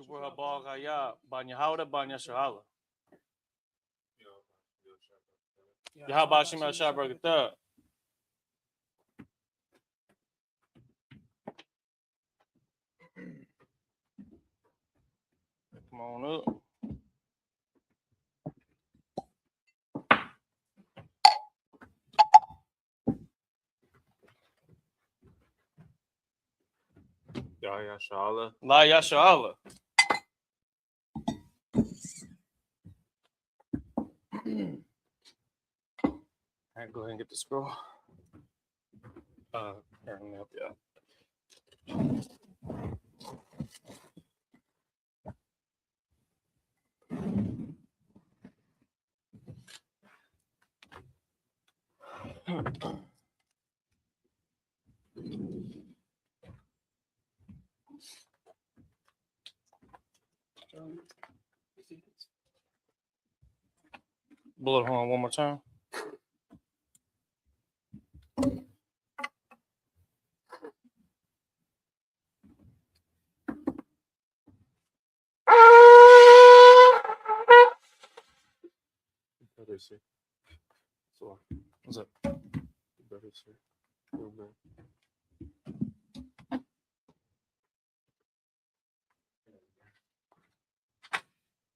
Shubur Habal Gaya, Banya Hauda, Banya Shahala. Yahabashim El Shabragata. Come on up. Ya Yashala. La Yashala. All right, go ahead and get the scroll. Here, let me help you out. Bullet horn one more time. So, What's up? better say.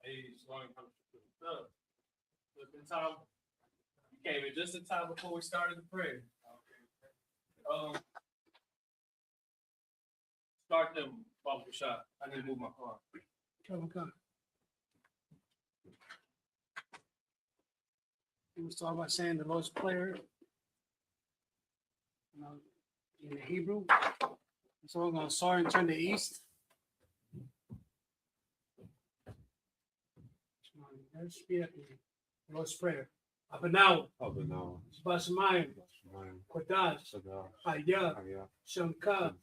Hey, Just in time. You came in just in time before we started the prayer. Start them bumper shot. I need to move my car. Come. We was talking about saying the Lord's Prayer, in the Hebrew. So we're going to start and turn to east. Let's speed up the Lord's Prayer. Abanaw, Bashamayim, Kodash, Haya, Shamka,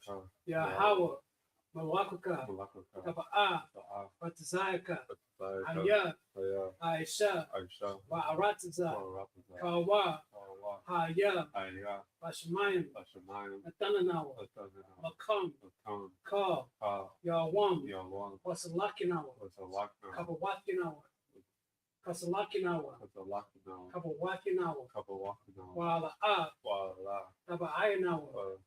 Yahweh, Malakaka, Taba'a, Batazayaka, Haya, Aisha, Ba'arataza, Kawa, Haya, Bashamayim, Atananawa, Makam, Ka, Yawam, Wasalakinawa, Kabawakinawa, Kasalakinawa, Kabawakinawa, Wala'a, Taba'ayanawa,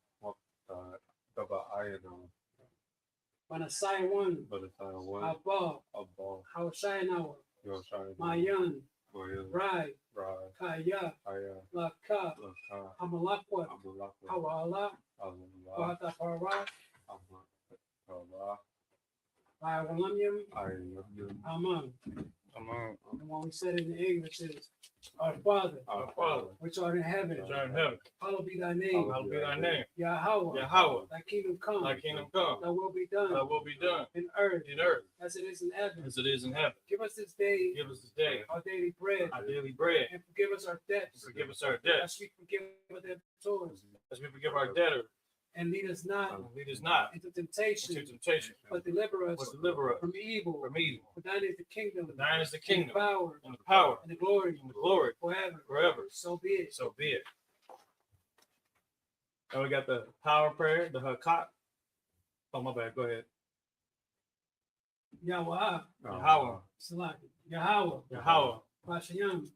Banasayawan, Abba, Hawashayanawa, Mayan, Rai, Kaya, Laka, Hamalakwa, Hawala, Watapara, Iwalamyam, Aman. And what we said in the English is, Our Father, which art in heaven, hallowed be thy name. Yahweh, thy kingdom come. Thy will be done. In earth, as it is in heaven. Give us this day our daily bread. And forgive us our debts. As we forgive our debtors. our debtors. And lead us not into temptation, but deliver us from evil. For thine is the kingdom, And the power, and the power, and the glory, forever. So be it. And we got the power prayer, the Hakat. Oh, my bad. Go ahead. Yahweh, Yahweh, Salaki, Yahweh, Bashayam,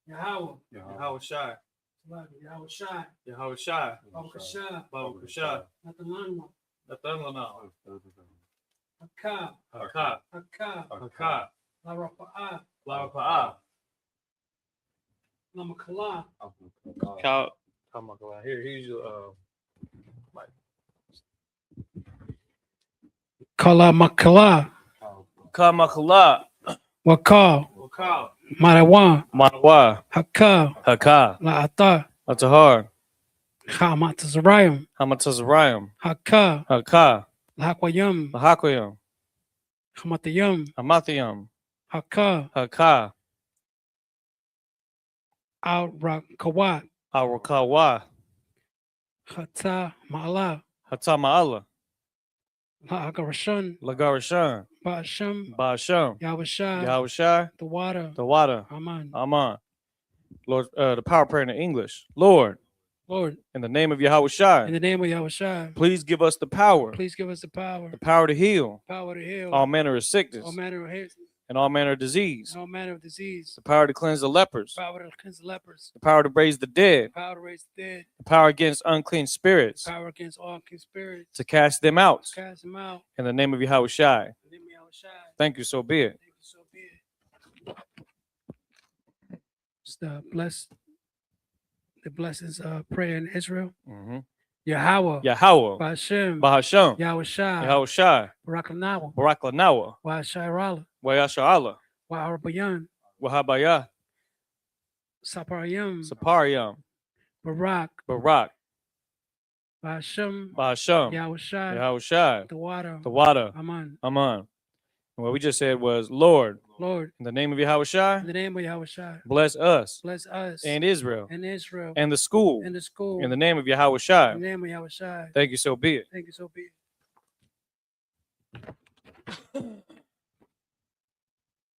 Yahweh, Yahweh Shai, Salaki, Yahweh Shai, Yahweh Shai, Baba Kasha, Natalanwa, Nathanael, Hakah, Hakat, Larapa'a, Larapa'a, Lamakala, Here's your mic. Kalamakala, Kamakala, Wakal, Marawan, Manawa, Hakah, La'ata, Atahar, Hamatazarayim, Hamatazarayim, Hakah, Lahakwayam, Lahakwayam, Hamatayam, Hamathiam, Hakah, Al-Rakawat, Arakawa, Hata Ma'ala, Hatama'ala, La'agarashan, Lagarashan, Ba'asham, Yahushai, the water, the water, Aman. Aman. Lord, the power prayer in English. Lord, Lord, in the name of Yahweh in Shai, the name of Yahushua, please give us the power please give us the power to heal to heal all manner of all sickness manner of hate, and all manner of disease, all manner of disease, the power to cleanse the lepers, power to cleanse lepers, the power to raise the dead, power to raise the dead, the power against unclean spirits, power against all unclean spirits, to cast them out cast them out. in the name of Yahweh Shai. In the name of Yahushua, Thank you, so be it. thank you, so be it. It's the blessings of prayer in Israel. Mhm. Yahweh, Yahweh, Ba'ashem, Bahasham, Yahushua, Yahweh Shai, Barakanawa, Baraklanawa, Wa'ashairala, Wayasha'ala, Wa'arabayan, Wahabaya, Saparayam, Sapariam, Barak, Barak, Ba'ashem, Bahasham, Yahushua, Yahweh Shai, the water, Tawada, Aman. Aman. And what we just said was, Lord, Lord, in the name of Yahweh Shai, in the name of Yahushua, bless us bless us and Israel and Israel and the school and the school. in the name of Yahweh Shai. In the name of Yahushua, Thank you, so be it. thank you, so be it.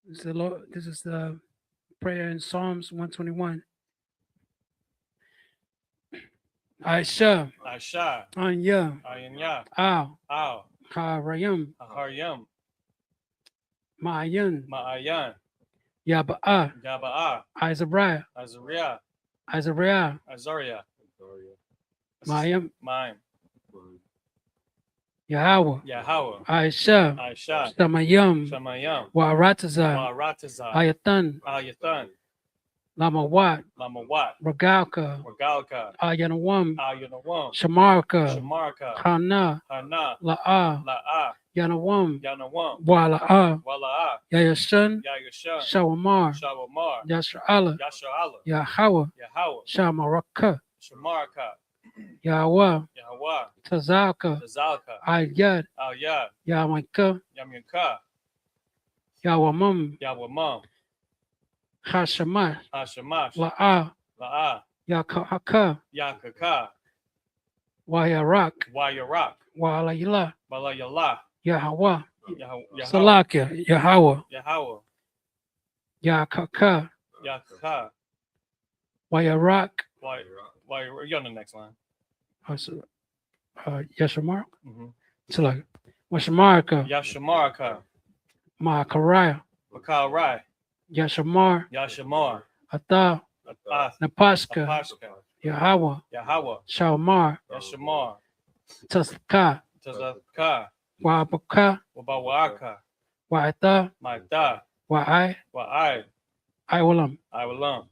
This is the prayer in Psalms 121. Aisha, Aisha, Anya, Ayanya, Al, Al, Harayam, Aharyam, Ma'ayan, Ma'ayan, Yaba'a, Gaba'a, Isaiah, Azariah, Isaiah, Azariah, Ma'ayam, Mime, Yahweh, Yahweh, Aisha, Aisha, Shamayam, Shamayam, Wa'arataza, Ma'aratazah, Ayatan, Ayathan, Lamawat, Lamawat, Ragalka, Regalka, Ayanawam, Ayanawam, Shamarka, Shamarka, Hana, Hana, La'a, La'a, Yanawam, Yanawam, Wala'a, Wala'a, Yayashan, Yayashan, Shawamar, Shawamar, Yashra'ala, Yasha'ala, Yahweh, Yahweh, Shamaraka, Shamarka, Yahweh, Yahweh, Tazaka, Tazalka, Ayad, Al-Yad, Yahweh, Yamyanka, Yahwamam, Yahwamam, Hashamash, Hashamash, La'a, La'a, Yakaka, Yakaka, Wayarak, Wayarak, Walayla, Balayala, Yahweh, Yahweh, Salakia, Yahweh, Yahweh, Yakaka, Yakaka, Wayarak, why you're on the next line. Yashamar, Mm-hmm. Salak, Washamarka, Yashamarka, Makaraya, Makal Rai, Yashamar, Yashamar, Ata, Apath, Napaska, Apashka, Yahweh, Yahweh, Shalmar, Yashamar, Taska, Tazaka, Wabaka, Wabawaka, Waita, Maita, Wa'ai, Wa'ai, Iwalam. I will lump.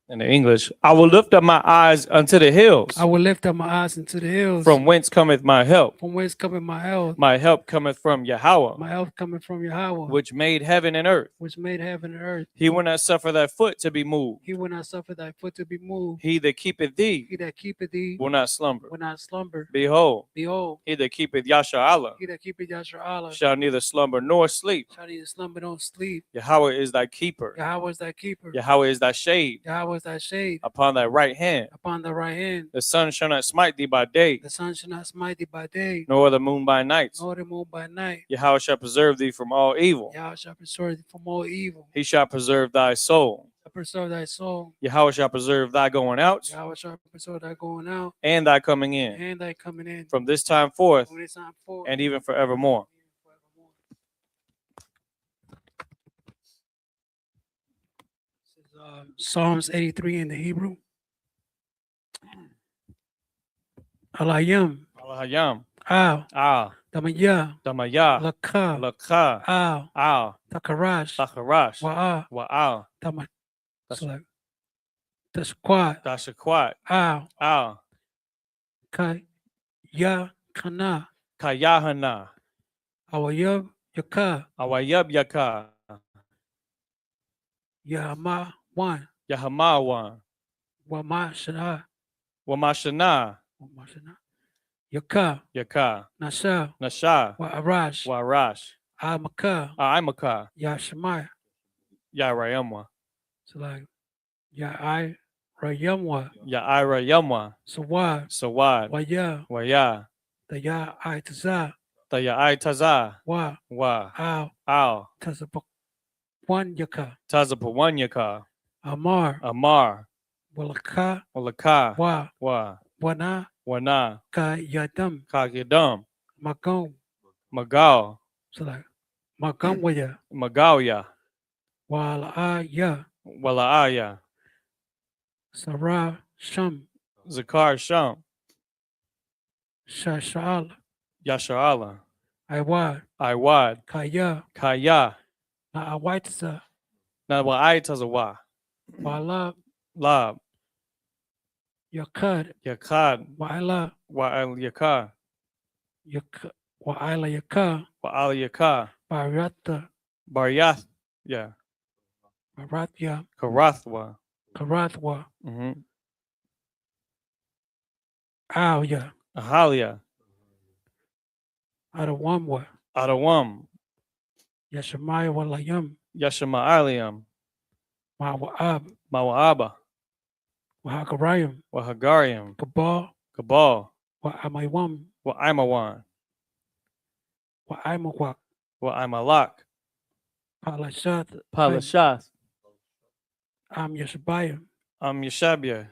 In the English, I will lift up my eyes unto the hills. I will lift up my eyes into the hills. From whence cometh my help? From whence cometh my help? My help cometh from Yahweh, My help cometh from Yahweh, which made heaven and earth. which made heaven and earth. He will not suffer thy foot to be moved. He will not suffer thy foot to be moved. He that keepeth thee He that keepeth thee will not slumber. will not slumber. Behold, Behold, he that keepeth Yasha'Allah he that keepeth Yashra'Allah shall neither slumber nor sleep. shall neither slumber nor sleep. Yahweh is thy keeper. Yahweh is thy keeper. Yahweh is thy shade Yahweh is thy shade upon thy right hand. upon the right hand. The sun shall not smite thee by day, The sun shall not smite thee by day, nor the moon by night. nor the moon by night. Yahweh shall preserve thee from all evil. Yahweh shall preserve thee from all evil. He shall preserve thy soul. Shall preserve thy soul. Yahweh shall preserve thy going out Yahweh shall preserve thy going out and thy coming in and thy coming in. from this time forth From this time forth and even forevermore. This is Psalms 83 in the Hebrew. Alayim, Alahayam, Al, Al, Damaya, Damaya, Laka, Lakha, Al, Al, Takarash, Tacharash, Wa'a, Wa'al, Dama, Tashquat, Dashaquat, Al, Al, Kaya, Kana, Kayahana, Awayab, Yaka, Awayab Yaka, Yahama, One, Yahamawan, Wama Shana, Wamashana, Yaka, Yaka, Nasha, Nasha, Wa'arash, Warash, Amaka, Aimaka, Yashmaya. Yarayamwa, So like Ya'ai Rayamwa, Yaira Yamwa, Sawad, Sawad, Waya, Waya, the Ya'ai Taza, Tayai Taza, Wa, Wa, Al, Al, Tazapakwan Yaka, Tazapawanyaka, Amar, Amar, Walaka, Walaka, Wa, Wa, wana wana, ka yadam kagidum, magong. magal, So like magong waya magauya, wala ya walaaya, Sarah Sham zakar sham, Shashal yasharala, Iwad iwad, Kaya kaya, na Awaitsa na waaitazawa, Wala lab, Yakad yakad, Waila wa'al yakar, Waila Yaka wa'al yakar, Barata baryath, yeah, Baratya karathwa, Karathwa Awya ahalia, Adawamwa adawam, Yashamaya Walayam yashama aliam, Mawaab mawaaba, Wahakarayam wahagariam, Kabal kabal, Wa'amaiwam wa'aimawan, Wa'aimawak wa'aimalak, Palashat palashath, Am Yashabayam yashabya,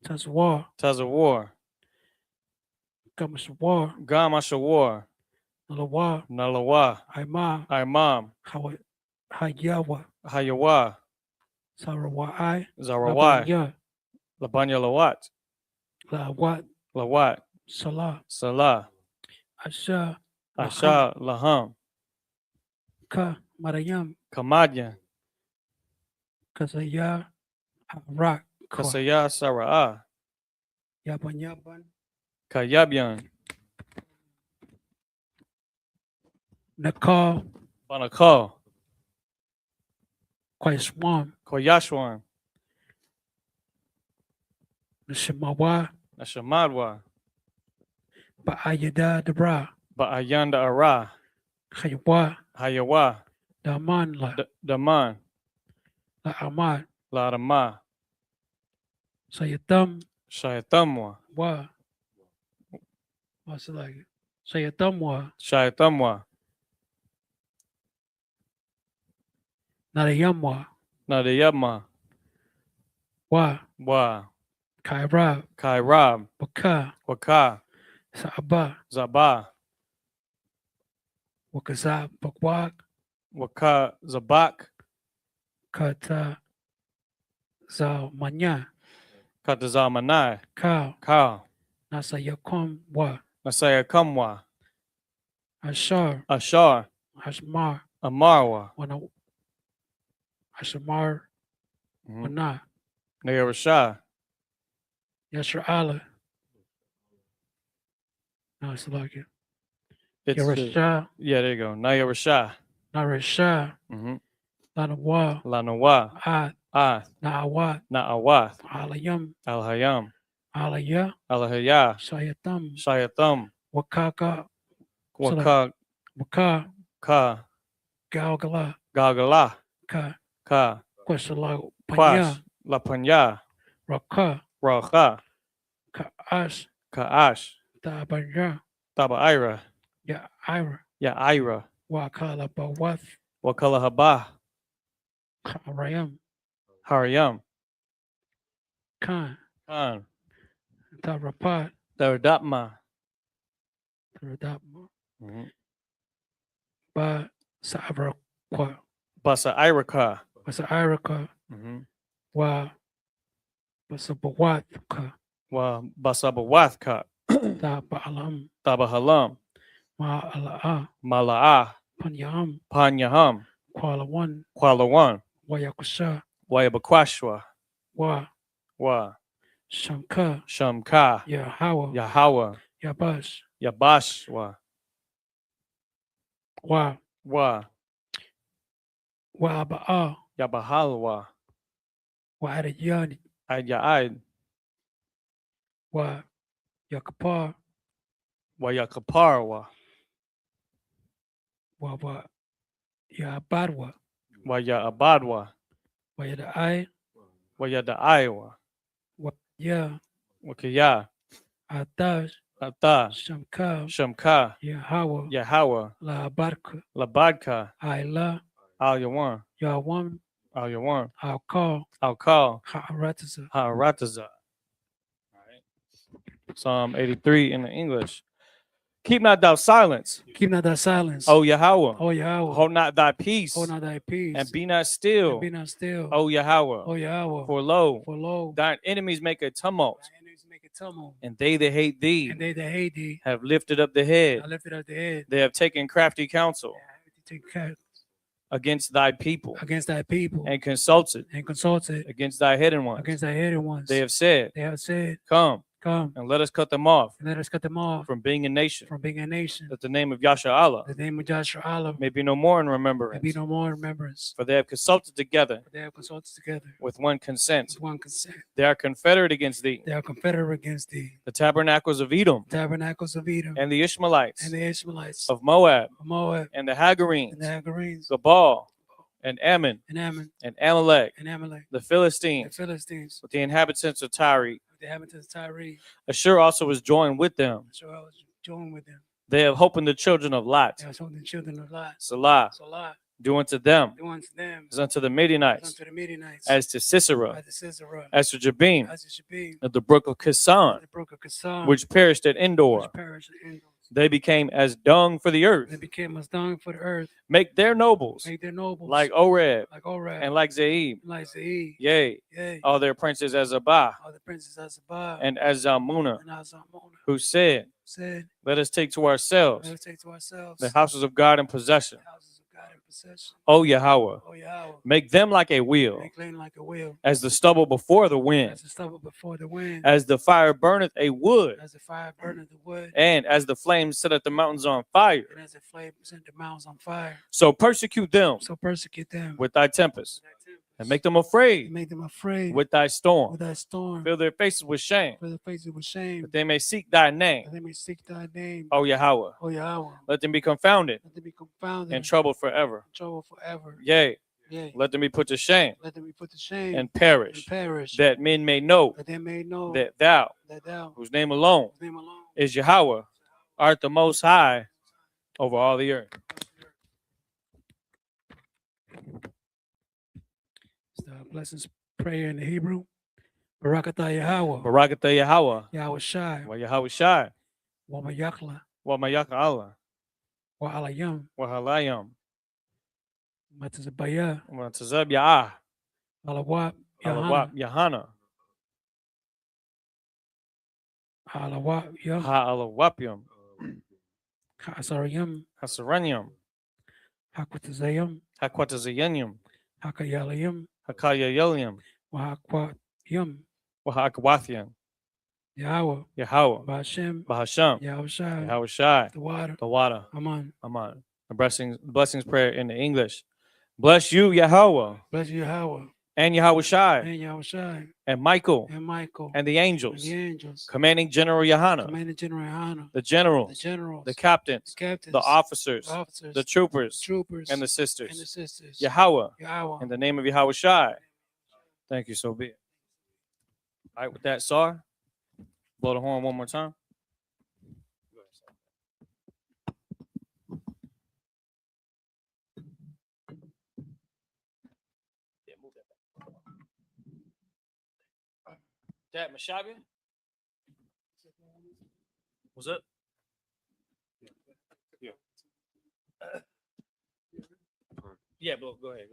Tazwar tazawar, Gamaswar gamashawar, Nalawa nalawa, Aima imam, Hayawa hayawa, Sarawai zarawai, Labanya labanya lawat, Lawat lawat, Salah salah, Asha asha, laham, Ka Marayam kamadya, Kazaya Harak kasaya saraa, Yabanyaban kayabyan, Nakal banakal, Kwaiswam koyashwan, Nishamawa nashamadwa, Ba'ayada Debra ba'ayanda ara, Hayawa hayawa, Daman daman, La Ahmad larama, Sayatam shayatamwa, what's it like? Sayatamwa shayatamwa, Narayamwa nadayama, Wa wa, Kairab kairab, Waka waka, Sa'aba zaba, Wakazab Bakwak waka, zabak, Kata Zamanya katazamanai, Ka ka, Nasayakum Wa nasaya kamwa, Ashar ashar, Ashmar amarwa, Wana Ashmar Wana nayarasha, Yashar Allah. No, it's like it. it's Yarasha yeah, there you go, nayarasha, Narasha Lanawa lanawa, At Naawat na'awath, Alayam alhayam, Alaya alhaya, Sayatam shayatam, Wakaka waka, Waka ka, Galgala gagala, Ka ka, Kwasala kwash, Panya lapanya, Raka racha, Ka Ash kaash, Tabanya tabaira, Ya Ira ya ira, Wakala Bawath wakalahabah, Karayam haryam, Khan kan, Tarapat daradapma, Taradapma Ba Sabra Kwa basa iraka, Basa Iraka Wa Basa Bawath Ka wa basabawathka, Tabalam tabahalam, Ma Ala malaa, Panyam panyaham, Kuala One kwalawan, Wayakusha wayabakwashwa, Wa wa, Shamka shamka, Yahawa yahawa, Yabash yabashwa, Wa wa, Ba'a yabahalwa, Wa Adayani ayaid, Wa Yakapar wayakaparwa, Wa Yabadwa waya abadwa, Wa Yadai wayada aiwa, Wa Ya wakaya, Atash ata, Shamka shamka, Yahawa yahawa, La Barka labadka, Aila alyawan, Yawan alyawan, Alkal alkal, Ha'arataza ha'arataza. Psalm 83 in the English. Keep not thou silence, Keep not thy silence. O Yahweh. O Yahweh. Hold not thy peace, Hold not thy peace. and be not still, And be not still. O Yahweh. O Yahweh. For lo, For lo, thine enemies make a tumult, thy enemies make a tumult. and they that hate thee And they that hate thee have lifted up the head. I lifted up the head. They have taken crafty counsel To take care against thy people, against thy people. and consulted And consulted against thy hidden ones. against thy hidden ones. They have said, They have said, Come come and let us cut them off and let us cut them off from being a nation, from being a nation. that the name of Yasha Allah The name of Joshua Allah may be no more in may remembrance. be no more in remembrance. For they have consulted together For they have consulted together with one consent. with one consent. They are confederate against thee, They are confederate against thee. the tabernacles of Edom, Tabernacles of Edom and the Ishmaelites and the Ishmaelites of Moab, of Moab and the and Hagarenes, the Hagarenes Gabal, and Ammon, and Ammon and Amalek, and Amalek, the the Philistines, Philistines, with the inhabitants of Tyre. the inhabitants of Tyre. Ashur also was joined with them. So I was joined with them. They have hope in the children of Lot. They are told the children of Lot. Salah, So Lot, do unto them do unto them as unto the as Midianites, unto the Midianites, as to Sisera, as to Sisera, as to Jabin, as it should be, at the brook of Kison, the brook of Kison, which perished at Endor. which perished in Endor. They became as dung for the earth. They became as dung for the earth. Make their nobles Make their nobles like Oreb like Orab and like Zeeb. like Zeeb. Yea, Yea, all their princes as Abah all the princes of Sabbath and as Zalmunna, and Azamona who said, said, Let us take to ourselves let us take to ourselves the houses of God in possession. the houses of God in possession. O Yahweh, O Yahweh, make them like a wheel, make land like a wheel, as the stubble before the wind, as the stubble before the wind, as the fire burneth a wood, as the fire burneth the wood, and as the flames setteth the mountains on fire. and as the flame set the mountains on fire. So persecute them So persecute them with thy tempest, with thy tempest, and make them and afraid make them afraid with thy storm. with thy storm. Fill their faces with shame, Fill their faces with shame, that they may seek thy name. that they may seek thy name. O Yahweh, O Yahweh, let them be confounded let them be confounded and troubled forever. troubled forever. Yea, Yea, let them be put to shame let them be put to shame and perish, perish, that men may know that they may know that thou, that thou, whose name alone whose name alone, is Yahweh, art the most high over all the earth. it's the blessings prayer in the Hebrew. Barakatah Yahweh, Barakatah Yahweh, Yahweh Shai, wa Yahweh Shai, wa Mayakla, wa Mayaka Allah, wa Alayam, wa Halayam, Matazabaya, wa Tazab Ya'ah, Alawab, Alawab Yahana, Yahana, Alawab, Yah, Ha Alawapyam, Hasarayam, Hasaranyam, Hakwatazayam, Hakwatazayanyam, Hakayalayam, Hakayayalyam, Wahakwatayam, wa Hakwathyan, Yahweh, Yahweh, Bahashem, Bahasham, Yahweh Shai, Yahweh Shai, the water, the water. Aman. Aman. The blessings prayer in the English. Bless you, Yahweh, Bless you, Yahweh, and Yahweh Shai, and Yahweh Shai, and Michael, and Michael, and the and angels, the angels, commanding General Yahana, Commander General Hana, the the generals, generals, the captains, the captains, the officers, the officers, the troopers, troopers, and the and the sisters. sisters. Yahweh, Yahweh. in the name of Yahweh Shai. Thank you, so be it. All right, with that, Sar, blow the horn one more time. Yeah, move that back. Dad, Mashabi? What's up? Yeah. Yeah, go ahead.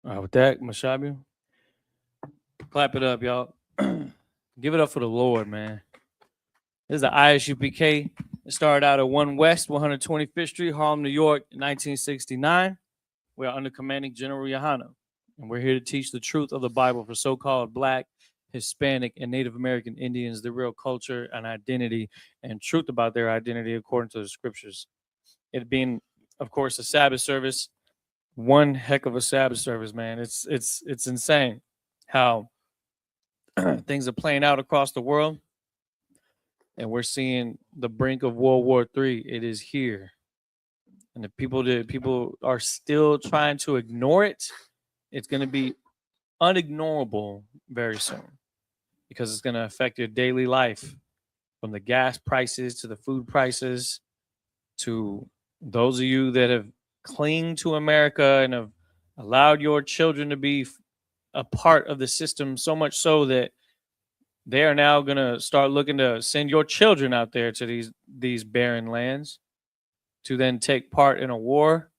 All right, with that, Mashabi, clap it up, y'all. Give it up for the Lord, man. This is the Isupk. It started out at 1 West, 125th Street, Harlem, New York, in 1969. We are under commanding General Yahana, and we're here to teach the truth of the Bible for so-called Black, Hispanic, and Native American Indians, the real culture and identity and truth about their identity according to the scriptures. It being, of course, a Sabbath service. One heck of a Sabbath service, man. It's insane how things are playing out across the world, and we're seeing the brink of World War III. It is here, and the people are still trying to ignore it. It's going to be unignorable very soon because it's going to affect your daily life, from the gas prices to the food prices to those of you that have cling to America and have allowed your children to be a part of the system, so much so that they are now going to start looking to send your children out there to these barren lands to then take part in a war.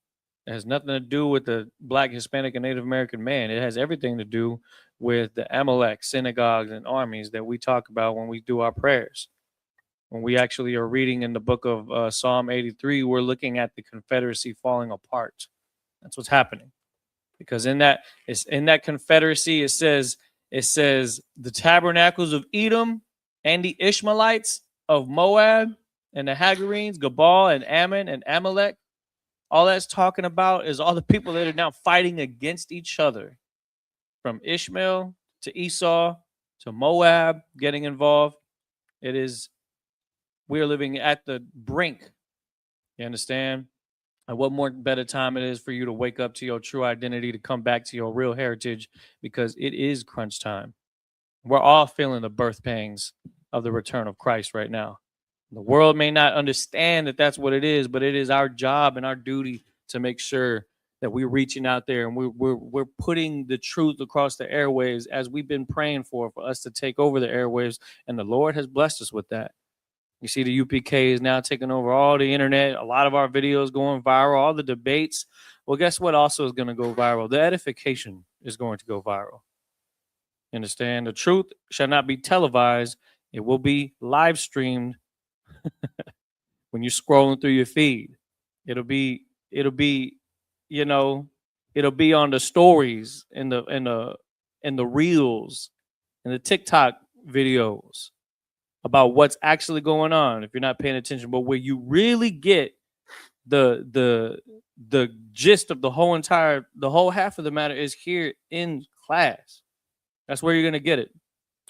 It has nothing to do with the Black, Hispanic, and Native American man. It has everything to do with the Amalek synagogues and armies that we talk about when we do our prayers. When we actually are reading in the book of Psalm 83, we're looking at the Confederacy falling apart. That's what's happening. Because in that Confederacy, it says the tabernacles of Edom and the Ishmaelites of Moab and the Hagarenes, Gabal and Ammon and Amalek. All that's talking about is all the people that are now fighting against each other, from Ishmael to Esau to Moab getting involved. We're living at the brink. You understand? And what more better time it is for you to wake up to your true identity, to come back to your real heritage, because it is crunch time. We're all feeling the birth pangs of the return of Christ right now. The world may not understand that that's what it is, but it is our job and our duty to make sure that we're reaching out there and we're putting the truth across the airwaves, as we've been praying for us to take over the airwaves, and the Lord has blessed us with that. You see, the UPK is now taking over all the internet. A lot of our videos going viral, all the debates. Well, guess what also is going to go viral? The edification is going to go viral. You understand? The truth shall not be televised. It will be live streamed when you're scrolling through your feed. It'll be, it'll be on the stories and the reels and the TikTok videos about what's actually going on if you're not paying attention. But where you really get the gist of the whole half of the matter is here in class. That's where you're going to get it.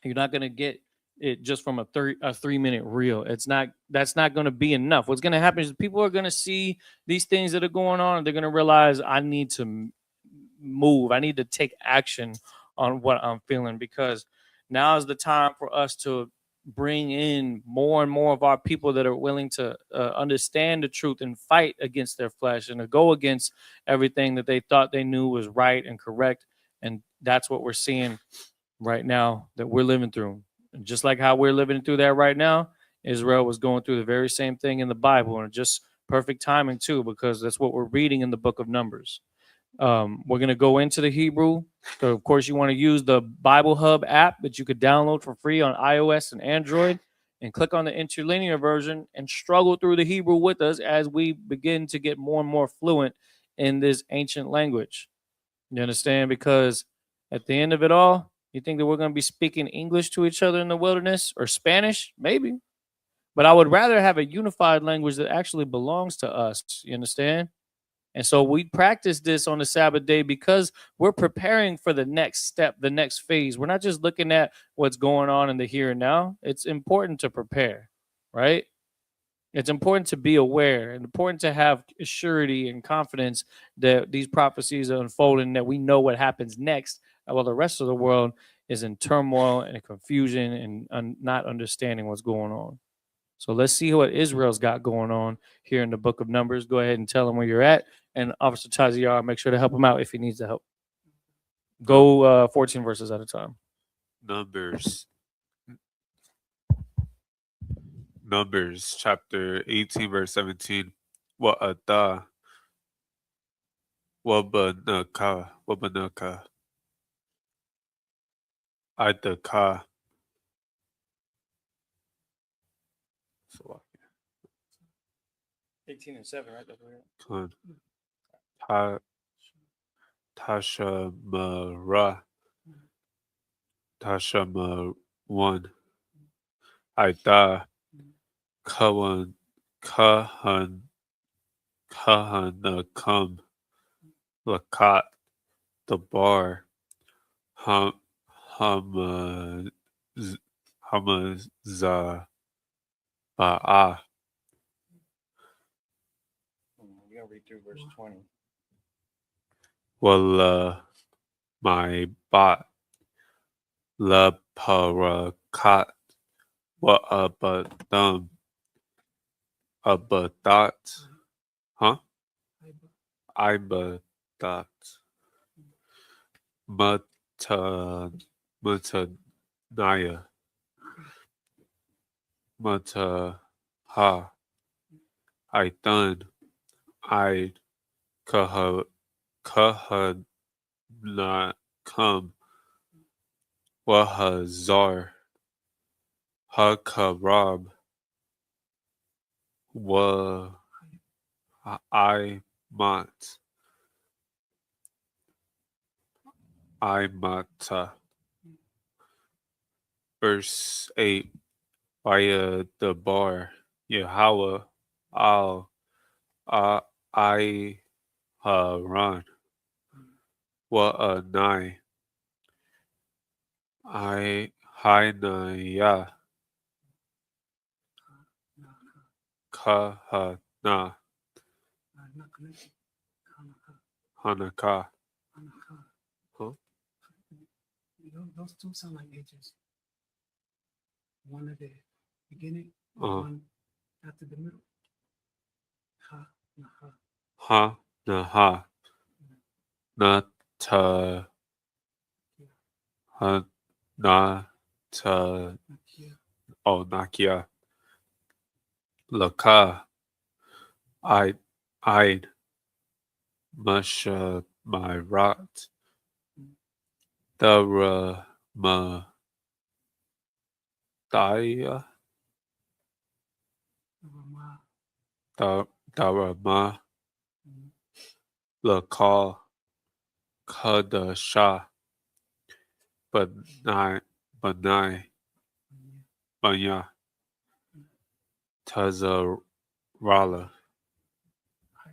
You're not going to get it just from a 3-minute reel. That's not going to be enough. What's going to happen is people are going to see these things that are going on, and they're going to realize, I need to move. I need to take action on what I'm feeling, because now is the time for us to bring in more and more of our people that are willing to understand the truth and fight against their flesh and to go against everything that they thought they knew was right and correct. And that's what we're seeing right now that we're living through. And just like how we're living through that right now, Israel was going through the very same thing in the Bible, and just perfect timing too, because that's what we're reading in the book of Numbers. We're going to go into the Hebrew. So, of course, you want to use the Bible Hub app that you could download for free on iOS and Android, and click on the interlinear version and struggle through the Hebrew with us as we begin to get more and more fluent in this ancient language. You understand? Because at the end of it all, you think that we're going to be speaking English to each other in the wilderness, or Spanish? Maybe. But I would rather have a unified language that actually belongs to us. You understand? And so we practice this on the Sabbath day because we're preparing for the next step, the next phase. We're not just looking at what's going on in the here and now. It's important to prepare, right? It's important to be aware, and important to have surety and confidence that these prophecies are unfolding, that we know what happens next, while the rest of the world is in turmoil and confusion and not understanding what's going on. So let's see what Israel's got going on here in the book of Numbers. Go ahead and tell him where you're at. And Officer Taziar, make sure to help him out if he needs the help. Go 14 verses at a time. Numbers chapter 18, verse 17. Wa'ata wabanaka adaka. 18 and 7, right? Tashamara 1. Aida kahanakam lakat the bar hamazah ba'a. We're going to read through verse 20. Wala my bat la parakat wa abadat, huh? Ibadat. Mutanaya. Mutaha. Aitan. I Kahanakam. Wahazar. Hakarab. Wa Imat. Imata. Verse 8. Via the bar. Yahweh al I Haran. Wa a nai. I Hinaya. Kahana. Hanaka. Huh? Those two sound like H's. One at the beginning, Uh-huh. one after the middle. Ha, na, ha. Ha na ha. Nata ha nata Nakia. nakia. Laka. I musha my rot. Dara ma daya. Rama. Dara ma laka. Kadasha. Banai. Banya. Tazarala. Hi.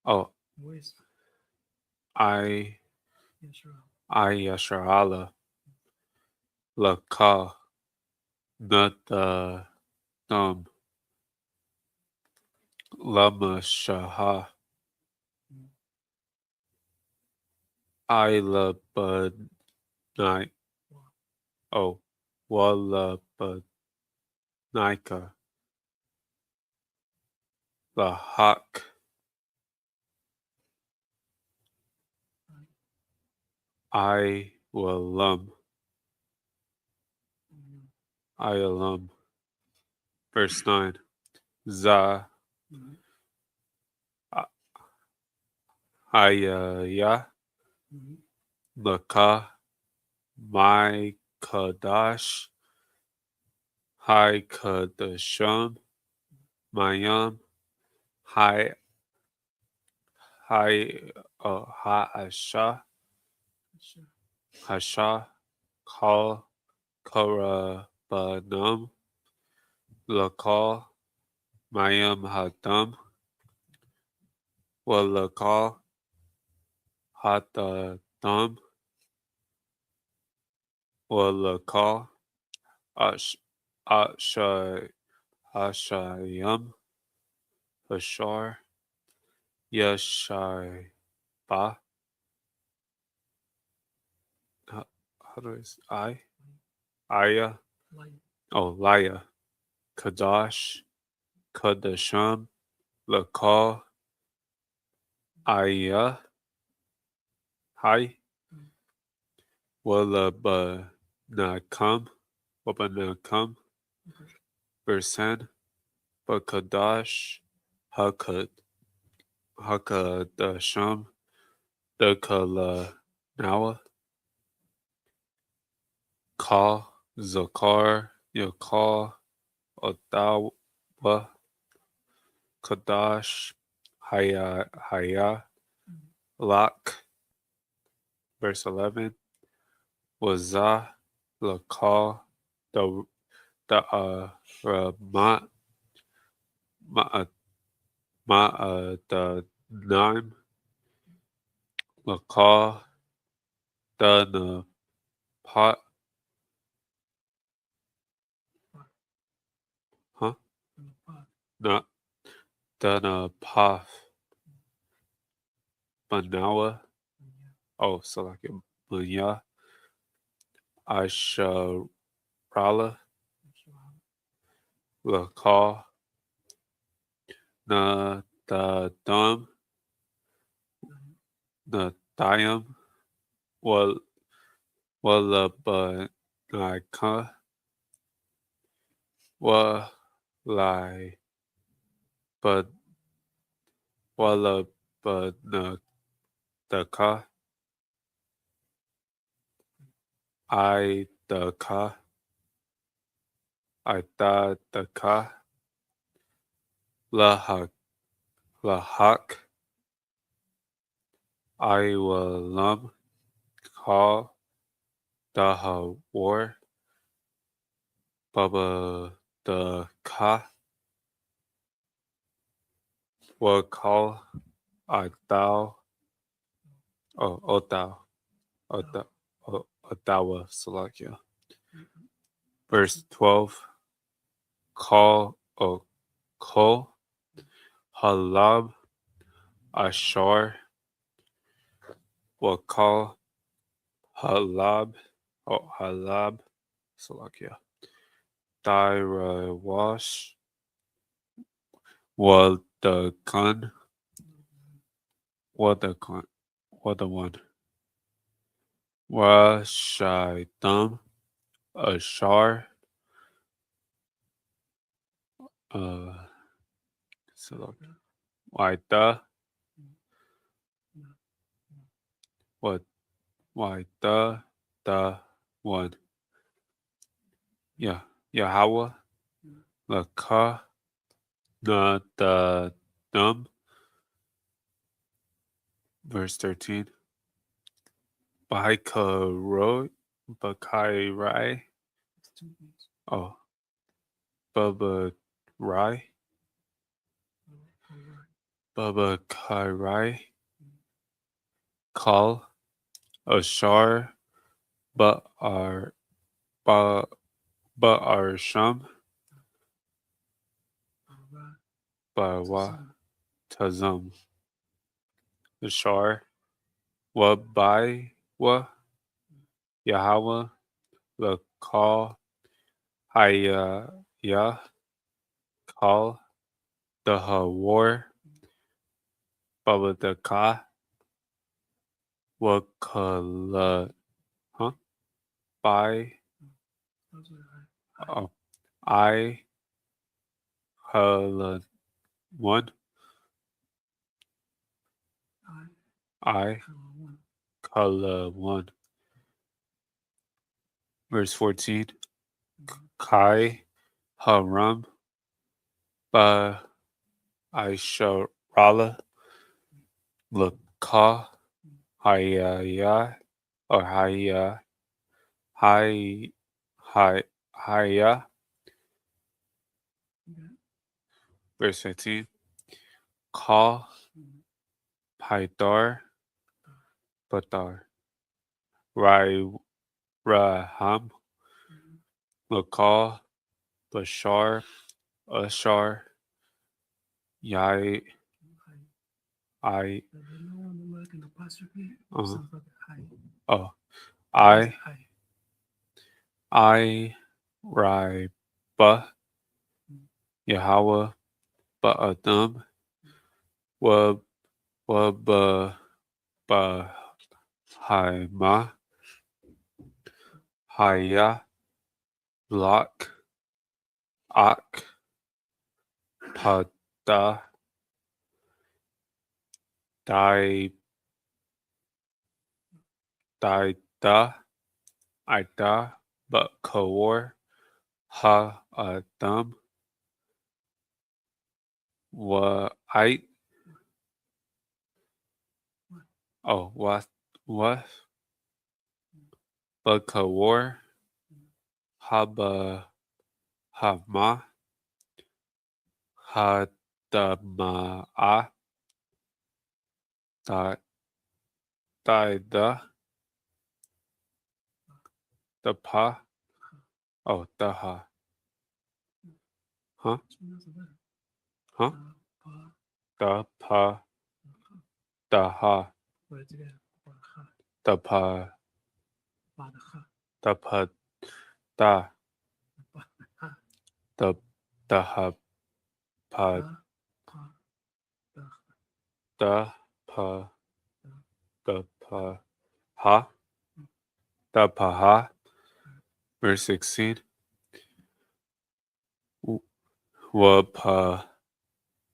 Oh, Where's I Yeshua? Yasharala. Laka. Nata Thumb. Lama Shaha. Ila Badnight. Oh, Walla Badnika. Lahak. I Walum. I alum. Verse 9. Za. Ayaya. Laka. My Kadash. Hi Kadasham. Mayam. Hi Asha. Hasha. Kal Karabanam. Lakal. Mayam Hatam. Walakal. Hatatam. Walakal. Ashayam. Hashar. Yashai. Ba. How do I? Aya. Oh, Laya. Kadash. Kadasham. Lakal. Aya. Hi. Walabanakam. Wabanakam. Verse 10. Bakadash. Hakad. Hakadasham. Dakala. Nawa. Ka. Zakar. Yakal. Odawa. Kadash. Haya. Lak. Verse 11. Wazah. Lakal. The Ramat. The Naim. Lakal. The Pot. Huh? Not the Path. Manawa. Oh, so like Manya. Asharala. Lakal. Na the Dum. the Diam, Wal Walabanika, Walai, but Walabanaka, Idaka, Idadaka, Lahak, Lahak, Iwalam, Call, Daha War, Baba the Ka, Wakal, Adao, Otao, Odawa, Salakia. Verse 12, Call, Kol, Halab, Ashar, Wakal, Halab, Halab, Salakia. Dirawash, Wadakan, Wadakan, Wadawan, Washaitam, Ashar, Salakia. Waida, what? Waida, the one. Yeah, Yahweh, Laka, na the num. Verse 13. Baikarai, Bakairai, oh, Babarai, Babakairai, Kal, Ashar, Ba'ar, Ba'arsham, Bawa, Tazam, Ashar, Wabai, Wa, Yahweh, Lakal, Haya, Ya, Kal, the Hawar, Babadaka, Wakala, huh? By, oh, I, Hala, one, I, Kala, one. Verse 14, Kai, Haram, Ba, Aisharala, Laka, Hayaya, or Haya, Hi, Haya. Verse 15, Ka, Paidar, Badar, Rai, Raham, Laka, Bashar, Ashar, Yai, I, oh, I, Rai, Ba, Yahweh, Ba'adam, Wab, Wab, Ba, Haima, Haya, Lak, Ak, Pada, Dai, Da, Ida, But Kawar, Ha, Adam, Wa, I, oh, what, But Kawar, Haba, Hama, Hadama'a, Da, Daida, the Pa, oh, Daha, huh? Huh? Da Pa, Daha, Da Pa, Da Pa, Da, Da, Daha, Pa, Da, Pa, the paha, the paha. Verse 16. Wapa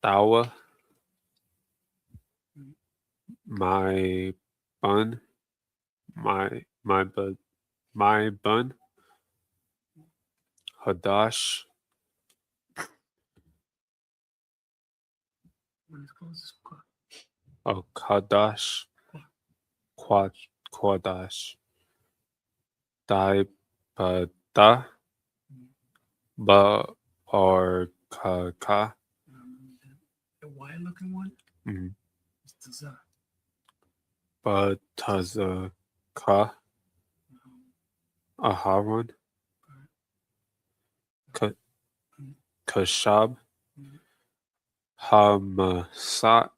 tawa, my bun, my bun, hadash, When it's closed, it's qua. oh kadash, quadash, daipada, ba or kaka, The white looking one mm, is taza. batazaka, aharon, kashab, hamasat,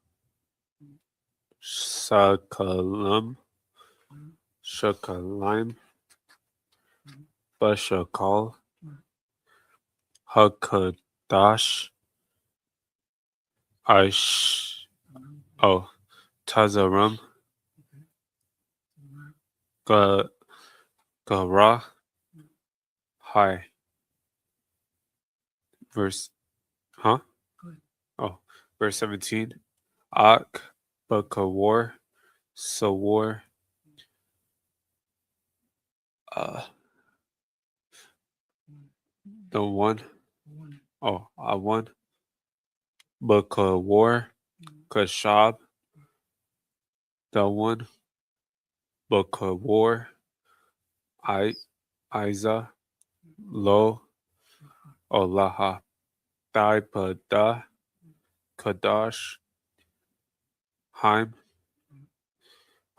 sakalam, shakalim, bashakal, hakadash, tazaram, gara, hi. Verse, huh? Go ahead. Oh, verse 17. Ak, bakawar, sawar, the one, One. oh, one, bakawar, kashab, the one, bakawar, Isa, lo, olaha, daipada, kadash, haim,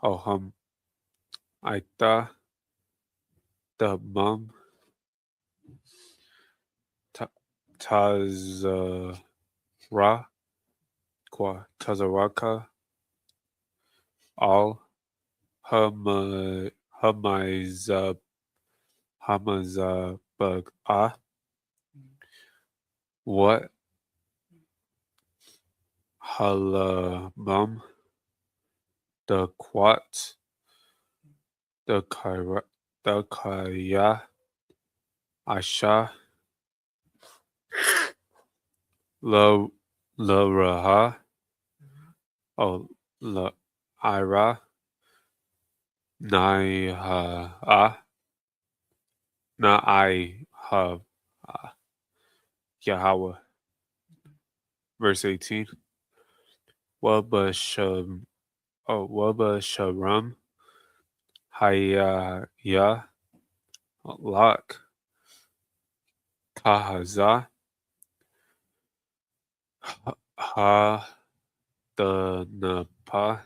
oham, aita, the mum, tazara, tazaraka, all, hamazabagah, what, halamum, the quat, the kaya, asha, la raha, oh, la ira, naiha, naiha, Yahweh. Verse 18. Waba sharam, hayaya, lak, kahaza, ha danapa,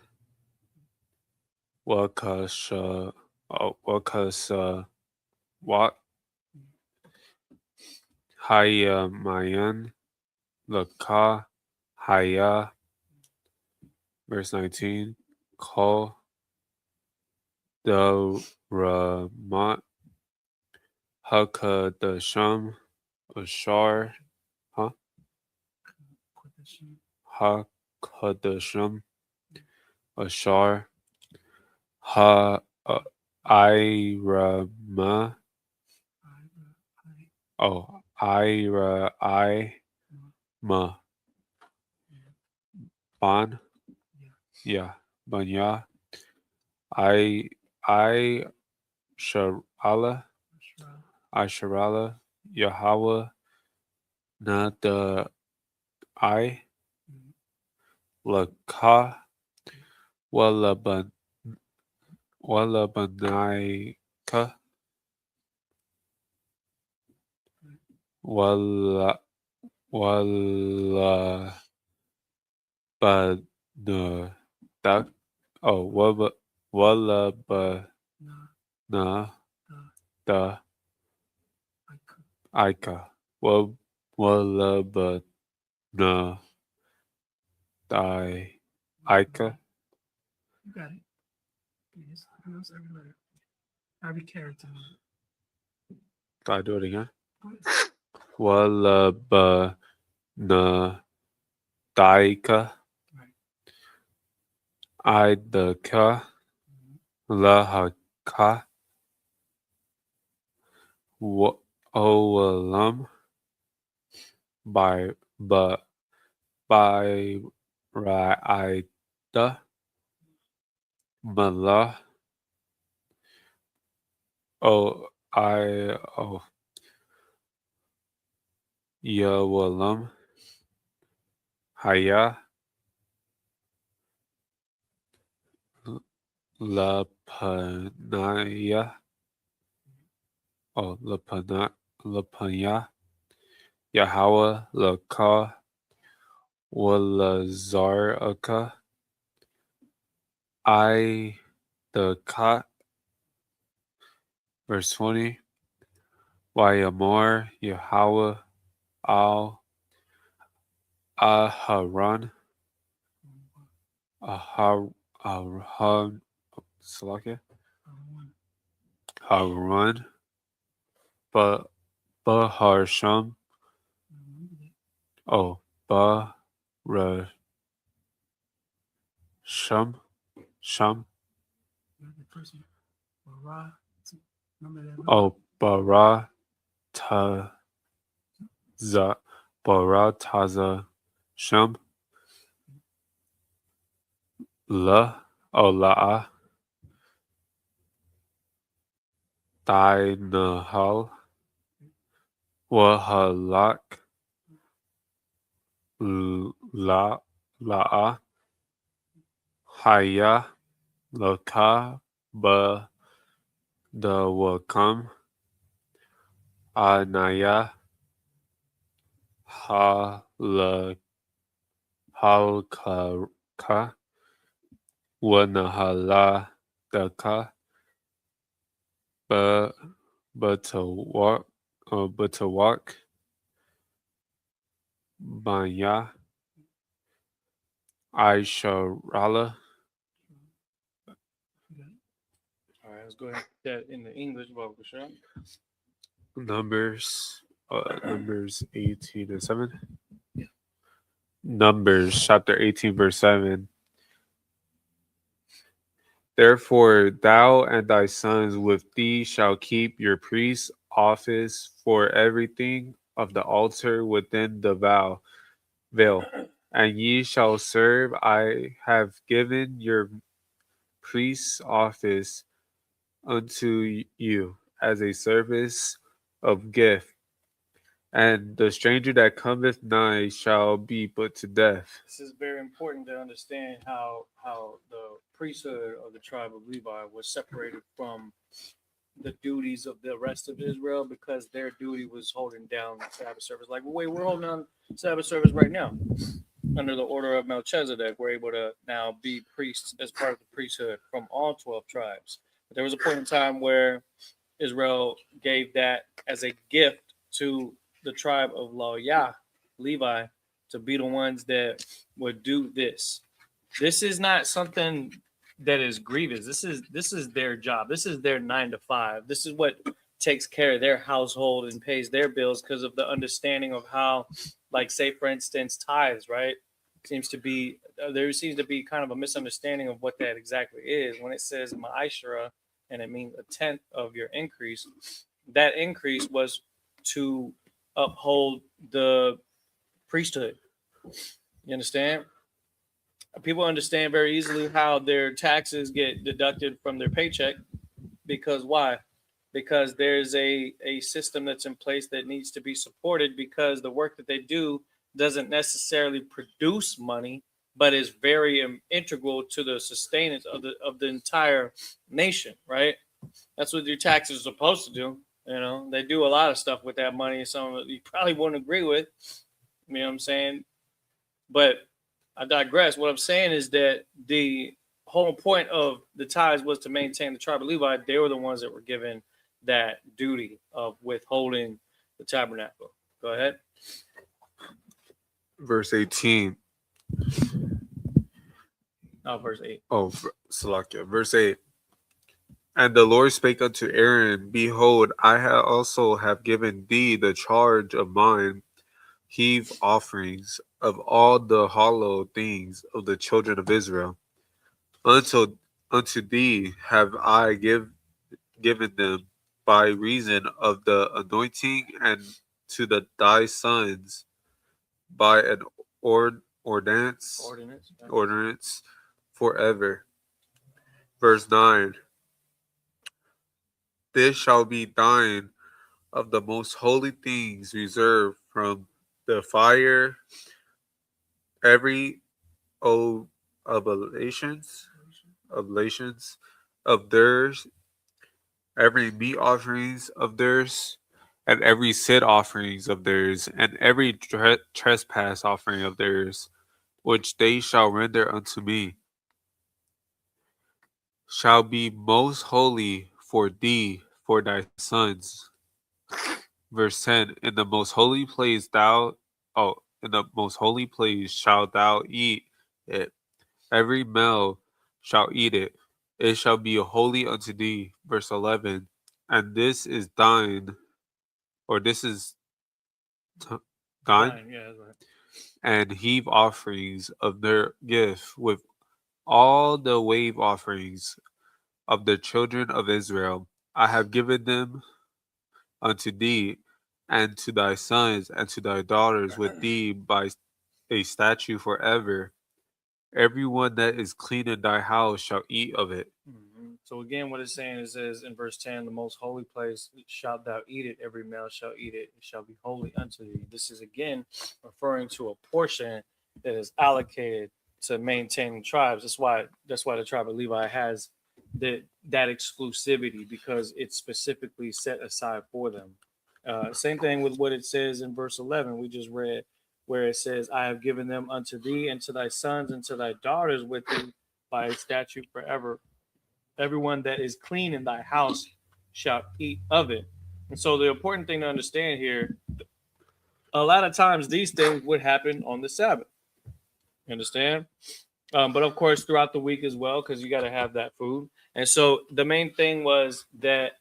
wakasa wat, haya mayan, laka, haya. Verse 19. Call the ramat, hakadasham, ashar, huh? Hakadasham, ashar, ha irama, oh ira I ma ban, yeah, banya, I sharala, Yahweh, na the I, laka, walabanaika, wala banudak, oh wala na da Ika, wala na die Ika. You got it. Yes, pronounce every letter, every character. Can I do it again? Go ahead. Wala na daika, Right. Idaka, lahaka olam by raida malah o yawalam haya lapanaya lapanya Yahweh laka walazaraka I the kat. Verse 20. Wayamor Yahweh al Aharon Aharon Salakia Harun Baharsham Barasham Sham Barataza Barataza Sham La'a Dinahal Wahalak La'a Haya Laka Dawakam Anaya Halka Wanahala Daka Butawak Banya Aisharala. All right, let's go ahead and put that in the English Bible, sure. Numbers 18 and 7. Numbers chapter 18 verse 7. Therefore thou and thy sons with thee shall keep your priest's office for everything of the altar within the veil, and ye shall serve. I have given your priest's office unto you as a service of gift, and the stranger that cometh nigh shall be put to death. This is very important to understand how the priesthood of the tribe of Levi was separated from the duties of the rest of Israel, because their duty was holding down Sabbath service. Like, wait, we're holding on Sabbath service right now under the order of Melchizedek. We're able to now be priests as part of the priesthood from all 12 tribes. But there was a point in time where Israel gave that as a gift to the tribe of Levi, to be the ones that would do this. This is not something that is grievous. This is their job. This is their 9 to 5. This is what takes care of their household and pays their bills, because of the understanding of how, like, say for instance, tithes, right? There seems to be kind of a misunderstanding of what that exactly is. When it says ma'ashara, and it means a tenth of your increase, that increase was to uphold the priesthood. You understand? People understand very easily how their taxes get deducted from their paycheck, because why? Because there's a system that's in place that needs to be supported, because the work that they do doesn't necessarily produce money, but is very integral to the sustenance of the entire nation, right? That's what your taxes are supposed to do. They do a lot of stuff with that money. Some of it you probably wouldn't agree with. You know what I'm saying? But I digress. What I'm saying is that the whole point of the tithes was to maintain the tribe of Levi. They were the ones that were given that duty of withholding the tabernacle. Go ahead. Verse 18. Verse 8. Salakia. Verse 8. And the Lord spake unto Aaron, Behold, I also have given thee the charge of mine heave offerings of all the hollow things of the children of Israel, unto unto thee have I given them by reason of the anointing, and to thy sons by an ordinance Ordinance. ordinance forever. Verse 9. This shall be thine of the most holy things reserved from the fire, every oblations of theirs, every meat offerings of theirs, and every sin offerings of theirs, and every trespass offering of theirs, which they shall render unto me, shall be most holy for thee, for thy sons. Verse 10. In the most holy place shalt thou eat it. Every male shall eat it. It shall be holy unto thee. Verse 11. And this is thine, or this is thine, Fine, yeah, that's right. and heave offerings of their gift with all the wave offerings of the children of Israel. I have given them unto thee, and to thy sons, and to thy daughters with thee by a statute forever. Everyone that is clean in thy house shall eat of it. So again, what it's saying is, in verse 10, the most holy place shalt thou eat it, every male shall eat it, it shall be holy unto thee. This is again referring to a portion that is allocated to maintaining tribes. That's why the tribe of Levi has that exclusivity, because it's specifically set aside for them. Same thing with what it says in verse 11 we just read, where it says, I have given them unto thee and to thy sons and to thy daughters with thee by a statute forever. Everyone that is clean in thy house shall eat of it. And so the important thing to understand here, a lot of times these things would happen on the Sabbath. You understand? But of course, throughout the week as well, because you got to have that food. And so the main thing was that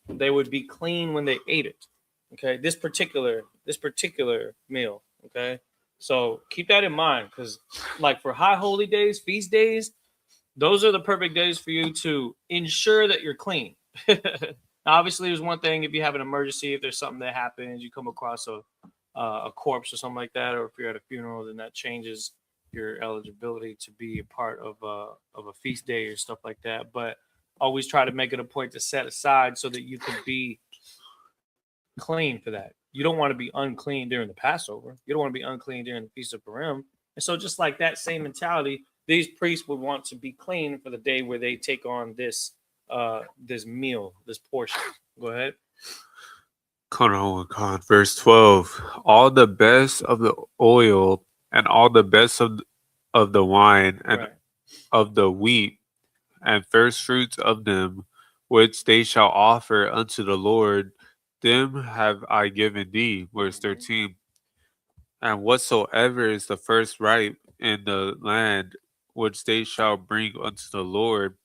they would be clean when they ate it. Okay, this particular meal. Okay, so keep that in mind, because like for high holy days, feast days, those are the perfect days for you to ensure that you're clean. Now, obviously, there's one thing if you have an emergency, if there's something that happens, you come across a corpse or something like that, or if you're at a funeral, then that changes your eligibility to be a part of a feast day or stuff like that. But always try to make it a point to set aside so that you can be clean for that. You don't want to be unclean during the Passover. You don't want to be unclean during the Feast of Purim. And so, just like that same mentality, these priests would want to be clean for the day where they take on this meal, this portion. Go ahead. Verse 12. All the best of the oil, and all the best of the wine, and Right. of the wheat, and first fruits of them, which they shall offer unto the Lord, them have I given thee. Verse 13. And whatsoever is the first ripe in the land, which they shall bring unto the Lord,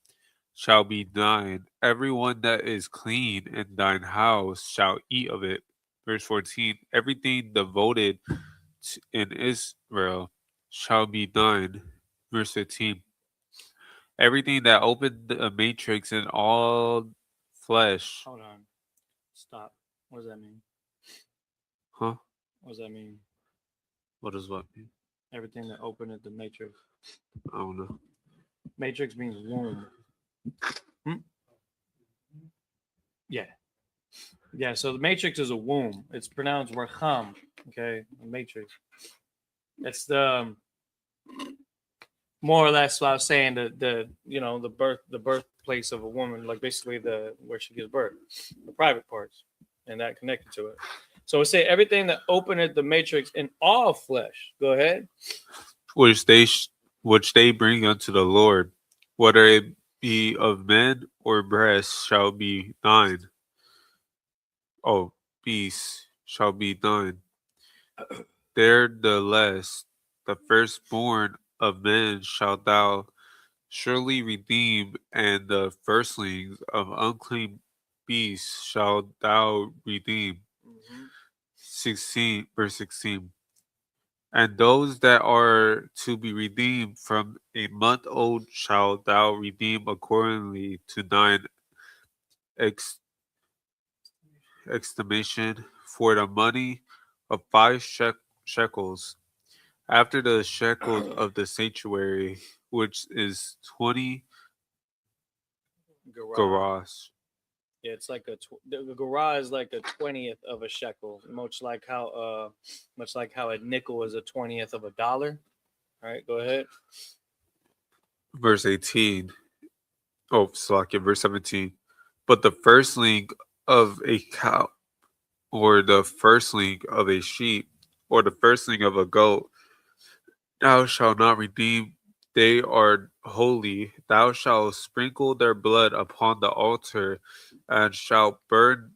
shall be thine. Everyone that is clean in thine house shall eat of it. Verse 14. Everything devoted in Israel shall be thine. Verse 15. Everything that opened a matrix in all flesh. Hold on. Stop. What does that mean? Huh? What does that mean? What does what mean? Everything that opened at the matrix. I don't know. Matrix means womb. Yeah. Yeah. So the matrix is a womb. It's pronounced Raham. Okay. The matrix. It's the more or less what I was saying, the birthplace of a woman, like basically the where she gives birth, the private parts, and that connected to it. So we say everything that openeth the matrix in all flesh. Go ahead. Which they bring unto the Lord, whether it be of men or breasts, shall be thine. Oh, beasts shall be thine. Nevertheless, the firstborn of men shalt thou surely redeem, and the firstlings of unclean beasts shalt thou redeem. 16, verse 16. And those that are to be redeemed from a month old shalt thou redeem accordingly to thine ex- estimation for the money of 5 shekels, after the shekels of the sanctuary, which is 20 Garage. gerahs. Yeah, it's like the garage is like a 20th of a shekel, much like how a nickel is a 20th of a dollar. All right, go ahead. Verse 18. Oh, Slakia, verse 17. But the firstling of a cow, or the firstling of a sheep, or the firstling of a goat, thou shalt not redeem. They are holy. Thou shalt sprinkle their blood upon the altar, and shalt burn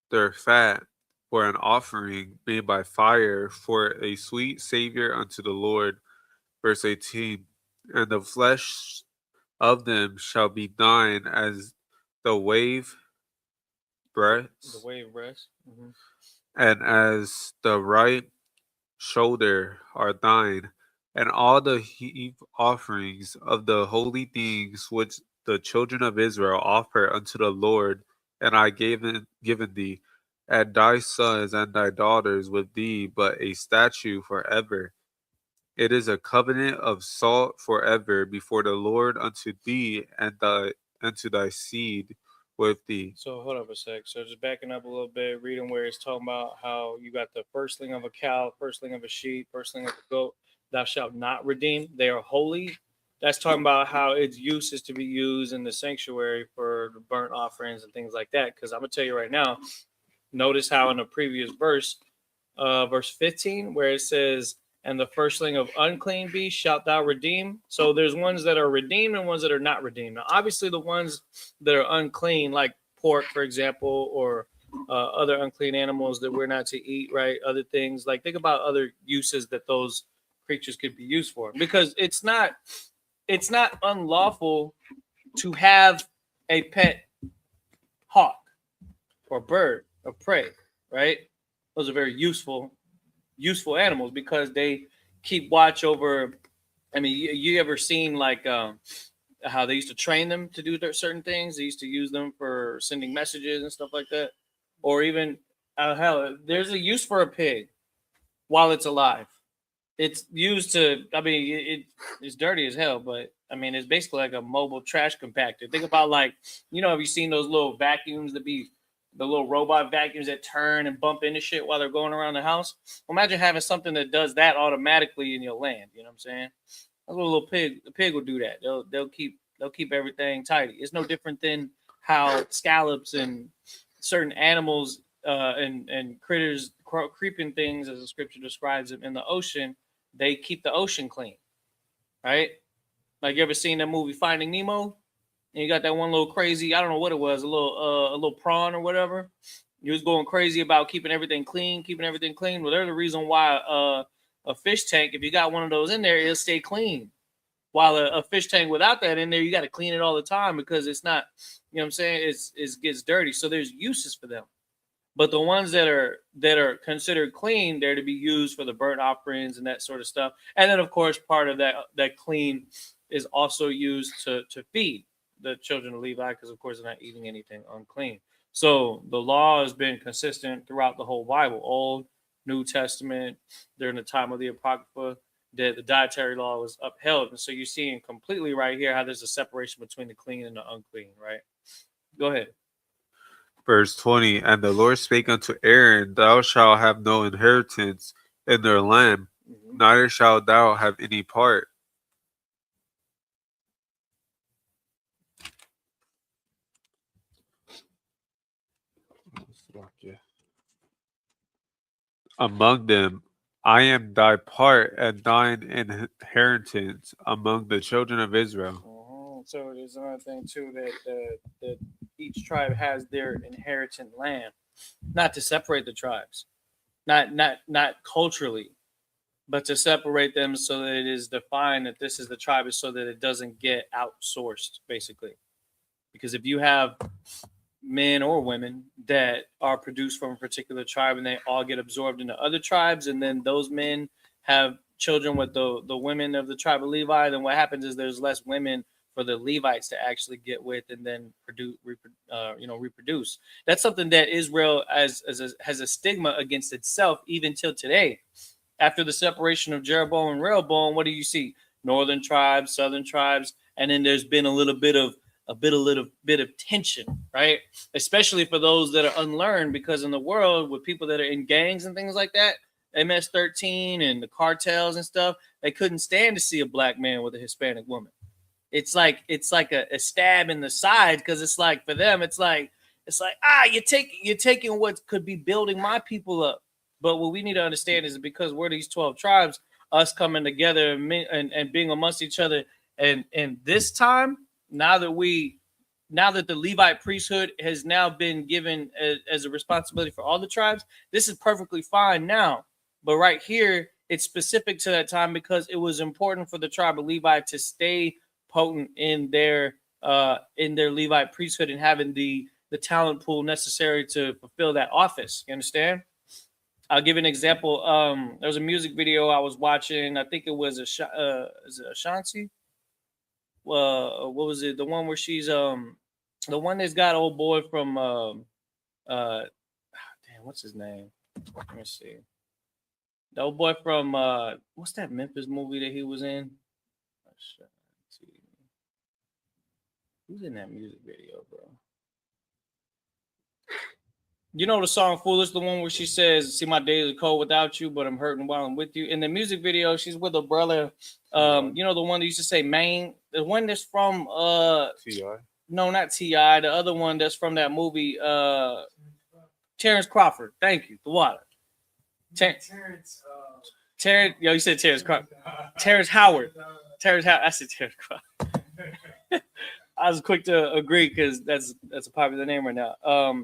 their fat for an offering made by fire, for a sweet Savior unto the Lord. Verse 18. And the flesh of them shall be thine as the wave The breast, wave breast. Mm-hmm. and as the right shoulder are thine, and all the heave offerings of the holy things which the children of Israel offer unto the Lord, and I given thee, and thy sons and thy daughters with thee, but a statute forever. It is a covenant of salt forever before the Lord unto thee and to thy seed with thee. So hold up a sec. So just backing up a little bit, reading where it's talking about how you got the firstling of a cow, firstling of a sheep, firstling of a goat, thou shalt not redeem. They are holy. That's talking about how its use is to be used in the sanctuary for the burnt offerings and things like that. Because I'm gonna tell you right now, notice how in the previous verse, verse 15, where it says, and the firstling of unclean beasts shalt thou redeem. So there's ones that are redeemed and ones that are not redeemed. Now, obviously, the ones that are unclean, like pork, for example, or other unclean animals that we're not to eat, right? Other things, like think about other uses that those creatures could be used for, because it's not unlawful to have a pet hawk or bird of prey, right? Those are very useful animals because they keep watch over. I mean, you ever seen like how they used to train them to do certain things? They used to use them for sending messages and stuff like that, or even hell, there's a use for a pig while it's alive. It's used to. I mean, it's dirty as hell, but I mean, it's basically like a mobile trash compactor. Think about like, have you seen those little vacuums that be the little robot vacuums that turn and bump into shit while they're going around the house? Well, imagine having something that does that automatically in your land. You know what I'm saying? That's what a little pig. The pig will do that. They'll keep everything tidy. It's no different than how scallops and certain animals and critters, creeping things, as the scripture describes them in the ocean, they keep the ocean clean, right? Like you ever seen that movie Finding Nemo? And you got that one little crazy, I don't know what it was, a little prawn or whatever. He was going crazy about keeping everything clean, keeping everything clean. Well, they're the reason why a fish tank, if you got one of those in there, it'll stay clean. While a fish tank without that in there, you got to clean it all the time because it's not, you know what I'm saying? It gets dirty. So there's uses for them. But the ones that are considered clean, they're to be used for the burnt offerings and that sort of stuff. And then, of course, part of that clean is also used to feed the children of Levi, because of course they're not eating anything unclean. So the law has been consistent throughout the whole Bible, Old, New Testament, during the time of the Apocrypha, that the dietary law was upheld. And so you're seeing completely right here how there's a separation between the clean and the unclean, right? Go ahead. Verse 20. And the Lord spake unto Aaron, thou shalt have no inheritance in their land, Mhm. neither shalt thou have any part. Among them, I am thy part and thine inheritance among the children of Israel. So there's another thing too, that each tribe has their inherited land, not to separate the tribes, not culturally, but to separate them so that it is defined that this is the tribe, is so that it doesn't get outsourced, basically. Because if you have men or women that are produced from a particular tribe and they all get absorbed into other tribes, and then those men have children with the women of the tribe of Levi, then what happens is there's less women for the Levites to actually get with and then reproduce. That's something that Israel has a stigma against itself even till today. After the separation of Jeroboam and Rehoboam, what do you see? Northern tribes, southern tribes, and then there's been a little bit of tension, right? Especially for those that are unlearned, because in the world with people that are in gangs and things like that, MS-13 and the cartels and stuff, they couldn't stand to see a black man with a Hispanic woman. It's like a stab in the side, because it's like for them, it's like you're taking what could be building my people up. But what we need to understand is because we're these 12 tribes, us coming together and being amongst each other, and this time, now that the Levite priesthood has now been given as a responsibility for all the tribes, this is perfectly fine now. But right here, it's specific to that time because it was important for the tribe of Levi to stay potent in their Levite priesthood and having the talent pool necessary to fulfill that office. You understand? I'll give an example. There was a music video I was watching. I think it was Ashanti. What was it? The one where she's the one that's got old boy from damn, what's his name? Let me see. The old boy from what's that Memphis movie that he was in? Who's in that music video, bro? You know the song "Foolish," the one where she says, "See, my days are cold without you, but I'm hurting while I'm with you." In the music video, she's with her brother. You know the one that used to say "Maine," the one that's from T.I. No, not T.I. The other one that's from that movie, Terrence Crawford. Thank you, the water. Terrence. Yo, you said Terrence Crawford. Terrence Howard. Terrence Howard. I said Terrence Crawford. I was quick to agree because that's a popular name right now.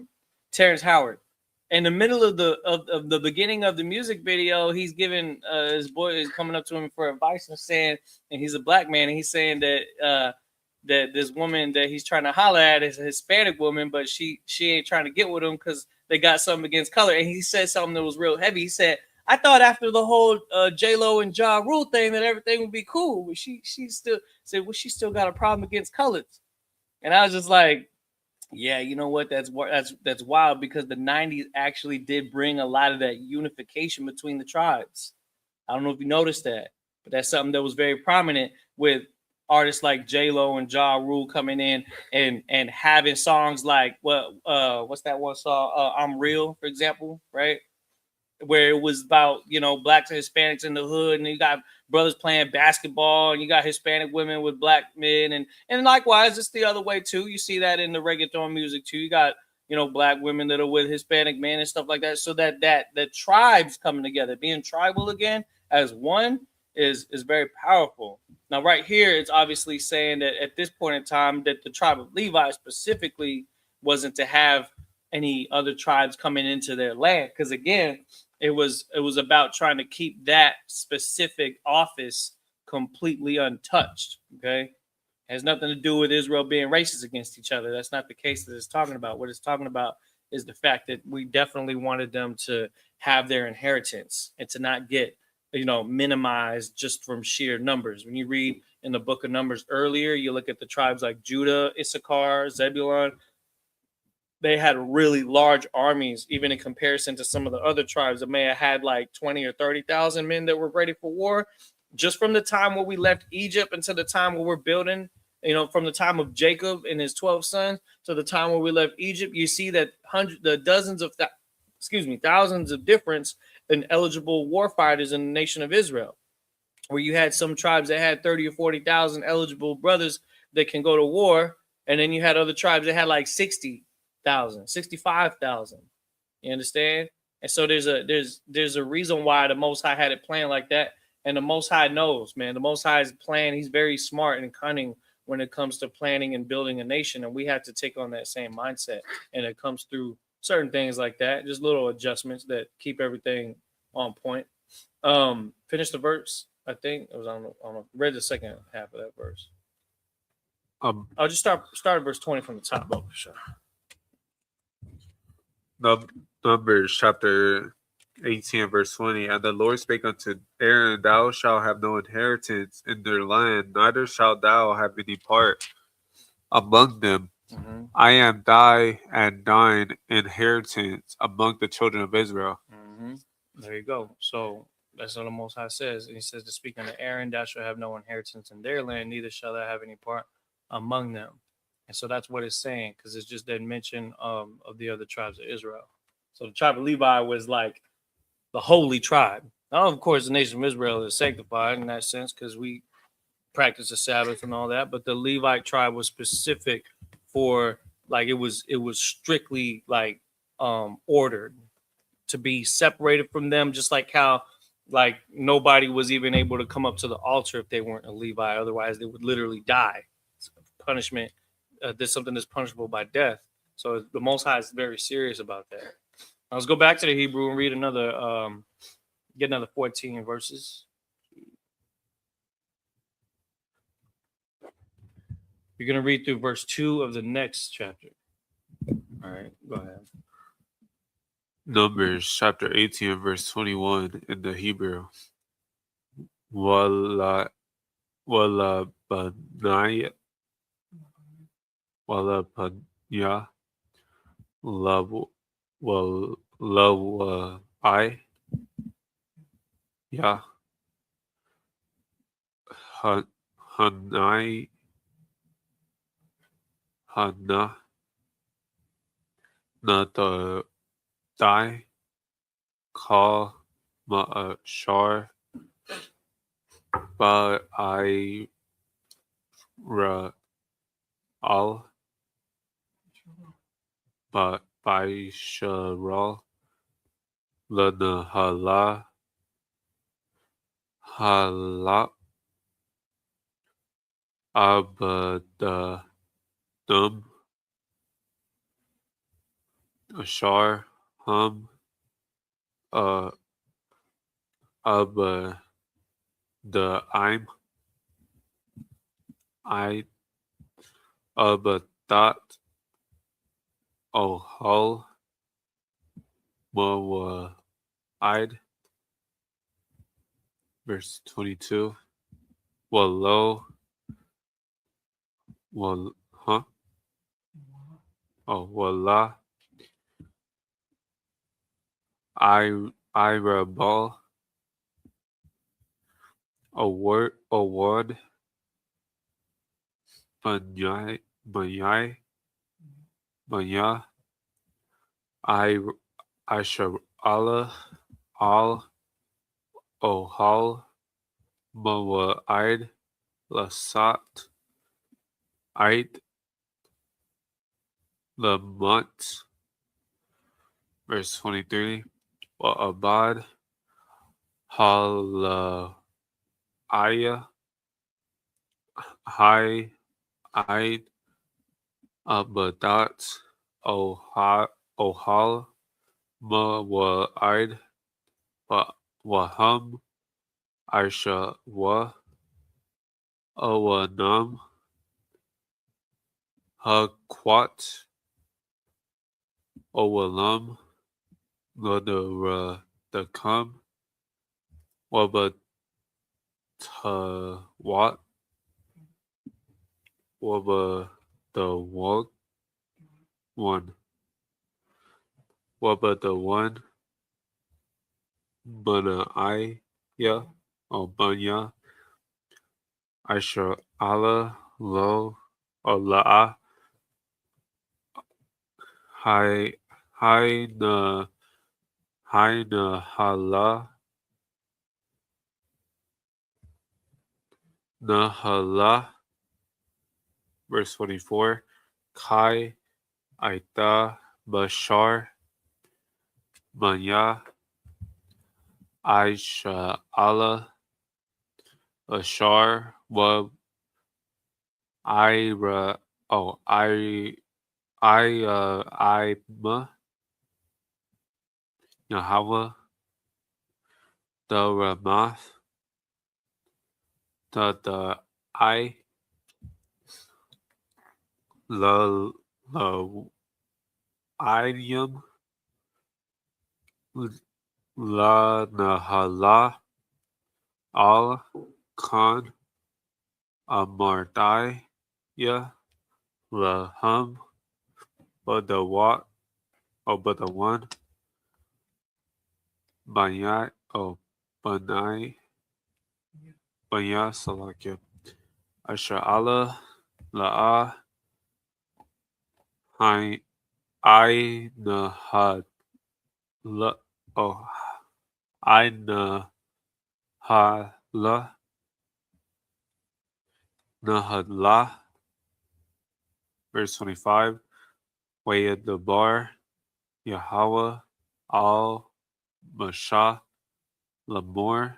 Terrence Howard. In the middle of the beginning of the music video, he's giving his boy is coming up to him for advice and saying, and he's a black man, and he's saying that that this woman that he's trying to holler at is a Hispanic woman, but she ain't trying to get with him because they got something against color. And he said something that was real heavy. He said, "I thought after the whole J-Lo and Ja Rule thing that everything would be cool, but she still said, well, she still got a problem against colors." And I was just like, yeah, you know what? That's wild, because the 90s actually did bring a lot of that unification between the tribes. I don't know if you noticed that, but that's something that was very prominent with artists like J-Lo and Ja Rule coming in and having songs like what's that one song? I'm Real, for example, right? Where it was about, blacks and Hispanics in the hood, and you got brothers playing basketball, and you got Hispanic women with black men, and likewise, it's the other way too. You see that in the reggaeton music too. You got, black women that are with Hispanic men and stuff like that. So that the tribes coming together, being tribal again as one is very powerful. Now, right here, it's obviously saying that at this point in time that the tribe of Levi specifically wasn't to have any other tribes coming into their land, because again, it was about trying to keep that specific office completely untouched. Okay, it has nothing to do with Israel being racist against each other. That's not the case that it's talking about. What it's talking about is the fact that we definitely wanted them to have their inheritance and to not get minimized just from sheer numbers. When you read in the book of Numbers earlier, you look at the tribes like Judah, Issachar, Zebulun. They had really large armies, even in comparison to some of the other tribes that may have had like 20 or 30,000 men that were ready for war. Just from the time where we left Egypt until the time where we're building, from the time of Jacob and his 12 sons to the time where we left Egypt, you see that thousands of difference in eligible war fighters in the nation of Israel, where you had some tribes that had 30 or 40,000 eligible brothers that can go to war. And then you had other tribes that had like 60,000, 65,000. You understand? And so there's a reason why the Most High had it planned like that. And the Most High knows, man. The Most High's plan, he's very smart and cunning when it comes to planning and building a nation. And we have to take on that same mindset. And it comes through certain things like that, just little adjustments that keep everything on point. Finish the verse. I think it was on read the second half of that verse. I'll just start at verse 20 from the top up for sure. Numbers chapter 18 verse 20. And the Lord spake unto Aaron, Thou shalt have no inheritance in their land, neither shalt thou have any part among them. Mm-hmm. I am thy and thine inheritance among the children of Israel. Mm-hmm. There you go. So that's what the Most High says. And he says to speak unto Aaron, thou shalt have no inheritance in their land, neither shall thou have any part among them. And so that's what it's saying, because it's just that mention of the other tribes of Israel. So the tribe of Levi was like the holy tribe. Now, of course, the nation of Israel is sanctified in that sense because we practice the Sabbath and all that. But the Levite tribe was specific for like it was strictly like ordered to be separated from them, just like how like nobody was even able to come up to the altar if they weren't a Levi. Otherwise, they would literally die. It's punishment. There's something that's punishable by death. So the Most High is very serious about that. Now let's go back to the Hebrew and read another, get another 14 verses. You're going to read through verse 2 of the next chapter. All right, go ahead. Numbers chapter 18 verse 21 in the Hebrew. Wala banaya wala panya law I ya hanai hana nata die call ma shar ba I ra al ba by sharal lana hala abada dum ashar hum abba the I abadat ohal mawa I'd verse 22 wallo wal huh oh walla I rebel award banyai banya I shall Allah al ohal mawa I'd lasat I'd the month verse 23 wa abad hal aya hi I abadat ohal ma wa I'd waham aisha wa awanam hakwat owalam the come wabat what waba the one waba the one bana I ya banya aisha Allah lo Allah hi na hala nahala verse 24 kai aita bashar manya aisha Allah ashar wa ira I ma Yahweh the Ramath the I the Idiom La Nahala Al Khan Amardaya Laham Badawat Badawan Banai Banai Banya Salakia Asha'ala La'a Hai Nahad La oh Nahala Nahadla verse 25 Wayad the bar Yahweh al Mashah Lamor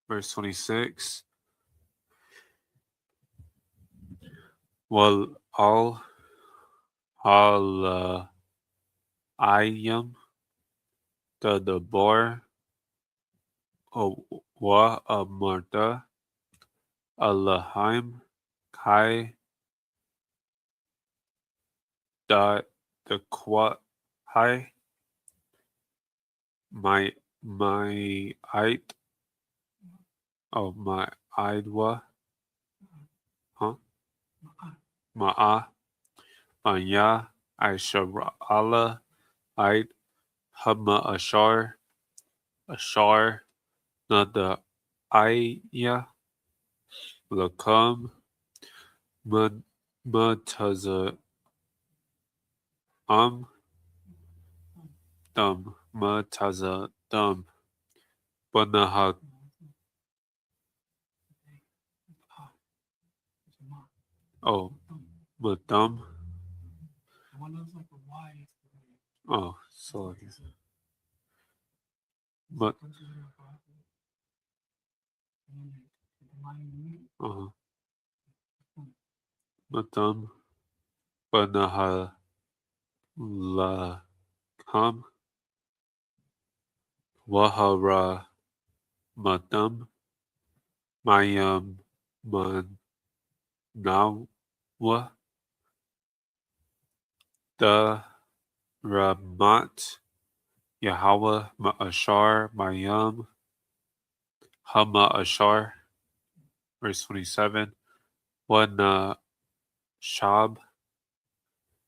verse 26 Wal al Hal Ayam the bar Wa Amarta Allahim Kai da the Kwa Hai my Ait my Aidwa huh Ma'a Anya Aishar Allah Ait Hama Ashar Nada Aya Lakam Mataza Dum Mataza Dum Banaha oh Madum One looks like a Y. oh sorry but Madum Banaha Lakam Wahara Madam Mayam Manawa the Ramat Yahweh Ma'ashar Mayam Hama Ashar verse 27 Wana Shab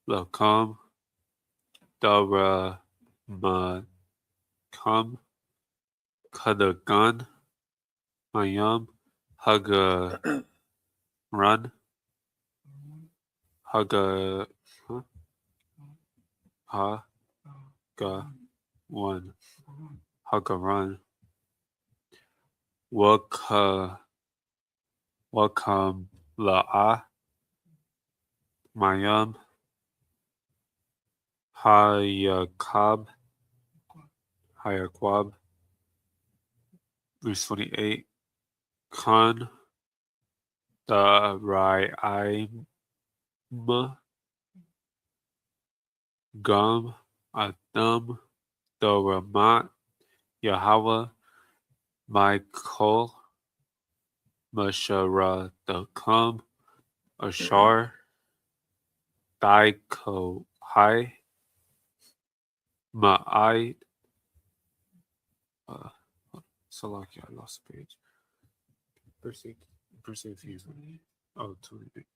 Lakam Dara Makam Kadagan Mayam Haga Run Haga Haga One Haga Run Wakam La'a Mayam Hayakwab verse 28 Khan the Rai'im Gum Adam the Ramat Yahweh Michael Mashara the Kum Ashar Daiko Hai Ma'ai Salaki, I lost the page. Perceive views. Oh, 28.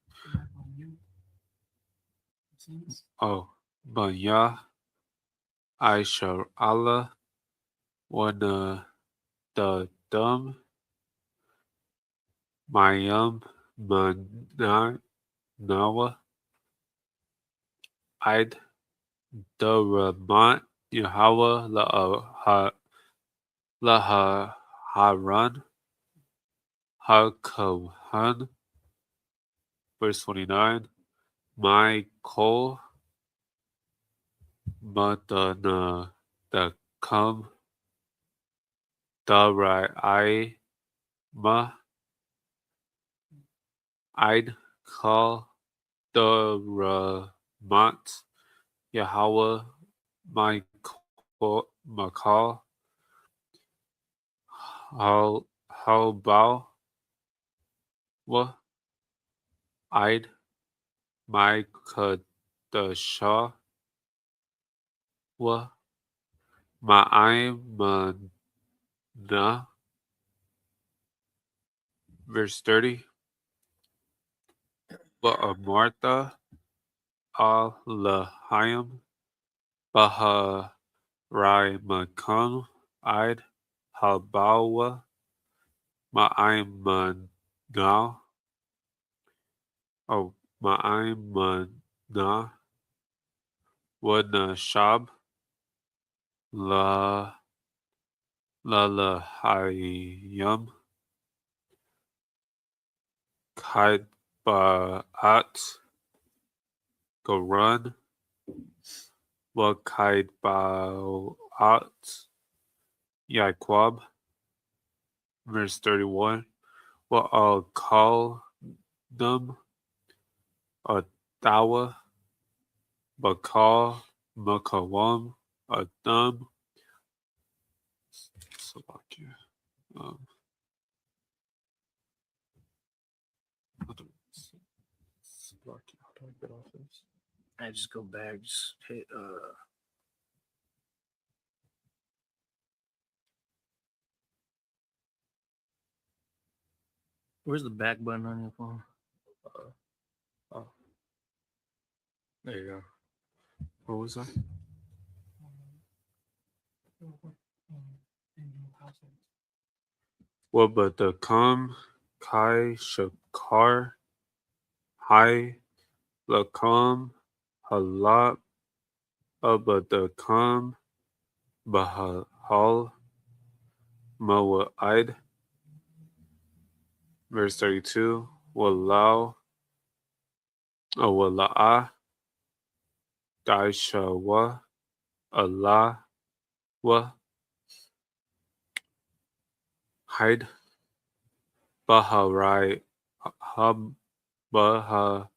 Oh, Banya Aishar Allah Wana the Dum Mayam Nawa Id the Ramat Yahweh Laha Haran Hakohan verse 29 My Kol Matana the Kum Darai I Ma I'd call the Ramat Yahweh my Makal how bow wa I'd my Kadasha wa Ma'imana, verse 30. Ba'amartha al-lahayim baharaimakam id halbawa ma'imana. Oh, ma'imana wanashab la lahayim kaidba'at Goran Wakaidba'at Yaquab, verse 31. Wa'al call them Atawa Bakal Makawam Adam Salakia. Salakia. How do I get off this? I just go back, just hit where's the back button on your phone? Oh, There you go. what was that? Well, but the Kai Shakar Hai Lakam Halak Abadakam Bahal Mawa'id, verse 32. Wala'a Daishawa Allah Wa Hide Baharai Hub Baharai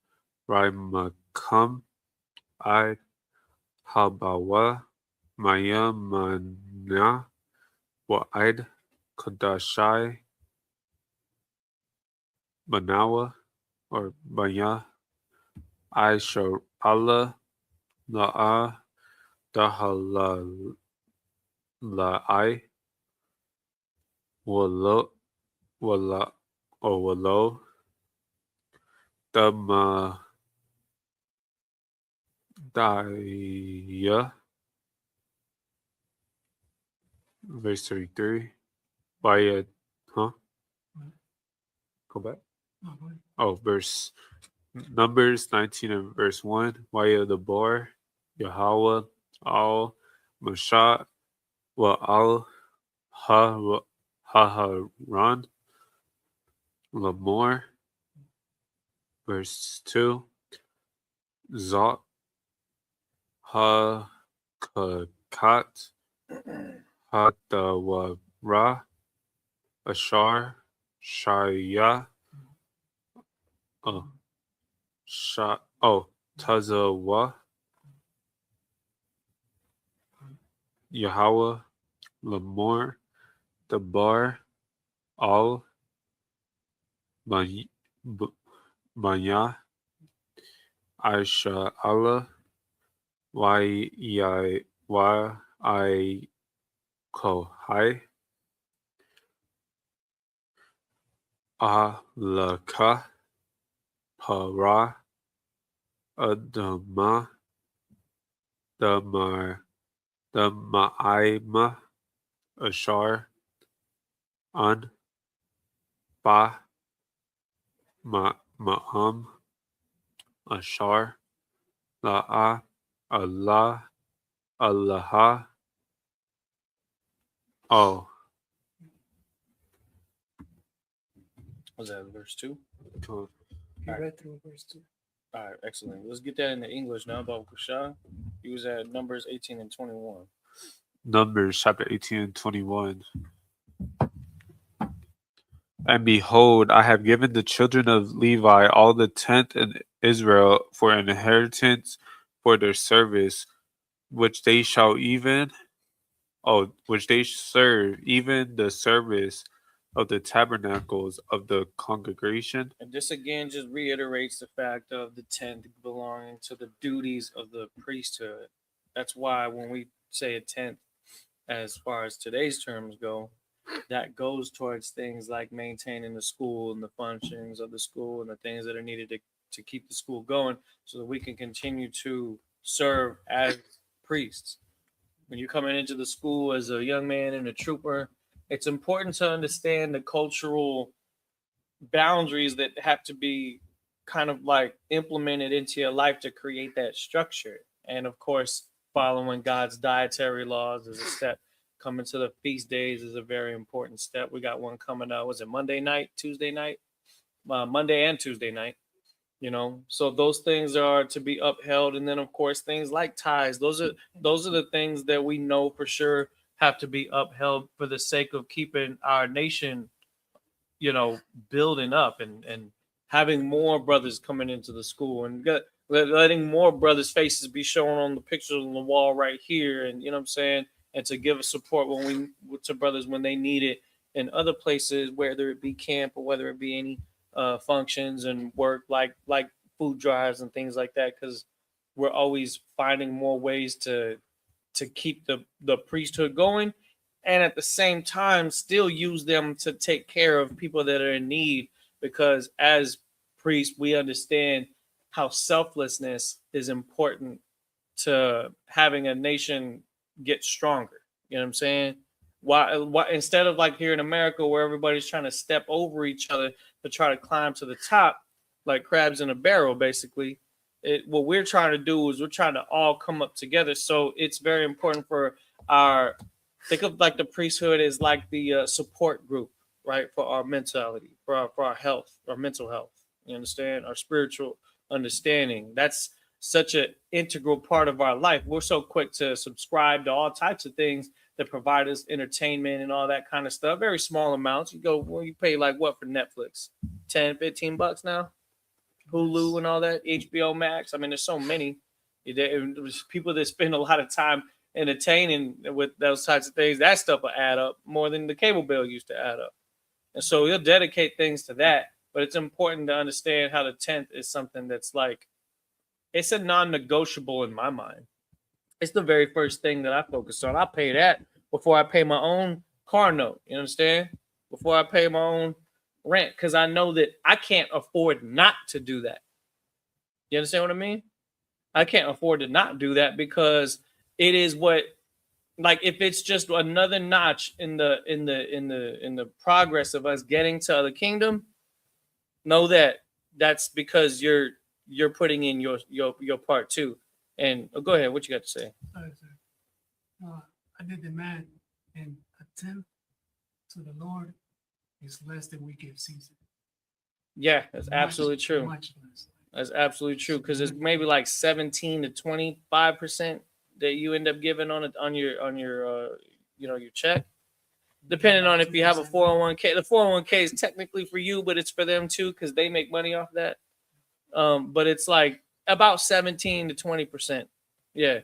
Makam I Habawa Mayamana Wa'id Kadashai Manawa or Maya Aisha Allah La'a Dahalai Walo Walo Dama Daya, verse 33. By huh? Go back. Oh, verse Numbers 19 and verse 1. Waya the Bor, Yahweh, Al Mashat, Wa Al Haharan, Lamor, verse 2. Zot Ha Kakat, Hatawara, Ashar, Shaya, Tazawa, Yahweh, Lamor, Dabar, Al, Maya, Aisha, Allah, Y Kohai, Alaka, Para, Adama, Damaima, Ashar, An, Ba, Ma'am, Ashar, La'a, Allah, Allaha. Oh, Was that verse 2? cool. You read through verse 2. All right, excellent. Let's get that into English now. Baruch Kusha. He was at Numbers 18 and 21. Numbers chapter 18 and 21. And behold, I have given the children of Levi all the tenth in Israel for an inheritance for their service, which they serve, even the service of the tabernacles of the congregation. And this again just reiterates the fact of the tenth belonging to the duties of the priesthood. That's why when we say a tenth, as far as today's terms go, that goes towards things like maintaining the school and the functions of the school and the things that are needed to keep the school going so that we can continue to serve as priests. When you're coming into the school as a young man and a trooper, it's important to understand the cultural boundaries that have to be kind of like implemented into your life to create that structure. And of course, following God's dietary laws is a step. Coming to the feast days is a very important step. We got one coming up. Was it Monday night, Tuesday night? Monday and Tuesday night. So those things are to be upheld. And then of course things like tithes. Those are the things that we know for sure have to be upheld for the sake of keeping our nation, building up and having more brothers coming into the school and letting more brothers' faces be shown on the pictures on the wall right here. And you know what I'm saying? And to give us support to brothers when they need it in other places, whether it be camp or whether it be any functions and work like food drives and things like that, because we're always finding more ways to keep the priesthood going, and at the same time still use them to take care of people that are in need, because as priests we understand how selflessness is important to having a nation get stronger. You know what I'm saying? Why instead of like here in America where everybody's trying to step over each other to try to climb to the top like crabs in a barrel, basically, what we're trying to do is we're trying to all come up together. So it's very important for think of like the priesthood as like the support group, right? For our mentality, for our health, our mental health. You understand? Our spiritual understanding. That's such an integral part of our life. We're so quick to subscribe to all types of things that provide us entertainment and all that kind of stuff. Very small amounts. You pay like what for Netflix? $10-15 now? Hulu and all that, HBO Max. I mean, there's so many. There's people that spend a lot of time entertaining with those types of things. That stuff will add up more than the cable bill used to add up. And so you'll dedicate things to that. But it's important to understand how the 10th is something that's like, it's a non-negotiable in my mind. It's the very first thing that I focus on. I pay that before I pay my own car note. You understand? Before I pay my own rent, because I know that I can't afford not to do that. You understand what I mean? I can't afford to not do that because it is what, like, if it's just another notch in the progress of us getting to the kingdom, know that that's because you're putting in your part too. And go ahead, what you got to say? Sorry, sir. I did the math, and a 10th to the Lord is less than we give Caesar. Yeah, that's absolutely true. Much less. That's absolutely true, because it's maybe like 17 to 25% that you end up giving on your your check, depending on if you have a 401k. The 401k is technically for you, but it's for them too because they make money off that. But it's like about 17 to 20%. Yeah,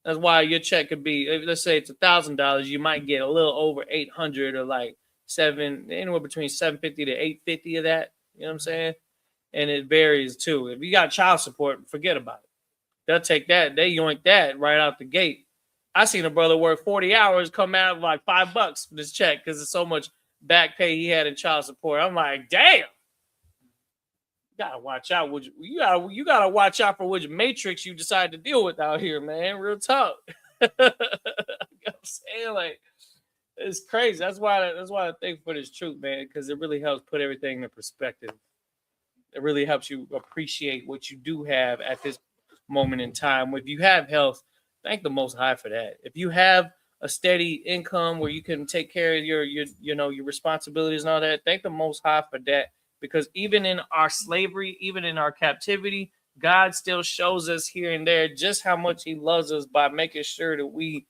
that's why your check could be, let's say it's $1,000, you might get a little over 800 or like anywhere between 750 to 850 of that. You know what I'm saying? And it varies too. If you got child support, forget about it. They'll take that. They yoink that right out the gate. I seen a brother work 40 hours, come out with like $5 for this check because there's so much back pay he had in child support. I'm like, damn. You gotta watch out. You gotta watch out for which matrix you decide to deal with out here, man. Real talk. You know what I'm saying? Like, it's crazy. That's why I think for this truth, man, because it really helps put everything in perspective. It really helps you appreciate what you do have at this moment in time. If you have health, thank the Most High for that. If you have a steady income where you can take care of your responsibilities and all that, thank the Most High for that. Because even in our slavery, even in our captivity, God still shows us here and there just how much he loves us by making sure that we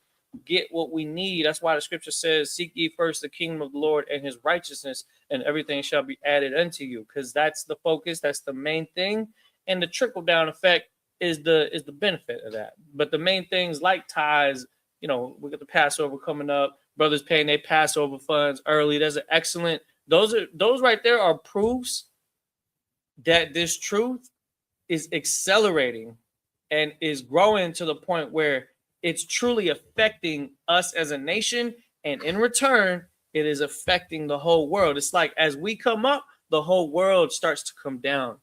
get what we need. That's why the scripture says, seek ye first the kingdom of the Lord and his righteousness, and everything shall be added unto you. Because that's the focus. That's the main thing. And the trickle down effect is the benefit of that. But the main things like tithes, we got the Passover coming up, brothers paying their Passover funds early. There's an excellent, those right there are proofs that this truth is accelerating and is growing to the point where it's truly affecting us as a nation, and in return, it is affecting the whole world. It's like as we come up, the whole world starts to come down.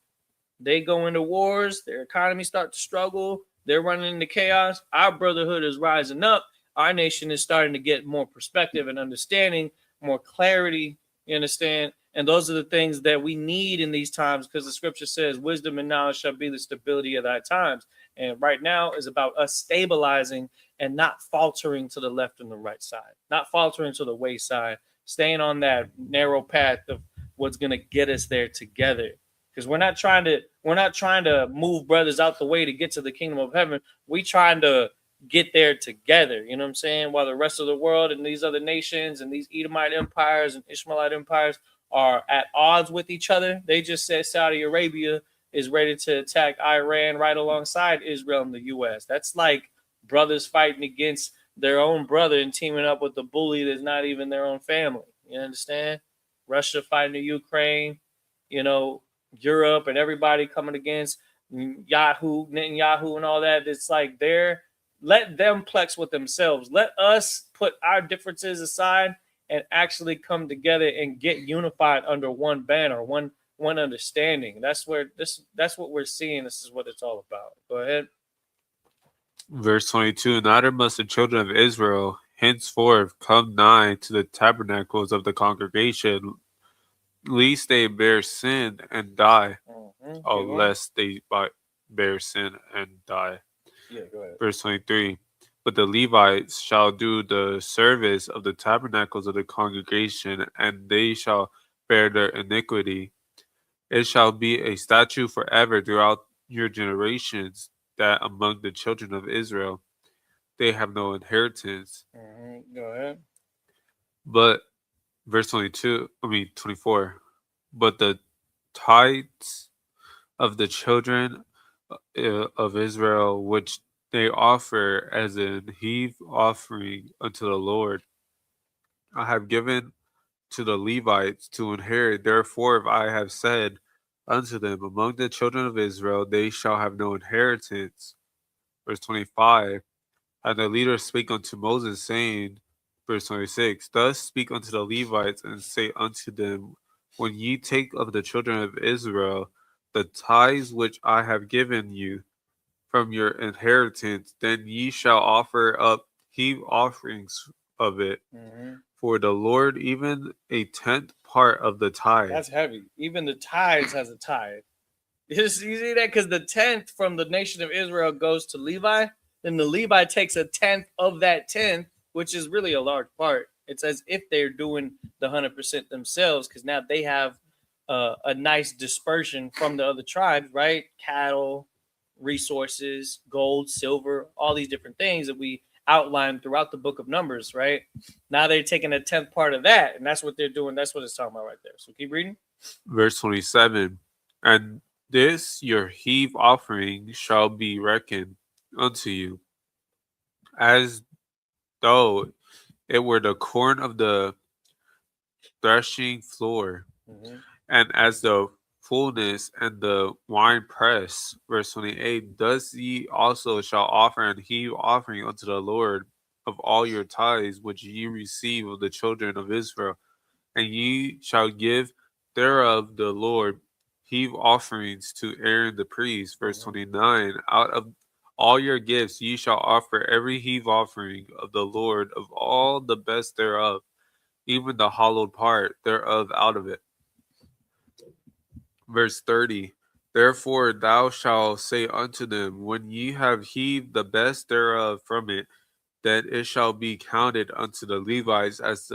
They go into wars, their economy starts to struggle, they're running into chaos. Our brotherhood is rising up. Our nation is starting to get more perspective and understanding, more clarity, you understand? And those are the things that we need in these times, because the scripture says, wisdom and knowledge shall be the stability of thy times. And right now is about us stabilizing and not faltering to the left and the right side, not faltering to the wayside, staying on that narrow path of what's going to get us there together. Because we're not trying to move brothers out the way to get to the kingdom of heaven. We trying to get there together. You know what I'm saying? While the rest of the world and these other nations and these Edomite empires and Ishmaelite empires are at odds with each other. They just said Saudi Arabia is ready to attack Iran right alongside Israel and the U.S. That's like brothers fighting against their own brother and teaming up with the bully that's not even their own family. You understand? Russia fighting the Ukraine, Europe and everybody coming against Netanyahu and all that. It's like let them plex with themselves. Let us put our differences aside and actually come together and get unified under one banner, one understanding. That's what we're seeing. This is what it's all about. Go ahead. Verse 22, neither must the children of Israel henceforth come nigh to the tabernacles of the congregation, lest they bear sin and die. Lest they bear sin and die. Yeah, go ahead. Verse 23, but the Levites shall do the service of the tabernacles of the congregation, and they shall bear their iniquity. It shall be a statute forever throughout your generations, that among the children of Israel they have no inheritance. Go ahead. But verse 24, but the tithes of the children of Israel, which they offer as an heave offering unto the Lord, I have given to the Levites to inherit. Therefore, I have said unto them, among the children of Israel they shall have no inheritance. Verse 25, and the leader spake unto Moses, saying, verse 26, thus speak unto the Levites, and say unto them, when ye take of the children of Israel the tithes which I have given you from your inheritance, then ye shall offer up heave offerings of it. For the Lord, even a 10th part of the tithe. That's heavy. Even the tithes has a tithe. You see that? Because the 10th from the nation of Israel goes to Levi, then the Levi takes a 10th of that 10th, which is really a large part. It's as if they're doing the 100% themselves, because now they have a nice dispersion from the other tribes, right? Cattle, resources, gold, silver, all these different things that we outlined throughout the book of Numbers, right? Now they're taking a 10th part of that, and that's what they're doing. That's what it's talking about right there. So keep reading. Verse 27, and this your heave offering shall be reckoned unto you, as though it were the corn of the threshing floor, and as the fullness and the wine press. Verse 28, thus ye also shall offer an heave offering unto the Lord of all your tithes which ye receive of the children of Israel, and ye shall give thereof the Lord heave offerings to Aaron the priest. Verse 29, out of all your gifts ye shall offer every heave offering of the Lord of all the best thereof, even the hollowed part thereof out of it. Verse 30, therefore thou shalt say unto them, when ye have heaved the best thereof from it, that it shall be counted unto the Levites as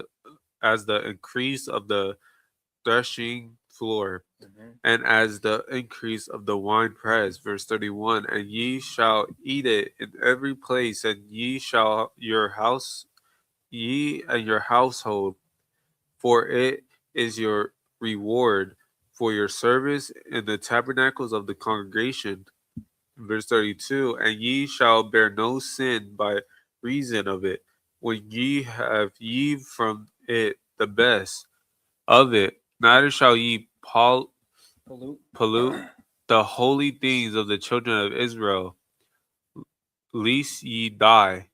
the increase of the threshing floor, and as the increase of the wine press. Verse 31, and ye shall eat it in every place, and ye and your household, for it is your reward for your service in the tabernacles of the congregation. Verse 32, and ye shall bear no sin by reason of it, when ye have heaved from it the best of it, neither shall ye pollute the holy things of the children of Israel, lest ye die.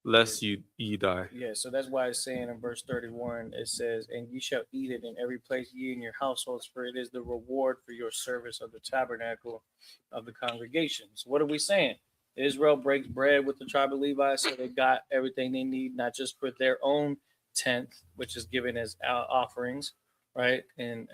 Lest ye die. Yeah, so that's why it's saying in verse 31, it says, "And ye shall eat it in every place ye in your households, for it is the reward for your service of the tabernacle of the congregation." So what are we saying? Israel breaks bread with the tribe of Levi, so they got everything they need, not just for their own tenth, which is given as offerings, right, and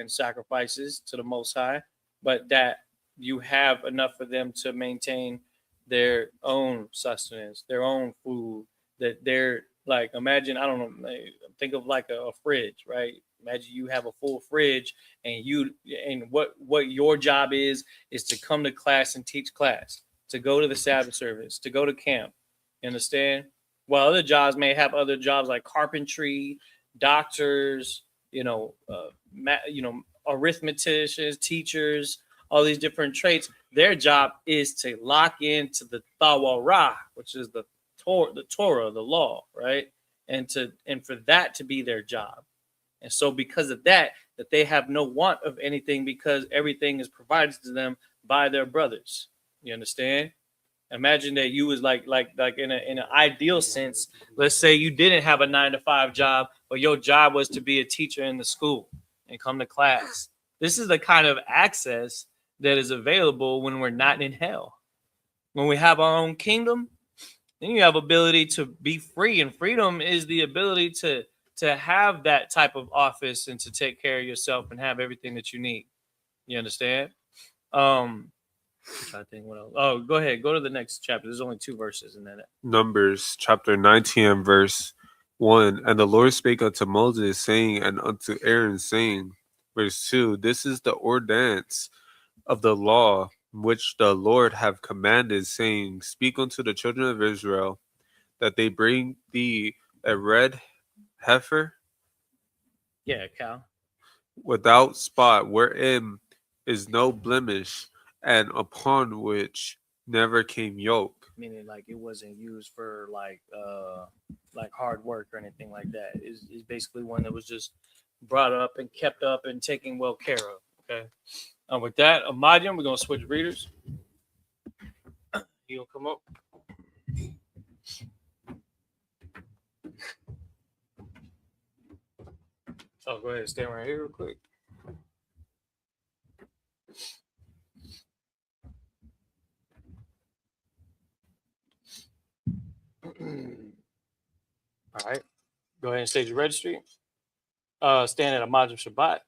sacrifices to the Most High, but that you have enough for them to maintain their own sustenance, their own food, that they're like, imagine, I don't know, think of like a fridge, right? Imagine you have a full fridge and what your job is to come to class and teach class, to go to the Sabbath service, to go to camp. You understand? While other jobs may have other jobs like carpentry, doctors, arithmeticians, teachers, all these different traits. Their job is to lock into the Thawarah, which is the Torah, the law, right? And for that to be their job. And so because of that they have no want of anything, because everything is provided to them by their brothers. You understand? Imagine that you was like in an ideal sense. Let's say you didn't have a 9 to 5 job, but your job was to be a teacher in the school and come to class. This is the kind of access that is available when we're not in hell. When we have our own kingdom, then you have ability to be free, and freedom is the ability to have that type of office and to take care of yourself and have everything that you need. You understand? I'm trying to think what else. Oh, go ahead. Go to the next chapter. There's only 2 verses in that. Numbers chapter 19 and verse 1. And the Lord spake unto Moses, saying, and unto Aaron, saying, verse 2, this is the ordinance of the law which the Lord have commanded, saying, speak unto the children of Israel, that they bring thee a red heifer, cow, without spot, wherein is no blemish, and upon which never came yoke. Meaning like it wasn't used for like hard work or anything like that. It's basically one that was just brought up and kept up and taken well care of. Okay. With that, Amadian, we're gonna switch readers. You gonna come up? Oh, go ahead. Stand right here real quick. All right. Go ahead and stage your registry. Stand at a Major Shabbat.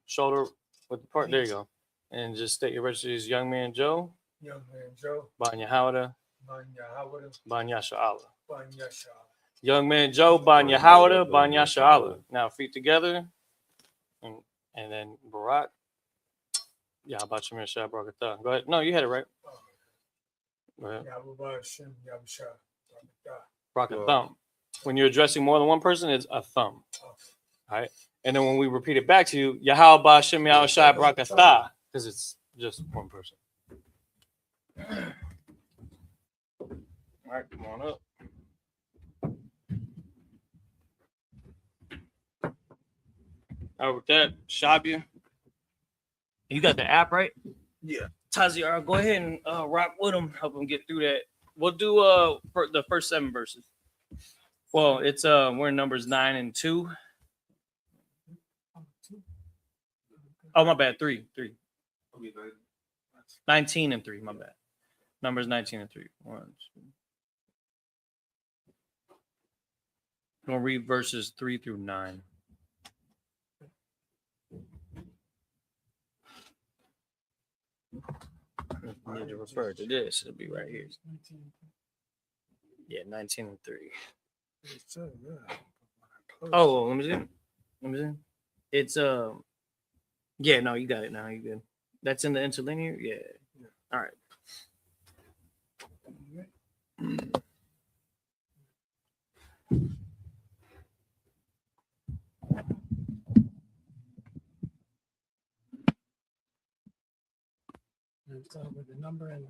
Shoulder with the part. There you go. And just state your registry as Young Man Joe. Young Man Joe. Ban Yahawada. Ban Yahawada. Ban Yasha Allah. Ban Yasha. Young Man Joe. Ban Yahawada. Ban Yasha Allah. Now feet together. And then Barak. Yeah, how about Shamir Shah Barakatah? Go ahead. No, you had it right. Go ahead. Barakatah. When you're addressing more than one person, it's a thumb. All right. And then when we repeat it back to you, Yahal Ba Shem Yahal Shai Barakatah, because it's just one person. All right, come on up. All right, with that, Shabia, you got the app, right? Yeah. Taziar, go ahead and rock with him, help him get through that. We'll do for the first 7 verses. Well, it's we're in Numbers 9 and 2. Oh, my bad. 3. 19 and 3. My bad. Numbers 19 and 3. 1, 2. I'm gonna read verses 3 through 9. I need to refer to this. It'll be right here. Yeah, 19 and 3. Oh, let me see. It's yeah, no, you got it now. You good. That's in the interlinear? Yeah. All right. Start with the number and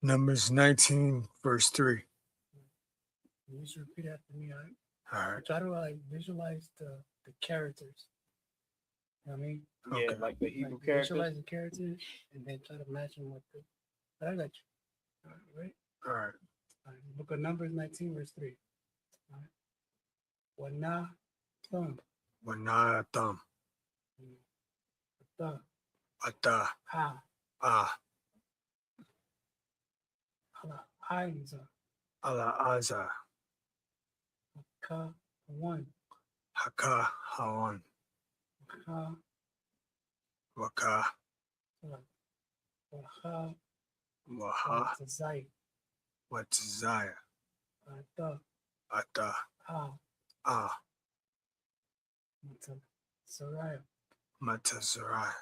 Numbers 19, verse 3. You just repeat after me, all right? All right. Try to visualize the characters. You know what I mean? Yeah, Okay. like the Hebrew Like, characters. visualize the characters and then try to match them with the. But I got you. All right, right? All right. All right. Book of Numbers 19, verse 3. All right. Wana thumb. Wanatam. The Ata. ha Ah. ala ainza Ala Aza. ka one Haka Hawan. ha Waka. waha Waha. tazai Watzaya. ata Ata. ha Ah. mata saraya Matasarai.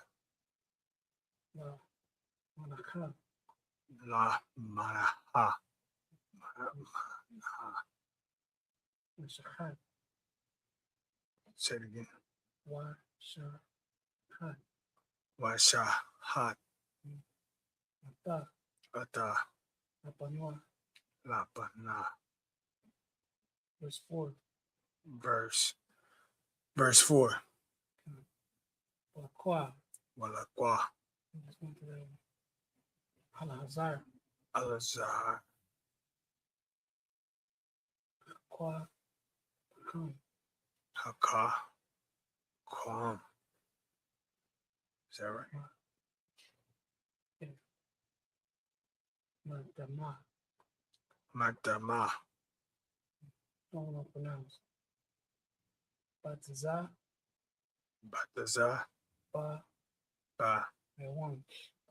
la manaka La Manaha. mashahat Say it again. wa shahat Washahat. mata Ata. apanwa. Lapana. Verse 4. Verse 4. Wakwa. Walakwa. Let's go to the Halahazar. Alazahar. Kwa. Kam. Haka. Kwam. Is that right? Madama. Matama. Don't know pronounce. Bataza. Bataza. Ba. Ba. Ewan.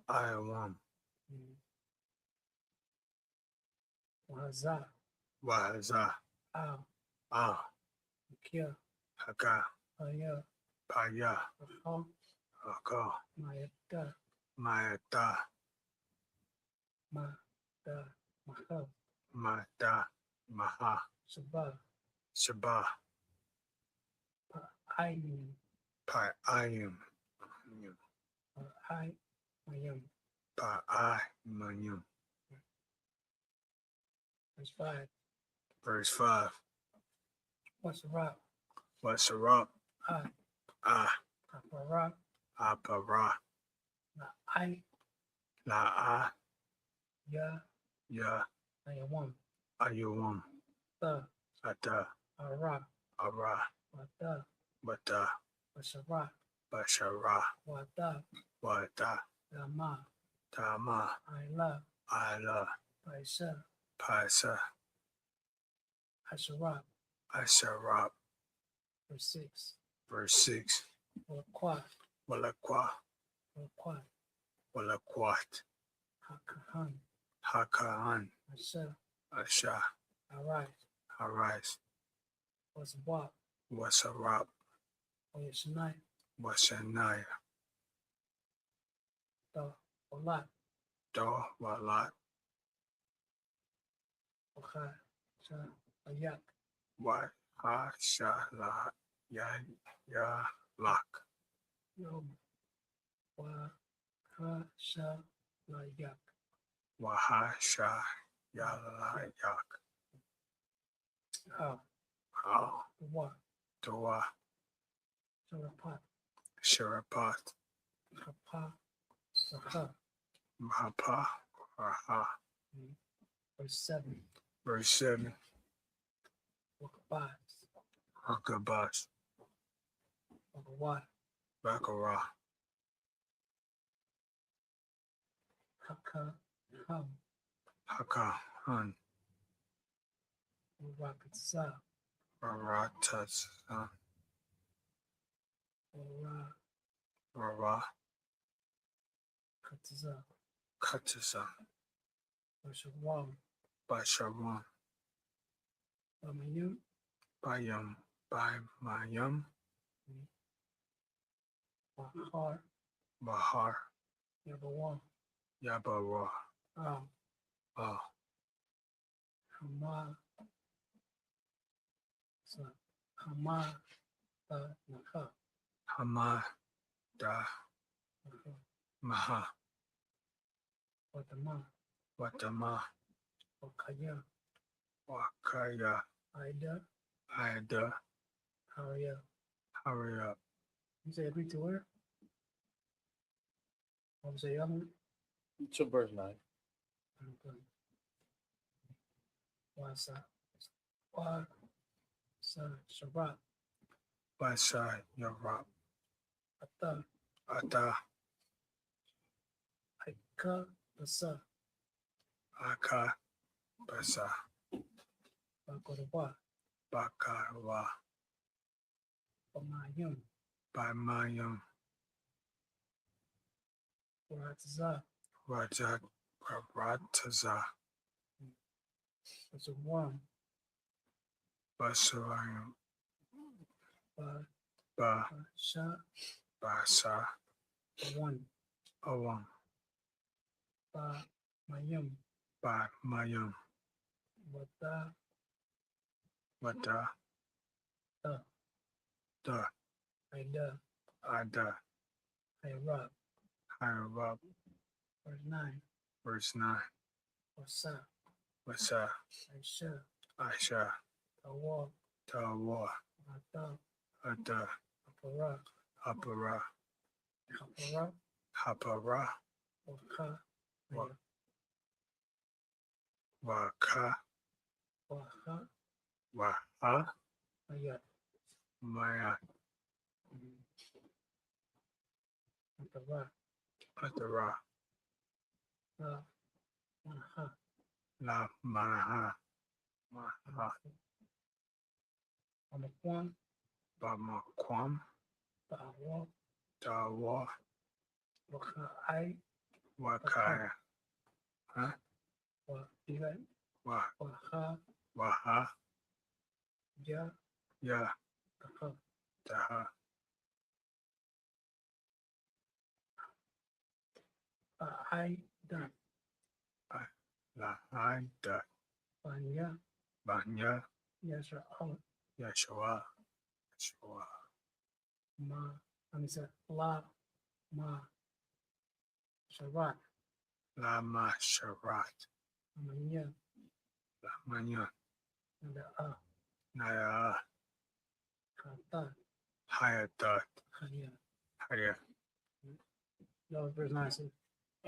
Iawam. Wahaza. Wahaza. Ah. Ah. Kia. Haka. Aya. Paya. Aha. Haka. Mayata. Mayata. Ma. Da. Maha. Mata. Maha. Sabah. Sabah. Pa. Ayim. Pa ayim. Pa. Ay. Mayam. Pa ay mayum. Verse 5. Verse 5. What's the rock? What's a rock? Ah. Ah. Apara. Apara. Na. Ay. La ah. Ya. Ya. Ayawam. Ayawam. Ta. Ata. Ara. Ara. Wata. Bata. Bashara. Bashara. Wata. Wata. Lama. Tama. Ayla. Ala. Paisa. Pasa. Asharab. Asharab. Verse 6. Verse 6. Walakwa. Walakwa. Walakwa. Walakwat. Hakahan. Hakaan. Asha. Asha. Arise. Arise. Wasabwa. Wasarab. Oyashanai. Wasanaya. Da. Walat. Do. Walat. Wakha. Sha. Ayak. Wa. Ha. Sha. La. Ya. Ya. Lak. Yom. Wa. Ha. Sha. Layak. Waha. Sha. Ya. La. Yak. Ha. How. Wa. Doa. Sharapat. Sharapat. Hapa. Saha. Mahapa. Raha. Verse 7. Verse 7. Wakabat. Hakabat. Wakawat. Bakara. Haka. Ham. Haka. Hun. Wakatsa. Raratas. Wara. Rara. Katza. Katasa. Washawam. Bashawan. Bamayum. Bayam. Baymayam. Bahar. Bahar. Yabawam. Yabara. Ah. Ah. Hama. Sa. Hama. Da. Naka. Hama. Da. Naka. Maha. Watama. Watama. Wakaya. Wakaya. Ida. Ida. Haria. Hurry up. You say agree to where? What was the other one? To verse 9. Okay. Wasa. Wasa. Shabbat. Basa Yarab. Ata. Ata Aika. Basa. Aka Basa Bakodawa. Bakarwa Pamayim. Bamayam Waratza. Rajat Rataza That's a one. Basarayam Ba. Ba Sha. Basa One. Awam Ba. Mayim. Ba Mayam Wata. Wata Da. Da Aida. Ada Airab. Hirab. Verse 9. Verse 9. Wasa. Wasa Aisha. Aisha Tawa. Tawa Ata. Ada Apara. Apara Apara. Hapara Waka. Wa- Waka Waka. Waha Ayat. Maya Atara. Atara La. Maha. La Maha Maha Amakwan. Bamakwam Bawa. Dawa Waka. Ai. Wakaya Huh? Wa. Ilan. Wa Waha. Waha Ya. Ya Taka. Daha Ai. Da. La Haida Banya. Banya Yasra. Al. Yeshua Yeshua Ma. Anisa. La. Ma. Sharat. Lama Sharat Amanya. Lamanya Nada. A. Naya Kata. Hayatat Haya. Haya. That was verse 9. So,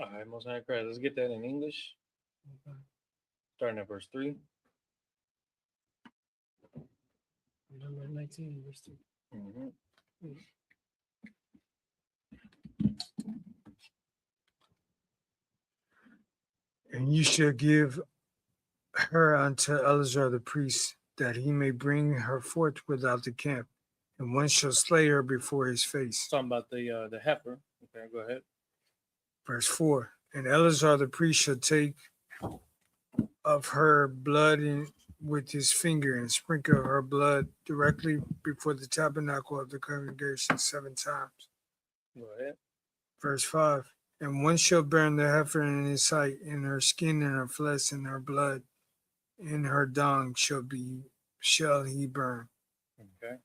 All right, Most High Christ. Let's get that in English. okay. Starting at verse 3. Number 19, verse 2. Mm-hmm. And you shall give her unto Eleazar the priest, that he may bring her forth without the camp, and one shall slay her before his face. Talking about the heifer. Okay, go ahead. Verse 4. And Eleazar the priest shall take of her blood with his finger and sprinkle her blood directly before the tabernacle of the congregation 7 times. Go ahead. Verse 5. And one shall burn the heifer in his sight, and her skin and her flesh and her blood and her dung shall he burn. Okay.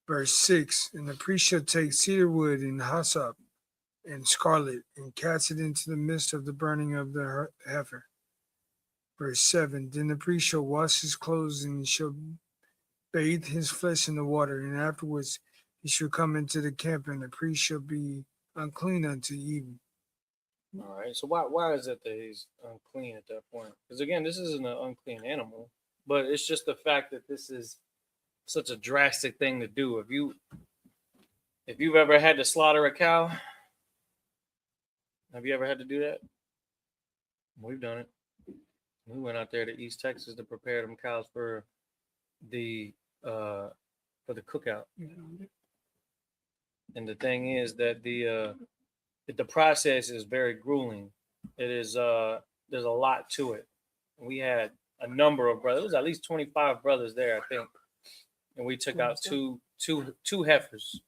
Verse 6. And the priest shall take cedar wood and hyssop and scarlet, and cast it into the midst of the burning of the heifer. Verse 7. Then the priest shall wash his clothes, and shall bathe his flesh in the water, and afterwards he shall come into the camp, and the priest shall be unclean unto evening. All right. So why is it that he's unclean at that point? Because again, this isn't an unclean animal, but it's just the fact that this is such a drastic thing to do. If you've ever had to slaughter a cow, have you ever had to do that? We've done it. We went out there to East Texas to prepare them cows for the cookout. And the thing is that the process is very grueling. It is there's a lot to it. We had a number of brothers. It was at least 25 brothers there, I think. And we took out two heifers,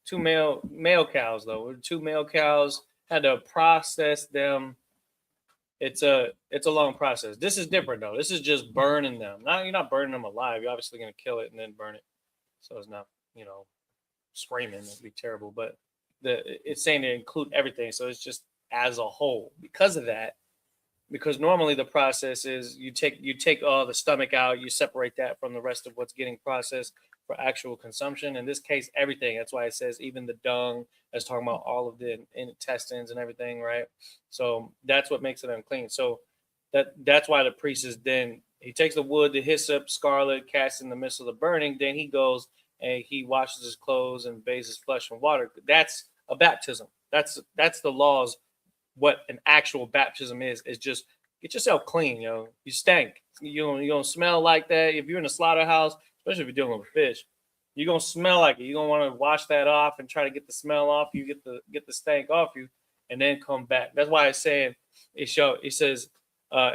two male cows though. Two male cows, had to process them. It's a long process. This is different though. This is just burning them. You're not burning them alive. You're obviously gonna kill it and then burn it. So it's not, screaming. It'd be terrible. But it's saying to include everything. So it's just as a whole. Because of that, because normally the process is you take all the stomach out, you separate that from the rest of what's getting processed for actual consumption. In this case, everything. That's why it says even the dung. That's talking about all of the intestines and everything, right? So that's what makes it unclean. So that's why the priest is then he takes the wood, the hyssop, scarlet, cast in the midst of the burning. Then he goes and he washes his clothes and bathes his flesh in water. That's a baptism. That's the laws. What an actual baptism is just get yourself clean. You stink. You don't smell like that. If you're in a slaughterhouse, especially if you're dealing with fish, you're gonna smell like it. You're gonna want to wash that off and try to get the smell off you, get the stank off you, and then come back. That's why it's saying it says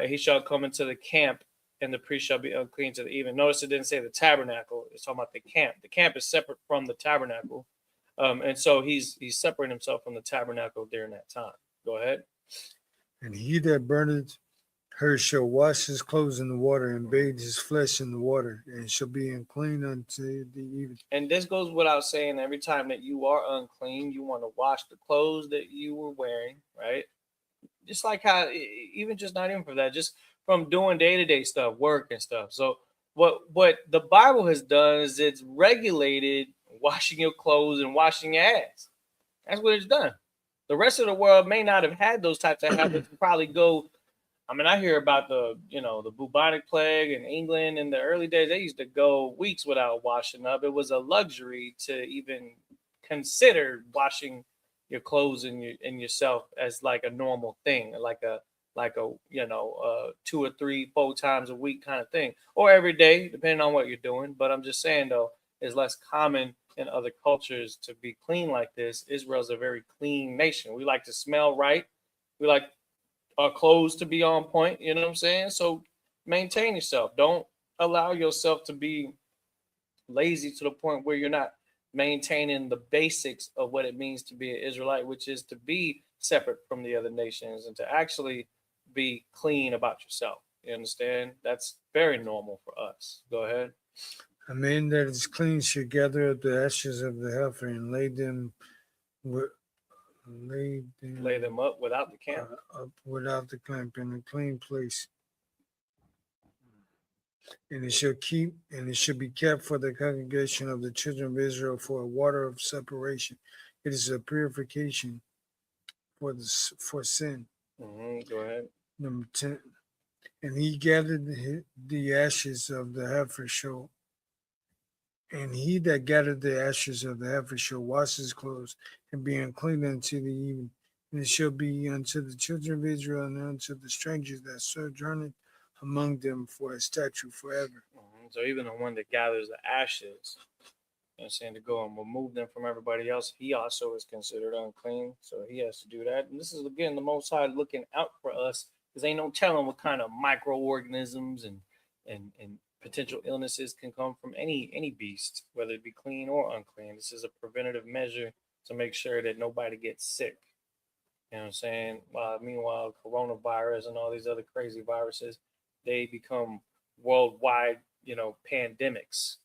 he shall come into the camp and the priest shall be unclean to the even. Notice it didn't say the tabernacle. It's talking about the camp. The camp is separate from the tabernacle. And so he's separating himself from the tabernacle during that time. Go ahead. And he that burneth her shall wash his clothes in the water and bathe his flesh in the water, and shall be unclean unto the even. And this goes without saying, every time that you are unclean, you want to wash the clothes that you were wearing, right? Just like how, even just not even for that, just from doing day-to-day stuff, work and stuff. So what the Bible has done is it's regulated washing your clothes and washing your ass. That's what it's done. The rest of the world may not have had those types of habits. Probably go. I mean, I hear about the bubonic plague in England in the early days. They used to go weeks without washing up. It was a luxury to even consider washing your clothes and yourself as like a normal thing, like a 2 or 3, 4 times a week kind of thing, or every day, depending on what you're doing. But I'm just saying though, it's less common in other cultures to be clean like this. Israel's a very clean nation. We like to smell right. We like our clothes to be on point. You know what I'm saying? So maintain yourself. Don't allow yourself to be lazy to the point where you're not maintaining the basics of what it means to be an Israelite, which is to be separate from the other nations and to actually be clean about yourself. You understand? That's very normal for us. Go ahead. A man that is clean should gather up the ashes of the heifer and lay them up without the camp. Up without the camp in a clean place. And it shall be kept for the congregation of the children of Israel for a water of separation. It is a purification for sin. Go ahead. Number 10. And he gathered the ashes of the heifer shall. And he that gathered the ashes of the heifer shall wash his clothes and be unclean unto the even. And it shall be unto the children of Israel and unto the strangers that sojourned among them for a statute forever. So even the one that gathers the ashes, saying to go and remove them from everybody else, he also is considered unclean. So he has to do that. And this is again the Most High looking out for us, because ain't no telling what kind of microorganisms and potential illnesses can come from any beast, whether it be clean or unclean. This is a preventative measure to make sure that nobody gets sick. You know what I'm saying? Meanwhile, coronavirus and all these other crazy viruses, they become worldwide, pandemics.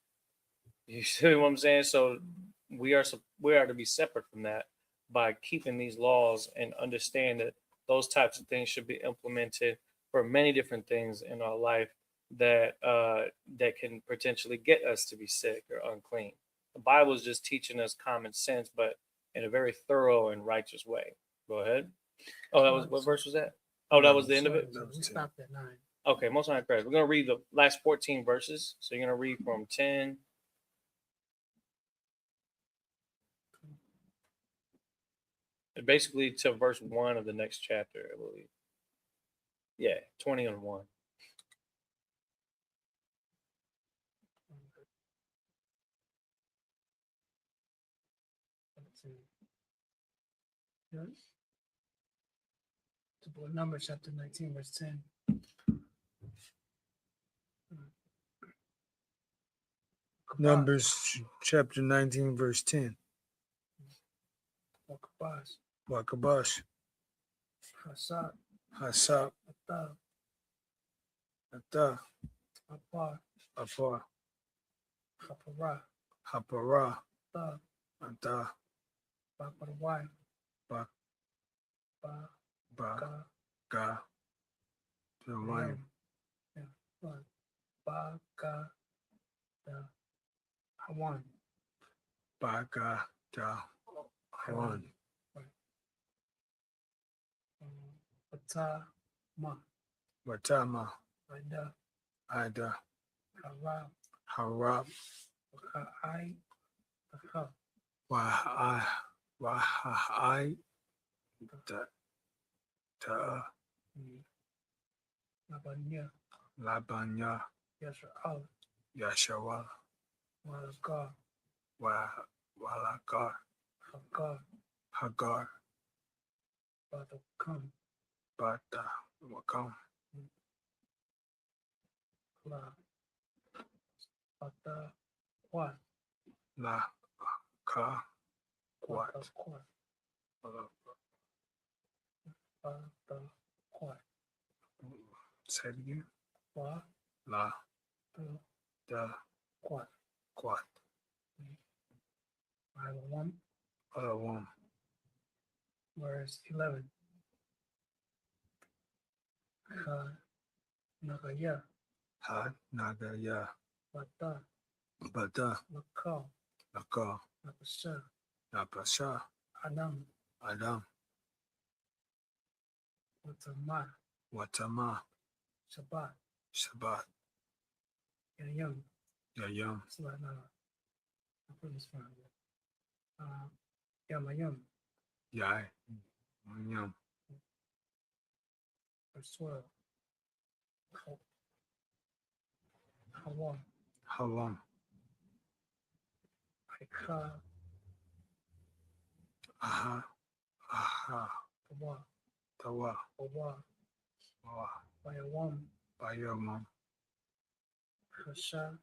You see what I'm saying? So we are to be separate from that by keeping these laws and understand that those types of things should be implemented for many different things in our life that can potentially get us to be sick or unclean. The Bible is just teaching us common sense, but in a very thorough and righteous way. Go ahead. Oh, that was what verse was that? Oh, that was the end of it. We stopped at 9. Okay, most high Christ. We're gonna read the last 14 verses. So you're gonna read from 10. Basically to verse 1 of the next chapter, I believe. Yeah, 20 and 1. Numbers chapter 19, verse 10. Numbers chapter 19, verse 10. Wakabash. Hasab. Ata. Apar. Hapara. Ata. Ba. Ga. Mayim. Yeah. One. Ba ga da Hawan. Baga da Hawan. Bata ma. Watama. Ada. Ada. Harab. Harab. Ai. Ha. Wahai. Wahai. Da. Labanya. Labanya. Yasha'al. Yashawal. Walakar. Walakar. Hakar. Hagar. Batakam. Bata. Wakam. La. Bata. What? La. Ka. What? What? Bata. What? Say it again. La. La. Da. Da. What? Quat. Bible 1, Other one. verse 11. Ha. Nagaya. Ha. Nagaya. Bata. Bata. Lakal. Laka. Napasha. Napasha. Adam. Adam. Watama. Watama. Shabbat. Shabbat. Yayam. Yayam. Slide now. I put this one. Yamayam. Yai. Yam. Verse 12. Hawa. Halam. Aika. Aha. Aha. Tawa. Tawa. Awa. Wa. Bayawam. Bayamam. Hasha.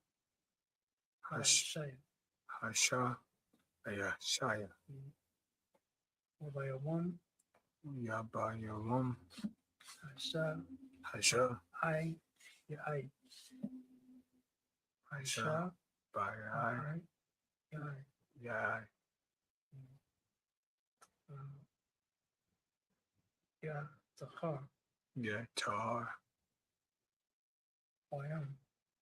Hash. Shaya. Hasha. Ayashaya. Bayawam. Yabayamam. Hasha. Hasha. I. Yai. Hasha. Bayai. Yai. Yai. Ya. Zahar. Yatar. Bayam.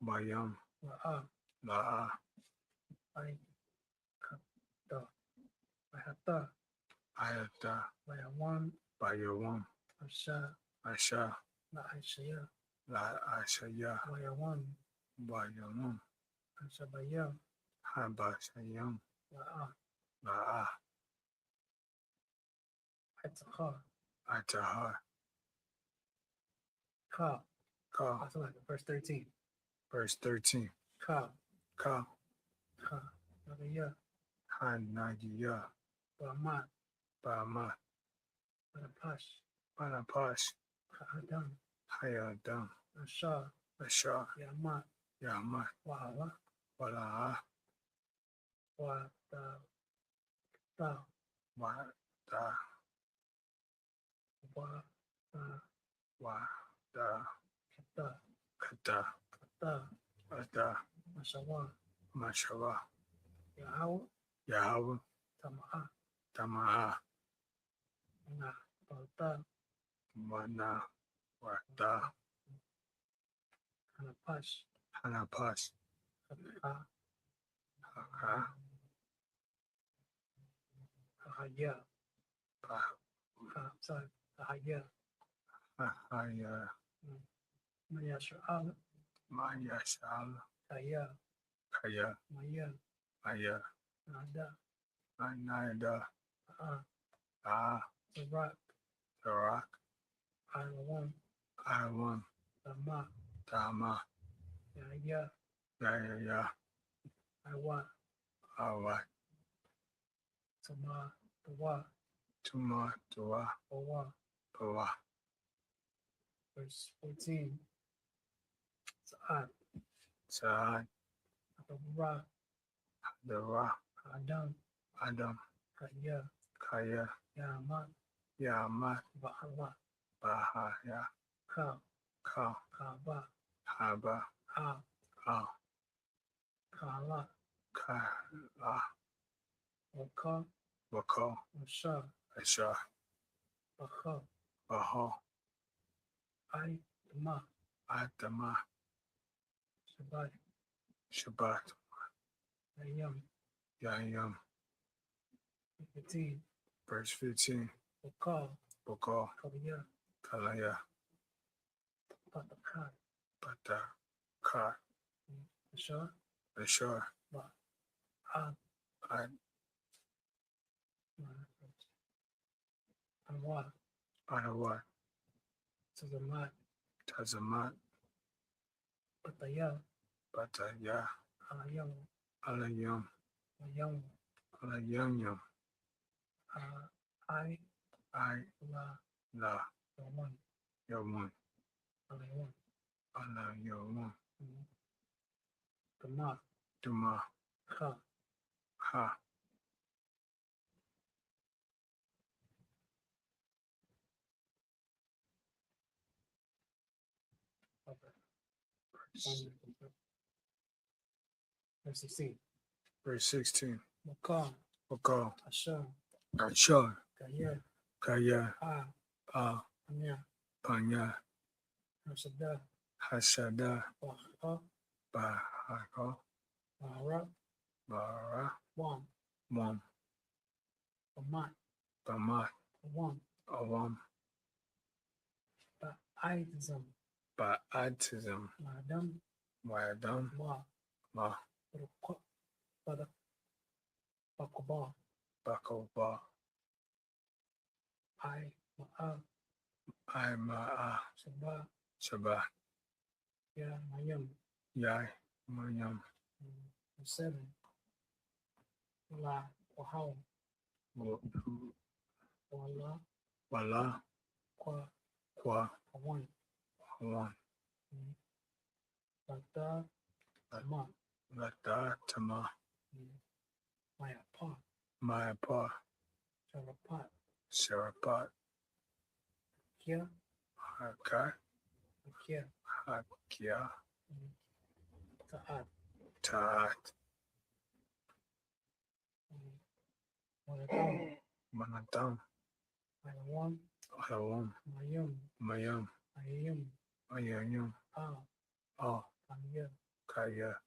Bayam. La'a. La'a. I. Kata. Bayata. Ayata. Bayawam. Bayawam. Hasha. Asha. La Aishaya. La Ashaya. Bayawam. Bayamam. Hashabaya. Habashayam. La'a. La'a. Itzachar. Atahar. Ka. Ka. I feel like verse 13. Verse 13. Ka. Ka. Ka. Nagaya. Hanagiya. Bamat. Bama. Banapash. Banapash. Adam. Hayadam. Asha. Asha. Yamat. Yamat. Wahala. Wala'a. Wata. Ta. Wada. Wata. Wada. Kata. Kata. Kata. Ada. Mashawa. Mashawa. Yahweh. Yahweh. Tama'a. Tama'a. Na. Bauta. Mana. Wada. Hanapash. Hanapash. Haka. Haka. Hahaya. Sorry. Hahaya. Haya. Mayasha'al. Maya Shal. Kaya. Kaya. Maya. Maya. Nada. Anida. Ah. Ah. Sarak. The rock. Iwan. Iwan. Dama. Dama. Yaya. Ya. Iwa. Awa. Tama. Tawa. Tuma. Tua. Owa. Pawa. Verse 14. Sa'at. Sa'ad. Adabra. The rock. Adam. Adam. Kaya. Kaya. Yamat. Yamat. Ba'ala. Bahaya. Ka. Ka. Kaba. Haba. A. Ah. Kala. Kala. Waka. Wako. Asha. Asha. Baha. Baho. I. Tama. Atama. Shabbat. Shabbat. Ayam. Yayam. 15. Verse 15. Bakal. Bokal. Kavya. Kalaya. Patakat. Pataka. Ashar. Ashar. Ba. Ad. Ad. Anwar. Anawat. Tazamat. Tazamat. Pataya. Pataya. Alayam. Alayam. Ayam. Alayam. I. I. La. La. Yaman. Yamun. Alayan. Alayamun. Tama. Duma. Ha. Ha. Verse 16. Verse 16. Bakal. Bokal. Ashar. Ashar. Kaya. Kaya. A. Anya. Panya. Hasada. Hasada. Baha. Bahaka. Bahara. Bara. Wam. Mom. Bamat. Bamat. Wam. Awam. Ba'aitism. Ba'atism. Madam. Wadam. Ma. Ma. Pada. Bakaba. Bakoba. I. Ma'a. Ima'a. Saba. Shabbat. Ya. Mayam. Yai. Mayam. 7. La. Wahau. Wala. Wala. Kwa. Kwa. Awan. Hawan. Bata. Tama. Lata. Tama. Mayapa. Mayapa. Sarapat. Sarapat. Kia. Hakat. Kia. Hakia. Ta'at. Ta'at. Walatam. Manatam. Ayawam. Alawam. Mayum. Mayam. Ayayum. Ayayum. Ah. Kanya. Kaya.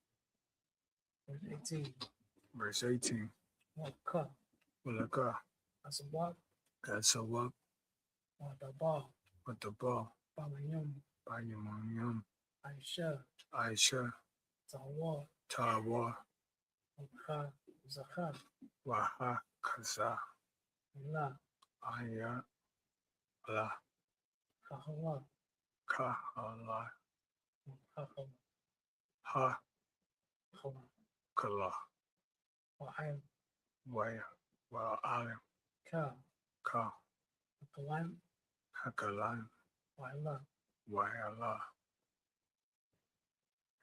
Verse 18. Verse 18. Waka. Walaka. Asabak. Asawak. Wadaba. Wataba. Bamayum. Bayamanyam. Aisha. Aisha. Zawa. Tawa. Wakha. Zakhar. Waha. Kaza. La. Aya. La. Kahawa. Kahala. Kahawa. Ha. Kahawa. Kala. Wa'ayam. Waya. Wa alim. Ka. Ka. Kalam. Hakalan. Wa'ala. Wayala.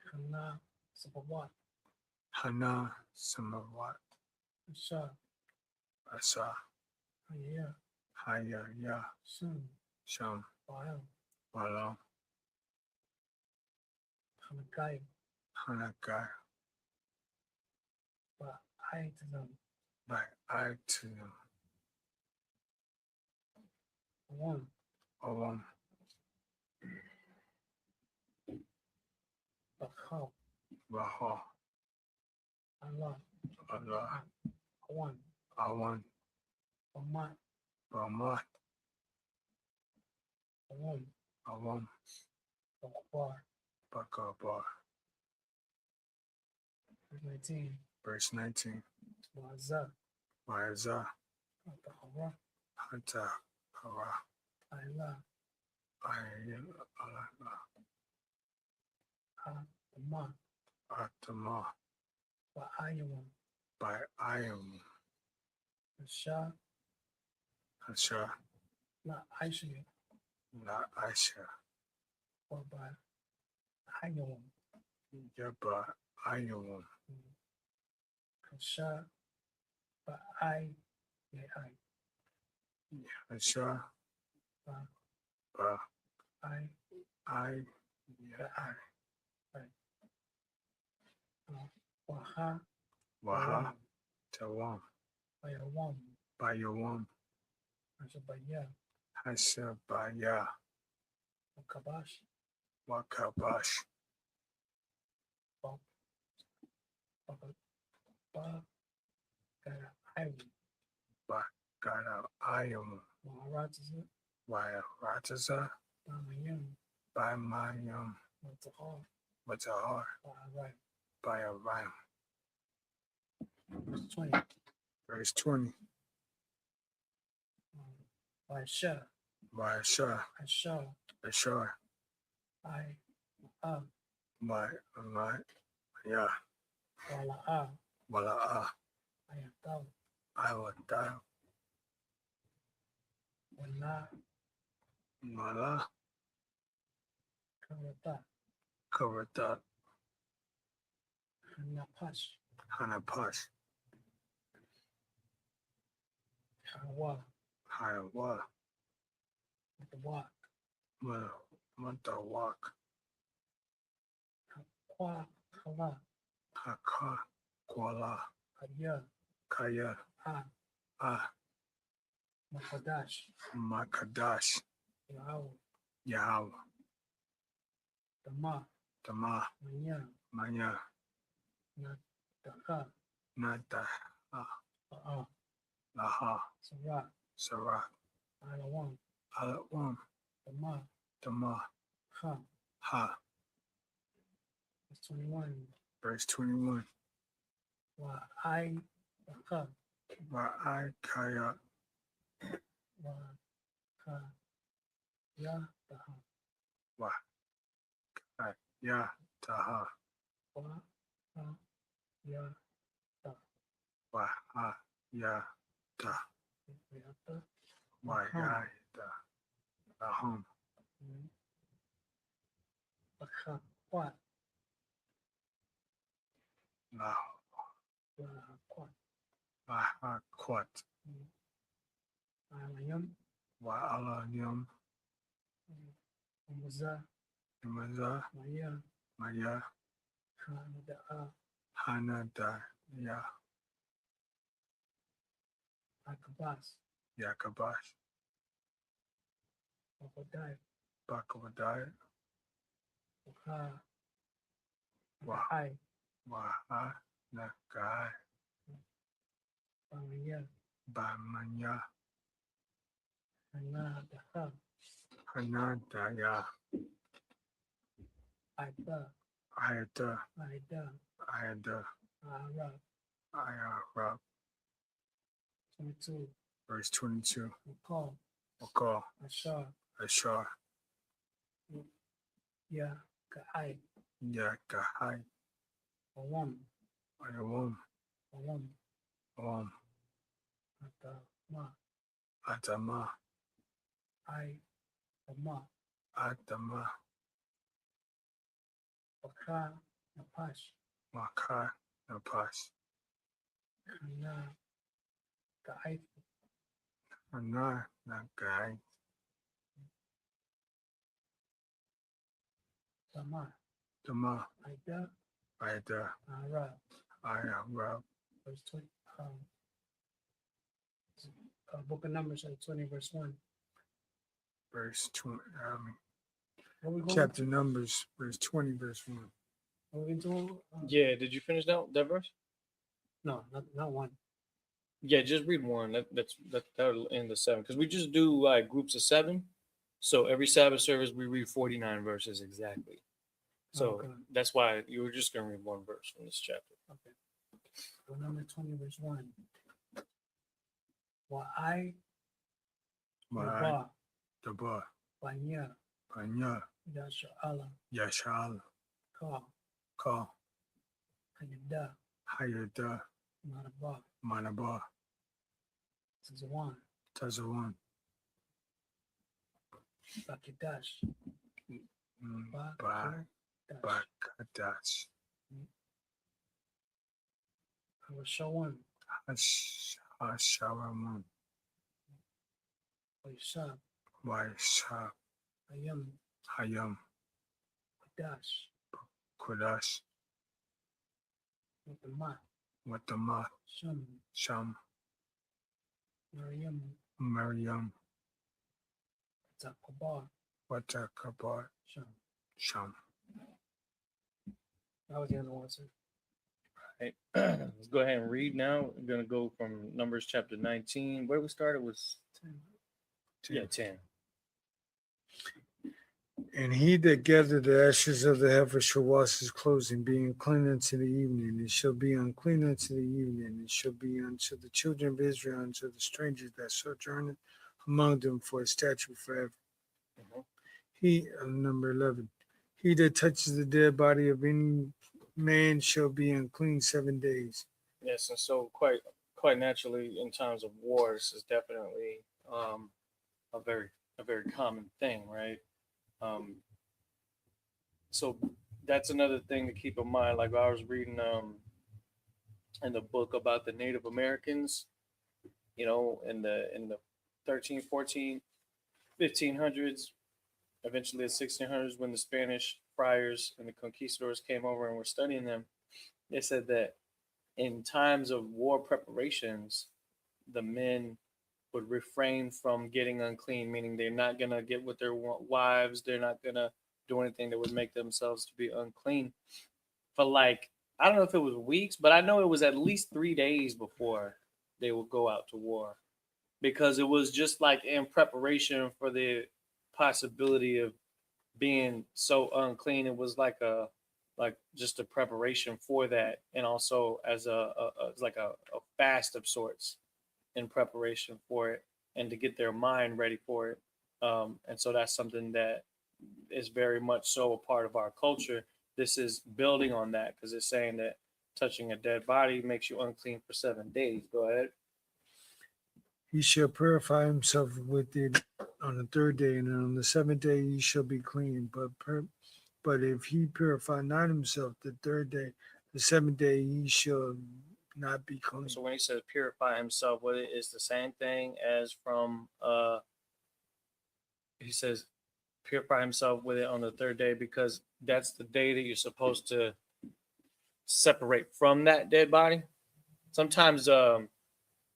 Khana. Sabawat. Hana. Samawat. Asha. Asa. Hayya. Haya. Ya. Sun. Sham. Wa'al. Wala. Hanakai. Hanakai. Ba'aitism. By I to them. Awam. Awam. Bakhau. Baha. Allah. Allah. Awan. Awan. Bamat. Bamat. Awam. Awam. Bakbar. Bakabar. Verse 19. Verse 19. Waza. Waza. Atahara. Hata. Hara. Ayla. Ayala. Atama. Atama. Ba'ayawam. By Ayam. Asha. Asha. La Aisha. La Aisha. Or by Ayawam. Yaba. Ayam. Asha. Ba'ay. Ya'ay. Asha. Ba. Ba. Ay. I. Ya'ay. Waha. Waha. Tawam. Ayawam. Bayawam. Ashabaya. Hashabaya. Kabash. Wakabash. Ba Gara Iron. Bakara Ayam. Maharaja. Waya Rataza. Bamayam. By Mayam. Matahar. Matahar. Baharai. By a rhyme. 20. Verse 20. Baisha. By Shah. Asha. Ashar. I. By Ya. Wala. Wala. Ayataw. I will die. Wala. Mala. Karata. Kavata. Hanapash. Hanapash. Hawa. Hayawa. Matawak. Matawak. Kwa. Hala. Haka. Kuala. Kaya. Kaya. Makadash. Makadash. Yahweh. Yahweh. Dama. Tama. Manya. Manya. Nataka. Nata. Laha. Sarat. Sarat. Alawam. Alawam. Dama. Tama. Ha. Ha. That's 21. Verse 21. Wa I. Ka. Ra'ai kaya. Wa ka. Ya. Taha. Wa. Ya. Taha. Wa. Ha. Ya. Wa. Ha. Ya. Ta. Yata. Wa. Ya. Ta. Lahum. Baka. Kwa. Lahu. Kwa. Laha. Kwat. Alayam. Wa ala yum. Umuza. Maza. Maya. Maya. Hanada. Hanada. Ya. Akabas. Yakabash. Wakodai. Bakavadai. Waka. Wa. Ai. Waha. Nakai. Pamaya. Bamanya. Hanada. Hanadaya. Aida. Ayata. Aida. Ayada. Ara. Ayara. 22. Verse 22. Wakal. Wakal. Ashar. Ashar. Ya. Kaai. Yakahai. Awam. Ayawam. Awam. Awam. Atama. Atama. Ai. Ama. Atama. Waka. Napash. Makai. Napash. Hana. Kaai. Ana. Nagai. Tama. Tama. Aida. Ayada. Ara. Ayara. Verse 20. Book of Numbers, 20, verse 1. Verse 20. What we going? Chapter Numbers. Verse 20. Verse 1. What we doing? Yeah, did you finish that verse? No, not one. Yeah, just read one. That'll end the 7 because we just do like groups of 7. So every Sabbath service we read 49 verses exactly. So Okay. that's why you were just gonna read one verse from this chapter. Okay. Well, number 20, verse 1. Wa I. Ma'ai. Ba. Daba. Banya. Panya. Yasha Allah. Yashal. Ka. Ka. Hayada. Hayada. Maraba. Manaba. Zawan. Tazawan. Bakidash. Ba. Dash. Bakadash. Hashawan. Hasharaman. Waishab. Waishab. Ayam. Hayam. Dash. Kodash. Watama. Watama. Sham. Sham. Mariam. Maryam. Zakabar. Watakabar. Sham. Sham. That was the other one, sir. Right. Let's go ahead and read now. We're going to go from Numbers chapter 19. Where we started was 10. 10. And he that gathered the ashes of the heifer shall wash his clothes and be unclean unto the evening. It shall be unclean unto the evening. It shall be unto the children of Israel, unto the strangers that sojourn among them for a statute forever. Mhm. Number 11. He that touches the dead body of any man shall be unclean 7 days. Yes, and so quite naturally, in times of war, this is definitely a very common thing, right? So that's another thing to keep in mind. Like I was reading in the book about the Native Americans, in the 13, 14, 1500s, eventually the 1600s, when the Spanish friars and the conquistadors came over and were studying them. They said that in times of war preparations, the men would refrain from getting unclean, meaning they're not going to get with their wives. They're not going to do anything that would make themselves to be unclean for, like, I don't know if it was weeks, but I know it was at least 3 days before they would go out to war, because it was just like in preparation for the possibility of being so unclean. It was like just a preparation for that, and also as a fast of sorts in preparation for it, and to get their mind ready for it. And so that's something that is very much so a part of our culture. This is building on that, because it's saying that touching a dead body makes you unclean for 7 days. Go ahead. He shall purify himself with it on the 3rd day, and on the 7th day he shall be clean. But if he purify not himself the 3rd day, the 7th day he shall not be clean. So when he says purify himself with it, it's the same thing as from he says purify himself with it on the 3rd day, because that's the day that you're supposed to separate from that dead body. Sometimes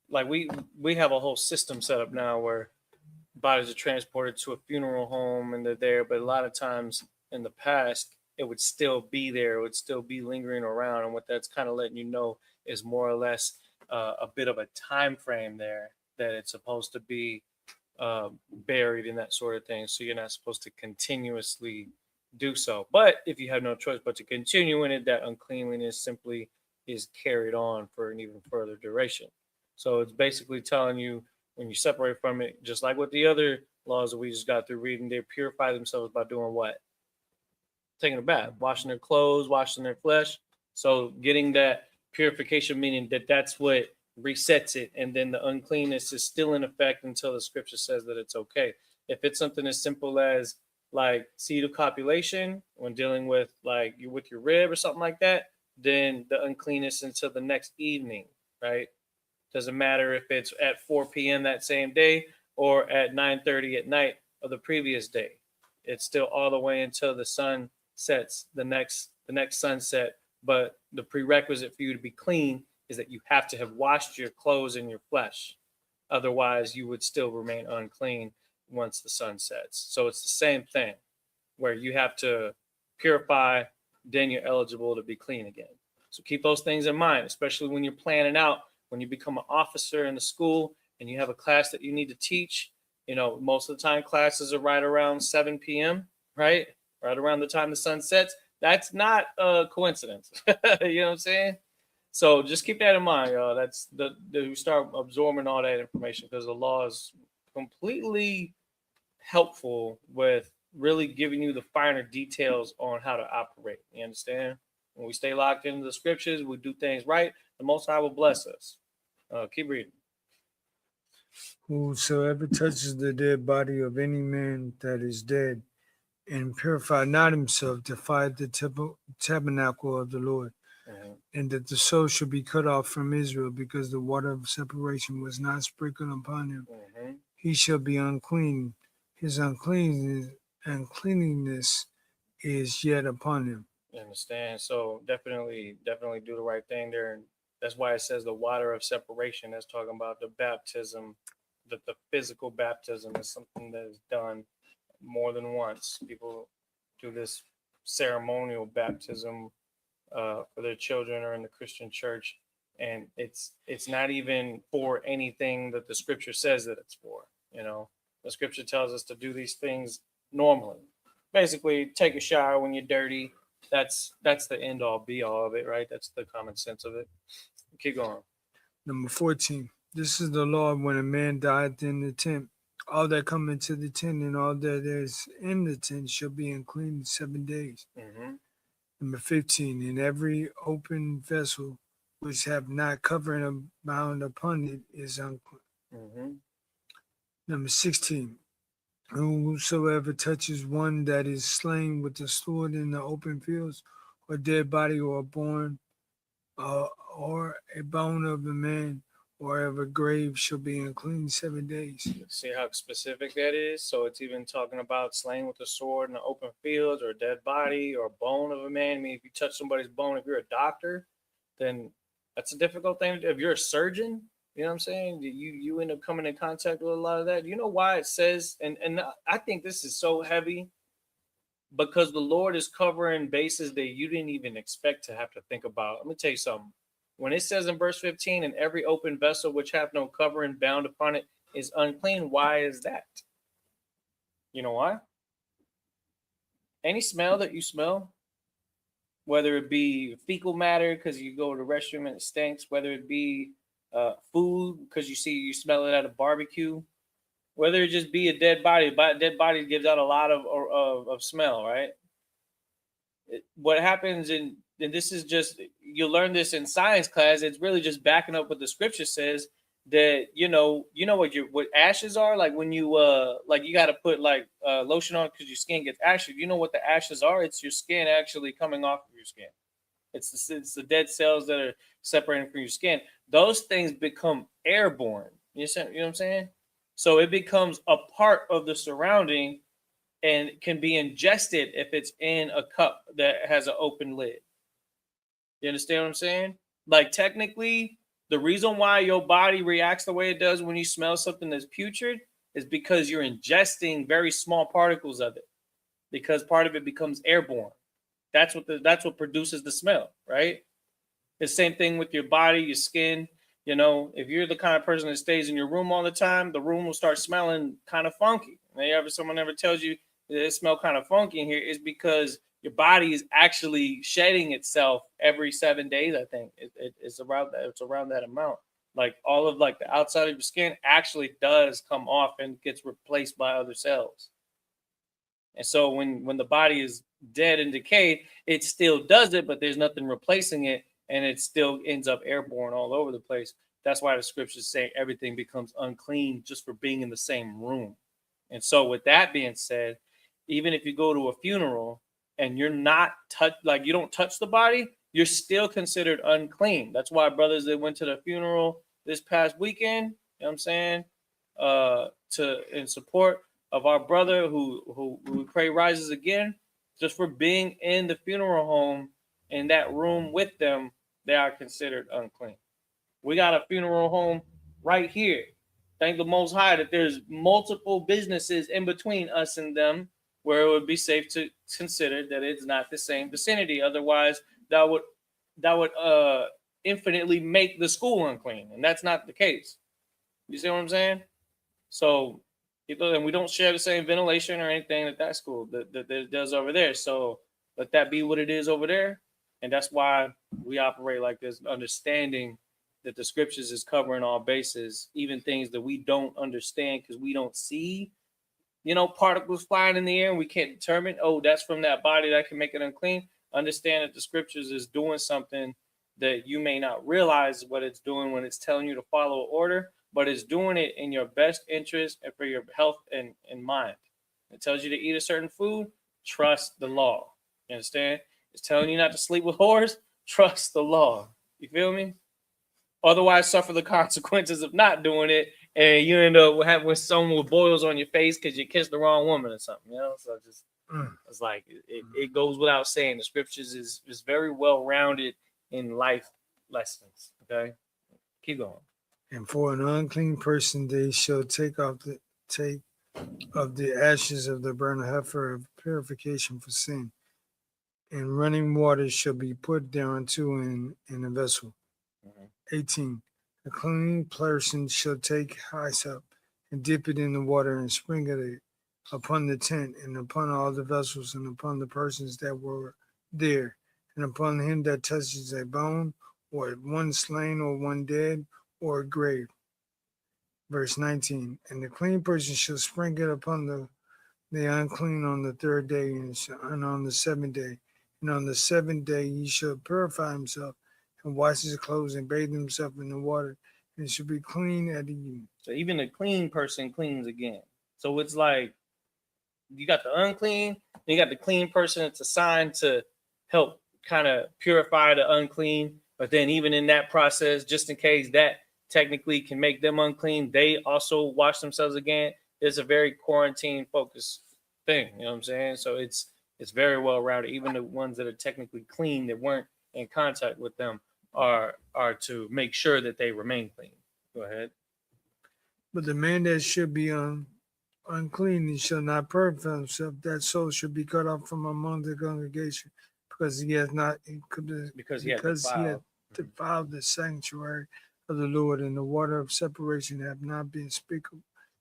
like we have a whole system set up now where bodies are transported to a funeral home and they're there, but a lot of times in the past it would still be there, it would still be lingering around, and what that's kind of letting you know is more or less a bit of a time frame there that it's supposed to be buried in that sort of thing. So you're not supposed to continuously do so, but if you have no choice but to continue in it, that uncleanliness simply is carried on for an even further duration. So it's basically telling you, when you separate from it, just like with the other laws that we just got through reading, they purify themselves by doing what? Taking a bath, washing their clothes, washing their flesh. So getting that purification, meaning that that's what resets it, and then the uncleanness is still in effect until the scripture says that it's okay. If it's something as simple as like seed of copulation, when dealing with like you with your rib or something like that, then the uncleanness until the next evening, right? Doesn't matter if it's at 4 p.m. that same day or at 9:30 at night of the previous day. It's still all the way until the sun sets, the next sunset. But the prerequisite for you to be clean is that you have to have washed your clothes and your flesh. Otherwise, you would still remain unclean once the sun sets. So it's the same thing, where you have to purify, then you're eligible to be clean again. So keep those things in mind, especially when you're planning out, when you become an officer in the school and you have a class that you need to teach. Most of the time classes are right around 7 p.m., right? Right around the time the sun sets. That's not a coincidence. You know what I'm saying? So just keep that in mind, y'all. That's you start absorbing all that information, because the law is completely helpful with really giving you the finer details on how to operate. You understand? When we stay locked into the scriptures, we do things right, the Most High will bless us. Keep reading. Whosoever touches the dead body of any man that is dead, and purify not himself, defied the tabernacle of the Lord. Mhm. And that the soul should be cut off from Israel, because the water of separation was not sprinkled upon him. Mhm. He shall be unclean. His uncleanness is yet upon him. You understand? So definitely do the right thing there. And that's why it says the water of separation. That's talking about the baptism, that the physical baptism is something that is done more than once. People do this ceremonial baptism for their children or in the Christian church, and it's not even for anything that the scripture says that it's for. You know, the scripture tells us to do these things normally. Basically, take a shower when you're dirty. That's the end all be all of it, right? That's the common sense of it. Keep going. Number 14. This is the law when a man died in the tent. All that come into the tent and all that is in the tent shall be unclean 7 days. Mm-hmm. Number 15. In every open vessel which have not covering bound upon it is unclean. Mm-hmm. Number 16. Whosoever touches one that is slain with the sword in the open fields, or dead body, or born, or a bone of a man, or of a grave, shall be unclean 7 days. See how specific that is? So it's even talking about slain with a sword in the open fields, or a dead body, or a bone of a man. I mean, if you touch somebody's bone, if you're a doctor, then that's a difficult thing. If you're a surgeon, you know what I'm saying? You end up coming in contact with a lot of that. You know why it says, and I think this is so heavy, because the Lord is covering bases that you didn't even expect to have to think about. Let me tell you something. When it says in verse 15, and every open vessel which hath no covering bound upon it is unclean, why is that? You know why? Any smell that you smell, whether it be fecal matter because you go to the restroom and it stinks, whether it be food because you smell it at a barbecue, whether it just be a dead body. A dead body gives out a lot of smell, right? What happens and this is just, you'll learn this in science class. It's really just backing up what the scripture says, that you know what ashes are, like when you like you got to put like lotion on because your skin gets ashy. You know what the ashes are? It's your skin actually coming off of your skin. It's the dead cells that are separating from your skin. Those things become airborne. You know what I'm saying? So it becomes a part of the surrounding and can be ingested if it's in a cup that has an open lid. You understand what I'm saying? Like technically, the reason why your body reacts the way it does when you smell something that's putrid is because you're ingesting very small particles of it, because part of it becomes airborne. That's what produces the smell, right? The same thing with your body, your skin. You know, if you're the kind of person that stays in your room all the time, the room will start smelling kind of funky. And someone ever tells you that it smells kind of funky in here, is because your body is actually shedding itself every 7 days. I think it's around that. It's around that amount. Like all of like the outside of your skin actually does come off and gets replaced by other cells. And so when the body is dead and decayed, it still does it, but there's nothing replacing it, and it still ends up airborne all over the place. That's why the scriptures say everything becomes unclean just for being in the same room. And so with that being said, even if you go to a funeral and you're not like you don't touch the body, you're still considered unclean. That's why brothers that went to the funeral this past weekend, you know what I'm saying, in support of our brother who we pray rises again, just for being in the funeral home in that room with them, they are considered unclean. We got a funeral home right here. Thank the Most High that there's multiple businesses in between us and them, where it would be safe to consider that it's not the same vicinity. Otherwise, that would infinitely make the school unclean, and that's not the case. You see what I'm saying? So, and we don't share the same ventilation or anything that school that does over there. So let that be what it is over there, and that's why we operate like this, understanding that the scriptures is covering all bases, even things that we don't understand because we don't see, particles flying in the air and we can't determine, oh, that's from that body that can make it unclean. Understand that the scriptures is doing something that you may not realize what it's doing when it's telling you to follow order, but it's doing it in your best interest and for your health and mind. It tells you to eat a certain food, trust the law. You understand? It's telling you not to sleep with whores, trust the law. You feel me? Otherwise, suffer the consequences of not doing it, and you end up having someone with boils on your face because you kissed the wrong woman or something. So just it's like it goes without saying. The scriptures is very well rounded in life lessons. Okay, keep going. And for an unclean person, they shall take of the ashes of the burnt heifer of purification for sin, and running water shall be put thereunto in a vessel. Mhm. 18. A clean person shall take hyssop and dip it in the water and sprinkle it upon the tent and upon all the vessels and upon the persons that were there and upon him that touches a bone or one slain or one dead or a grave. Verse 19. And the clean person shall sprinkle it upon the unclean on the third day and on the seventh day. And on the seventh day he shall purify himself and wash his clothes and bathe himself in the water, and shall be clean at evening. So even the clean person cleans again. So it's like you got the unclean, you got the clean person. It's assigned to help kind of purify the unclean. But then even in that process, just in case that technically can make them unclean, they also wash themselves again. It's a very quarantine focused thing. You know what I'm saying? So it's very well rounded. Even the ones that are technically clean that weren't in contact with them are to make sure that they remain clean. Go ahead. But the man that should be unclean, he shall not purify himself. That soul should be cut off from among the congregation, because he has not Because he had defiled the sanctuary of the Lord, and the water of separation have not been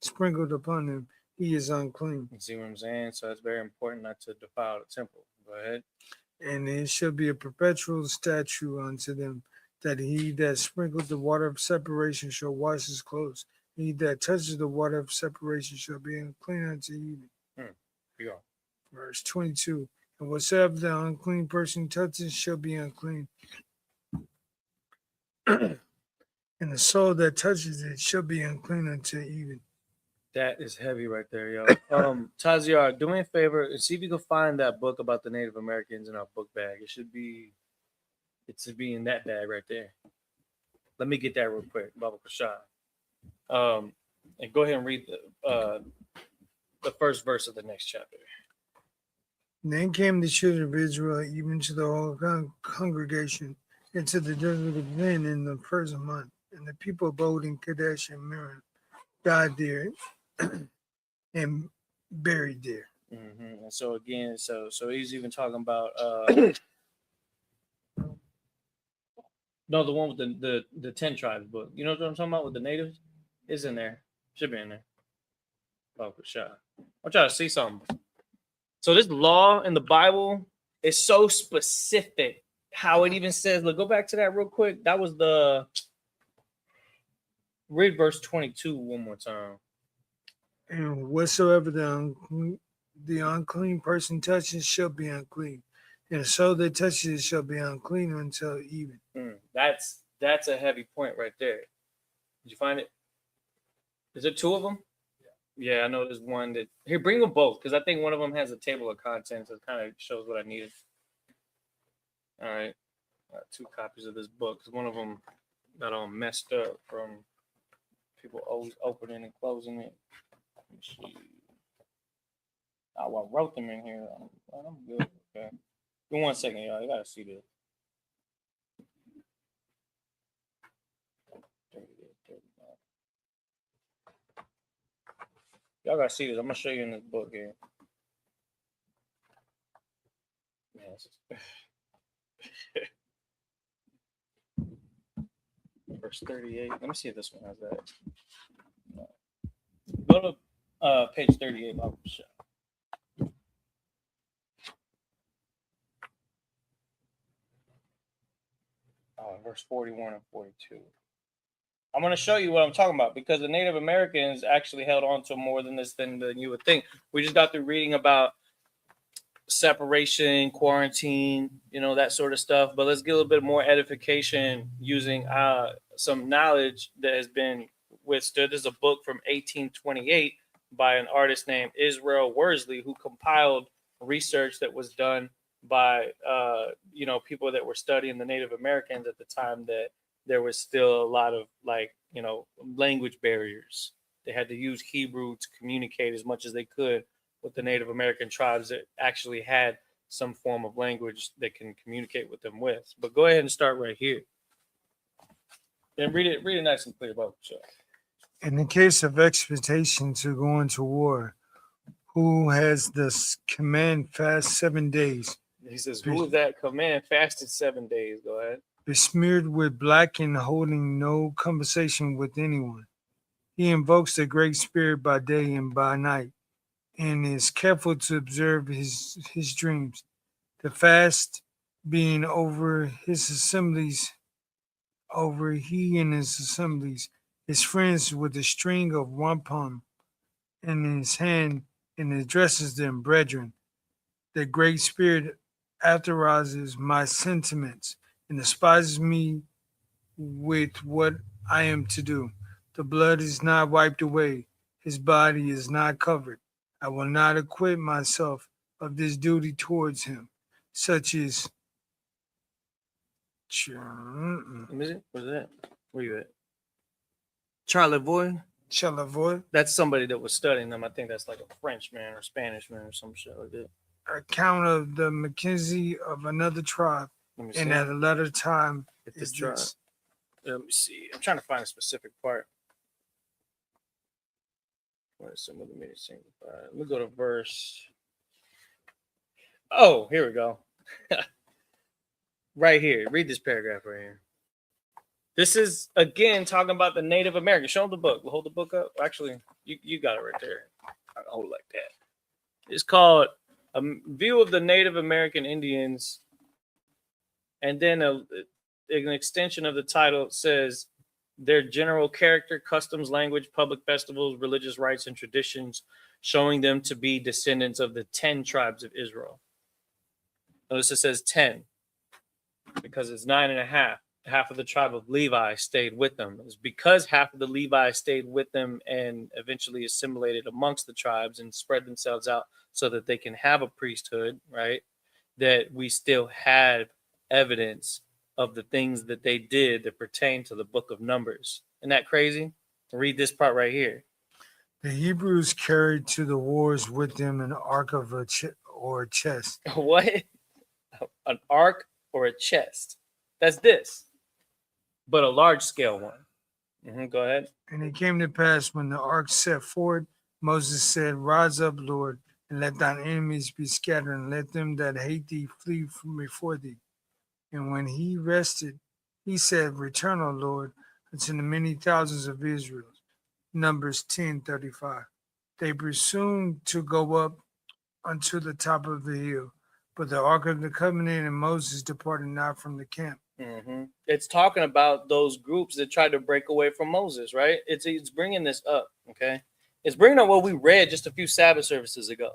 sprinkled upon him. He is unclean. You see what I'm saying? So it's very important not to defile the temple. Go ahead. And it shall be a perpetual statute unto them, that he that sprinkled the water of separation shall wash his clothes. He that touches the water of separation shall be unclean unto evening. Yeah. Verse 22. And whatsoever the unclean person touches shall be unclean. And the soul that touches it shall be unclean until evening. That is heavy right there, yo. Taziar, do me a favor and see if you can find that book about the Native Americans in our book bag. It should be in that bag right there. Let me get that real quick, Baba Prashad. And go ahead and read the first verse of the next chapter. And then came the children of Israel, even to the whole congregation, into the desert of Zin in the first month. And the people abode in Kadesh and Miriam, died there, and buried there. Mm-hmm. And so again, so he's even talking about no, the one with the 10 tribes book. You know what I'm talking about with the natives? It's in there. Should be in there. Oh, good shot. I'm trying to see something. So this law in the Bible is so specific. How it even says, look, go back to that real quick. That was read verse 22 one more time. And whatsoever the unclean person touches shall be unclean, and so that touches it shall be unclean until even. That's a heavy point right there. Did you find it? Is there two of them? Yeah, I know there's one that here. Bring them both because I think one of them has a table of contents that kind of shows what I needed. All right, got 2 copies of this book because one of them got all messed up from people always opening and closing it. Let me see. Oh, I wrote them in here. I'm good. Okay. Give me 1 second, y'all. I gotta see this. 38, 39. Y'all gotta see this. I'm gonna show you in this book here. Man, verse 38. Let me see if this one has that. Go to page 38. Verse 41 and 42. I'm going to show you what I'm talking about because the Native Americans actually held on to more than this than you would think. We just got through reading about separation, quarantine, that sort of stuff. But let's get a little bit more edification using some knowledge that has been withstood. There's a book from 1828 by an artist named Israel Worsley who compiled research that was done by people that were studying the Native Americans at the time, that there was still a lot of language barriers. They had to use Hebrew to communicate as much as they could with the Native American tribes that actually had some form of language that can communicate with them with. But go ahead and start right here. And read it nice and clear, Bob. Sure. In the case of expectation to go into war, who has the command fast 7 days, He says, "Who is that command fasted 7 days?" Go ahead. Besmeared with black and holding no conversation with anyone. He invokes the Great Spirit by day and by night, and is careful to observe his dreams. The fast being over his assemblies, over he and his assemblies, his friends with a string of wampum in his hand, and addresses them, brethren. The Great Spirit authorizes my sentiments and despises me with what I am to do. The blood is not wiped away, his body is not covered. I will not acquit myself of this duty towards him, such as Let me see. Where's that? Where you at? Charlevoix. Charlevoix, That's somebody that was studying them. I think that's like a Frenchman or Spanish man or some shit like that. account of the Mackenzie of another tribe, Let me see. and at a later time Get this is tribe. this. Let me see. I'm trying to find a specific part. What is some of the many singles? Let me go to verse. Oh, here we go. Right here. Read this paragraph right here. This is again talking about the Native American. Show them the book. Hold the book up. Actually, you got it right there. I'll hold it like that. It's called A View of the Native American Indians. And then an extension of the title says their general character, customs, language, public festivals, religious rites, and traditions, showing them to be descendants of the 10 tribes of Israel. Notice it says 10 because it's 9.5. Half of the tribe of Levi stayed with them. It's because half of the Levi stayed with them and eventually assimilated amongst the tribes and spread themselves out so that they can have a priesthood, right? That we still have evidence of the things that they did that pertain to the book of Numbers. Isn't that crazy? Read this part right here. The Hebrews carried to the wars with them an ark of a chest. What? An ark or a chest? That's this, but a large scale one. Go ahead. And it came to pass when the ark set forward, Moses said, Rise up, Lord, and let thine enemies be scattered, and let them that hate thee flee from before thee. And when he rested, he said, Return, O Lord, unto the many thousands of Israel. Numbers 10:35. They presumed to go up unto the top of the hill, but the ark of the covenant and Moses departed not from the camp. It's talking about those groups that tried to break away from Moses, right? It's bringing this up, okay? It's bringing up what we read just a few Sabbath services ago.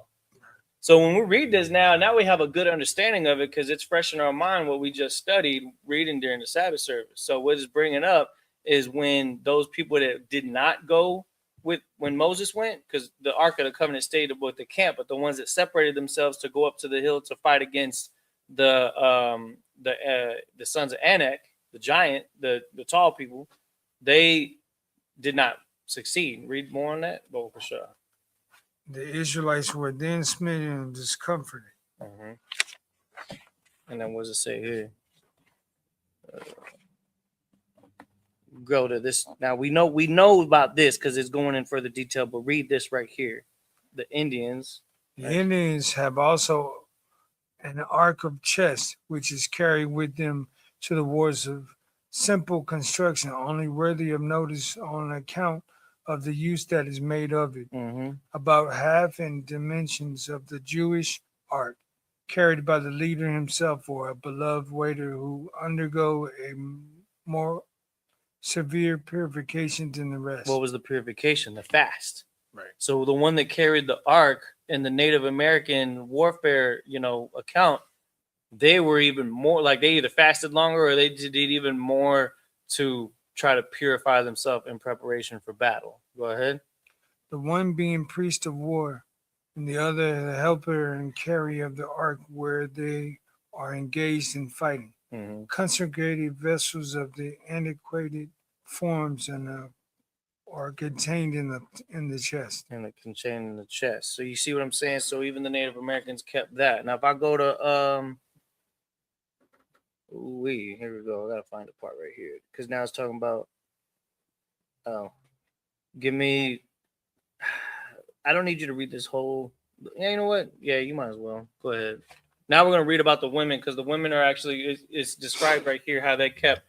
So when we read this now we have a good understanding of it because it's fresh in our mind what we just studied reading during the Sabbath service. So what it's bringing up is when those people that did not go with when Moses went, because the Ark of the Covenant stayed with the camp, but the ones that separated themselves to go up to the hill to fight against the sons of Anak, the giant, the tall people, they did not succeed. Read more on that, but for sure. The Israelites were then smitten and discomforted. And then what does it say here? Go to this. Now we know about this because it's going in further detail, but read this right here. The Indians. The Indians have also an ark of chest, which is carried with them to the wars of simple construction, only worthy of notice on account of the use that is made of it. About half in dimensions of the Jewish ark, carried by the leader himself or a beloved waiter who undergo a more severe purification than the rest. What was the purification? The fast. Right. So the one that carried the ark in the Native American warfare, account, they were even more like they either fasted longer or they did even more to try to purify themselves in preparation for battle. Go ahead. The one being priest of war, and the other the helper and carrier of the ark where they are engaged in fighting. Consecrated vessels of the antiquated forms and are contained in the chest. And it contained in the chest. So you see what I'm saying? So even the Native Americans kept that. Now if I go to here we go. I gotta find the part right here. Because now it's talking about give me I don't need you to read this whole. Yeah, you know what? Yeah, you might as well. Go ahead. Now we're going to read about the women because the women are actually, it's described right here how they kept.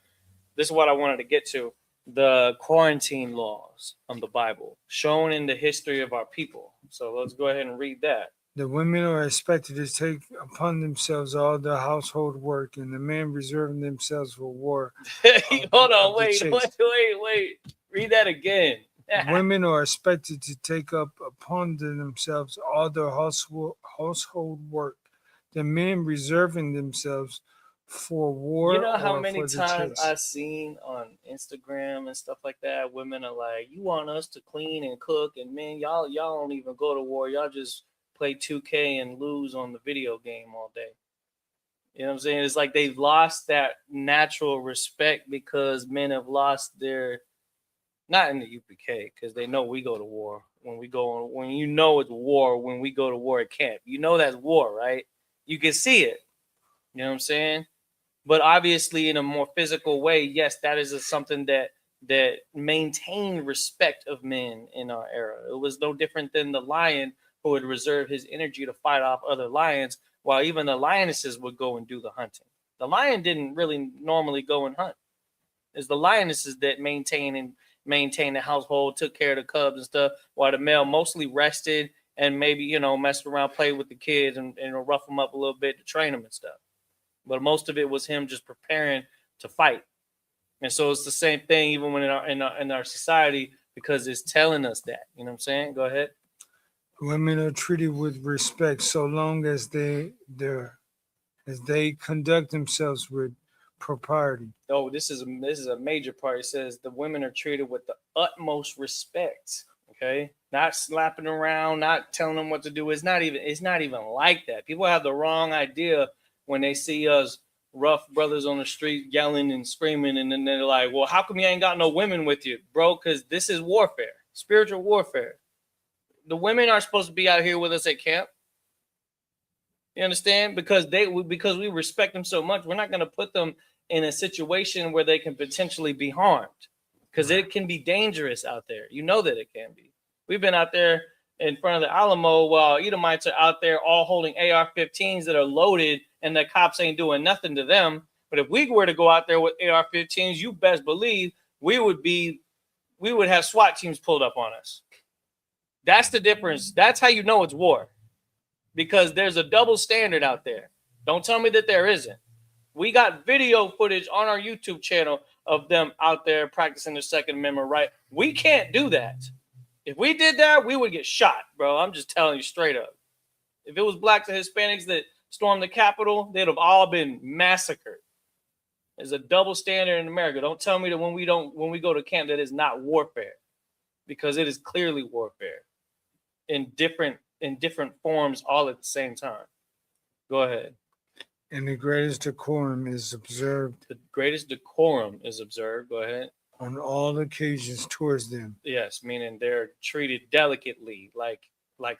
This is what I wanted to get to. The quarantine laws of the Bible shown in the history of our people. So let's go ahead and read that. The women are expected to take upon themselves all the household work, and the men reserving themselves for war. Hold on, of the wait. Read that again. Women are expected to take up upon themselves all the household work, the men reserving themselves for war. You know how or many for the times chase. I've seen on Instagram and stuff like that, women are like, "You want us to clean and cook, and men, y'all don't even go to war. Y'all just play 2K and lose on the video game all day." You know what I'm saying? It's like they've lost that natural respect because men have lost their, not in the UPK, because they know we go to war. When you know it's war, when we go to war at camp, you know that's war, right? You can see it. You know what I'm saying? But obviously, in a more physical way, yes, that is something that maintained respect of men in our era. It was no different than the lion who would reserve his energy to fight off other lions, while even the lionesses would go and do the hunting. The lion didn't really normally go and hunt. It's the lionesses that maintain the household, took care of the cubs and stuff, while the male mostly rested and maybe, messed around, played with the kids and rough them up a little bit to train them and stuff. But most of it was him just preparing to fight. And so it's the same thing even when in our society, because it's telling us that. You know what I'm saying? Go ahead. Women are treated with respect so long as they conduct themselves with propriety. Oh, this is a major part. It says the women are treated with the utmost respect. Okay, not slapping around, not telling them what to do. It's not even like that. People have the wrong idea when they see us rough brothers on the street yelling and screaming, and then they're like, "Well, how come you ain't got no women with you, bro?" Because this is warfare, spiritual warfare. The women are supposed to be out here with us at camp. You understand? Because we respect them so much, we're not going to put them in a situation where they can potentially be harmed, because it can be dangerous out there. You know that it can be. We've been out there in front of the Alamo while Edomites are out there all holding AR-15s that are loaded, and the cops ain't doing nothing to them. But if we were to go out there with AR-15s, you best believe we would have SWAT teams pulled up on us. That's the difference. That's how you know it's war, because there's a double standard out there. Don't tell me that there isn't. We got video footage on our YouTube channel of them out there practicing the Second Amendment right. We can't do that. If we did that, we would get shot, bro. I'm just telling you straight up. If it was blacks and Hispanics that stormed the Capitol, they'd have all been massacred. There's a double standard in America. Don't tell me that when we go to camp that is not warfare, because it is clearly warfare in different forms all at the same time. Go ahead. And the greatest decorum is observed. The greatest decorum is observed. Go ahead. On all occasions towards them. Yes, meaning they're treated delicately, like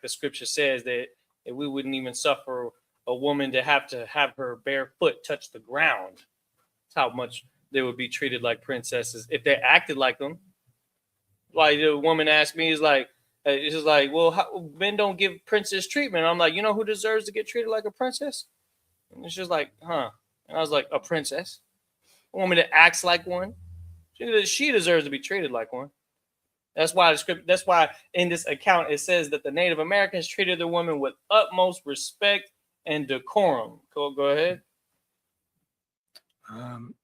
the scripture says that we wouldn't even suffer a woman to have her bare foot touch the ground. That's how much they would be treated like princesses if they acted like them. Like the woman asked me, it's just like, well, men don't give princess treatment. I'm like, you know who deserves to get treated like a princess? And it's just like, huh? And I was like, a princess, a woman that acts like one. She deserves to be treated like one. That's why in this account it says that the Native Americans treated the women with utmost respect and decorum. Go ahead.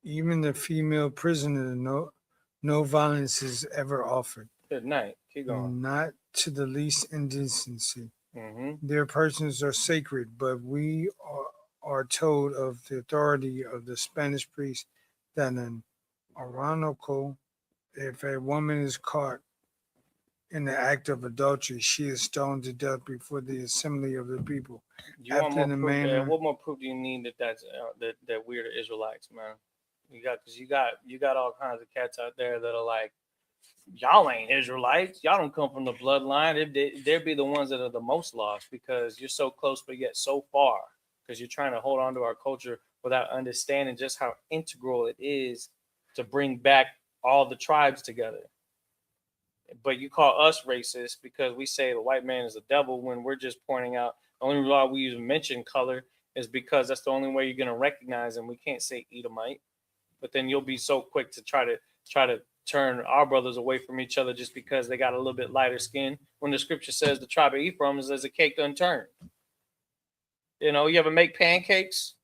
Even the female prisoner, no violence is ever offered. Good night. Keep going. Not to the least indecency. Mm-hmm. Their persons are sacred, but we are told of the authority of the Spanish priest that an Orinoco, if a woman is caught in the act of adultery, she is stoned to death before the assembly of the people. What more proof do you need that we're the Israelites, man? You got all kinds of cats out there that are like, y'all ain't Israelites. Y'all don't come from the bloodline. They'd be the ones that are the most lost, because you're so close but yet so far, because you're trying to hold on to our culture without understanding just how integral it is to bring back all the tribes together. But you call us racist because we say the white man is the devil, when we're just pointing out the only reason why we even mention color is because that's the only way you're gonna recognize them. We can't say Edomite, but then you'll be so quick to try to turn our brothers away from each other just because they got a little bit lighter skin. When the scripture says the tribe of Ephraim is as a cake unturned. You know, you ever make pancakes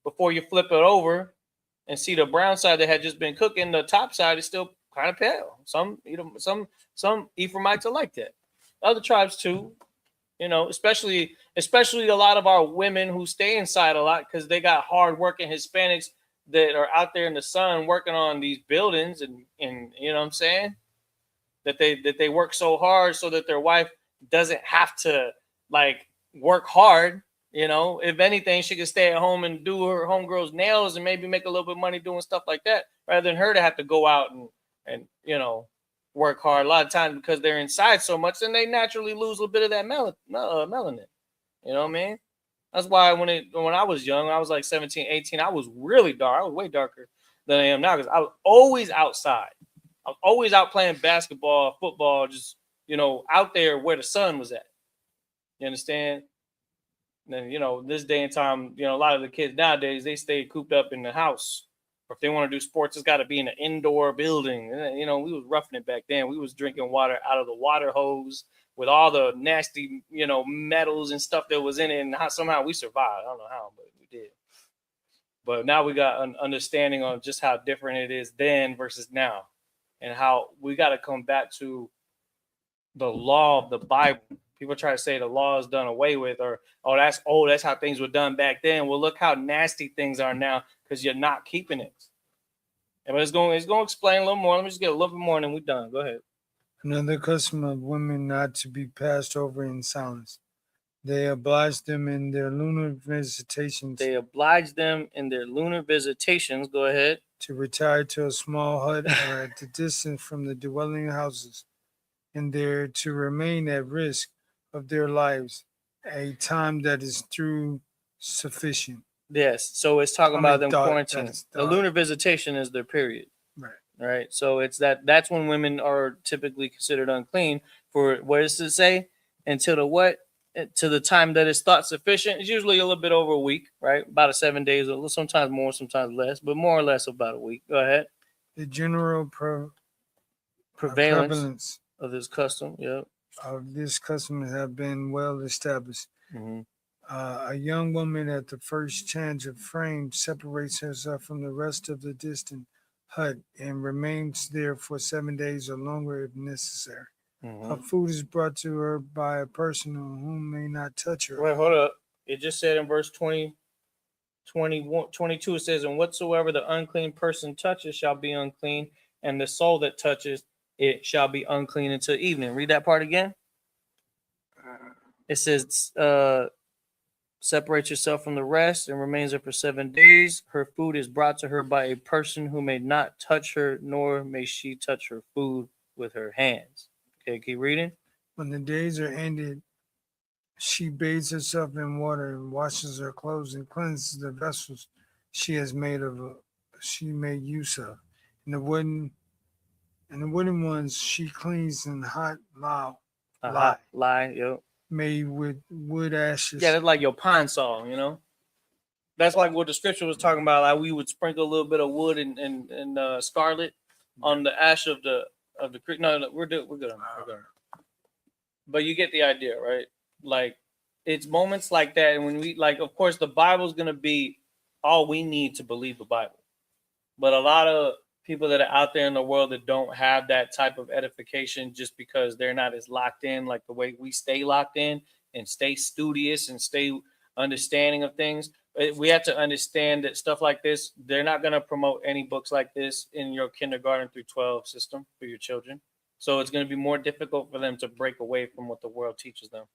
before you flip it over and see the brown side that had just been cooking, the top side is still kind of pale. Some Ephraimites are like that. Other tribes too, you know, especially a lot of our women who stay inside a lot because they got hard working Hispanics that are out there in the sun working on these buildings and you know what I'm saying? That they work so hard so that their wife doesn't have to like work hard. You know, if anything, she could stay at home and do her homegirl's nails and maybe make a little bit of money doing stuff like that, rather than her to have to go out and you know, work hard. A lot of times because they're inside so much, then they naturally lose a little bit of that melanin. You know what I mean? That's why when I was young, I was like 17, 18, I was really dark. I was way darker than I am now because I was always outside. I was always out playing basketball, football, just, you know, out there where the sun was at. You understand? And then, you know, this day and time, you know, a lot of the kids nowadays, they stay cooped up in the house. Or if they want to do sports, it's got to be in an indoor building. And, you know, we was roughing it back then. We was drinking water out of the water hose with all the nasty, you know, metals and stuff that was in it. And somehow we survived. I don't know how, but we did. But now we got an understanding on just how different it is then versus now. And how we got to come back to the law of the Bible. People try to say the law is done away with, or that's how things were done back then. Well, look how nasty things are now because you're not keeping it. But it's going to explain a little more. Let me just get a little bit more, and then we're done. Go ahead. Another custom of women not to be passed over in silence. They oblige them in their lunar visitations. They oblige them in their lunar visitations. Go ahead. To retire to a small hut or at the distance from the dwelling houses, and there to remain at risk of their lives a time that is through sufficient. Yes. So it's talking about them quarantining. The lunar visitation is their period. Right. Right. So it's that's when women are typically considered unclean for, what does it say? Until the what? To the time that is thought sufficient. It's usually a little bit over a week, right? About 7 days, sometimes more, sometimes less, but more or less about a week. Go ahead. The general prevalence of this custom, of this custom have been well established. Mm-hmm. A young woman at the first change of frame separates herself from the rest of the distant hut and remains there for 7 days or longer if necessary. Mm-hmm. Her food is brought to her by a person whom may not touch her. Wait, hold up. It just said in verse 20, 21, 22, it says, and whatsoever the unclean person touches shall be unclean, and the soul that touches it shall be unclean until evening. Read that part again. It says, separate yourself from the rest and remains there for 7 days. Her food is brought to her by a person who may not touch her, nor may she touch her food with her hands. Okay, keep reading. When the days are ended, she bathes herself in water and washes her clothes and cleanses the vessels she has made use of. And the wooden ones she cleans in hot lye, yep. Made with wood ashes. Yeah, that's like your pine saw, you know. That's like what the scripture was talking about. Like we would sprinkle a little bit of wood and scarlet on the ash of the creek. No, we're good on that. We're good. But you get the idea, right? Like it's moments like that, and when we like, of course, the Bible's gonna be all we need to believe the Bible. But a lot of people that are out there in the world that don't have that type of edification just because they're not as locked in like the way we stay locked in and stay studious and stay understanding of things. We have to understand that stuff like this, they're not going to promote any books like this in your kindergarten through 12 system for your children. So it's going to be more difficult for them to break away from what the world teaches them.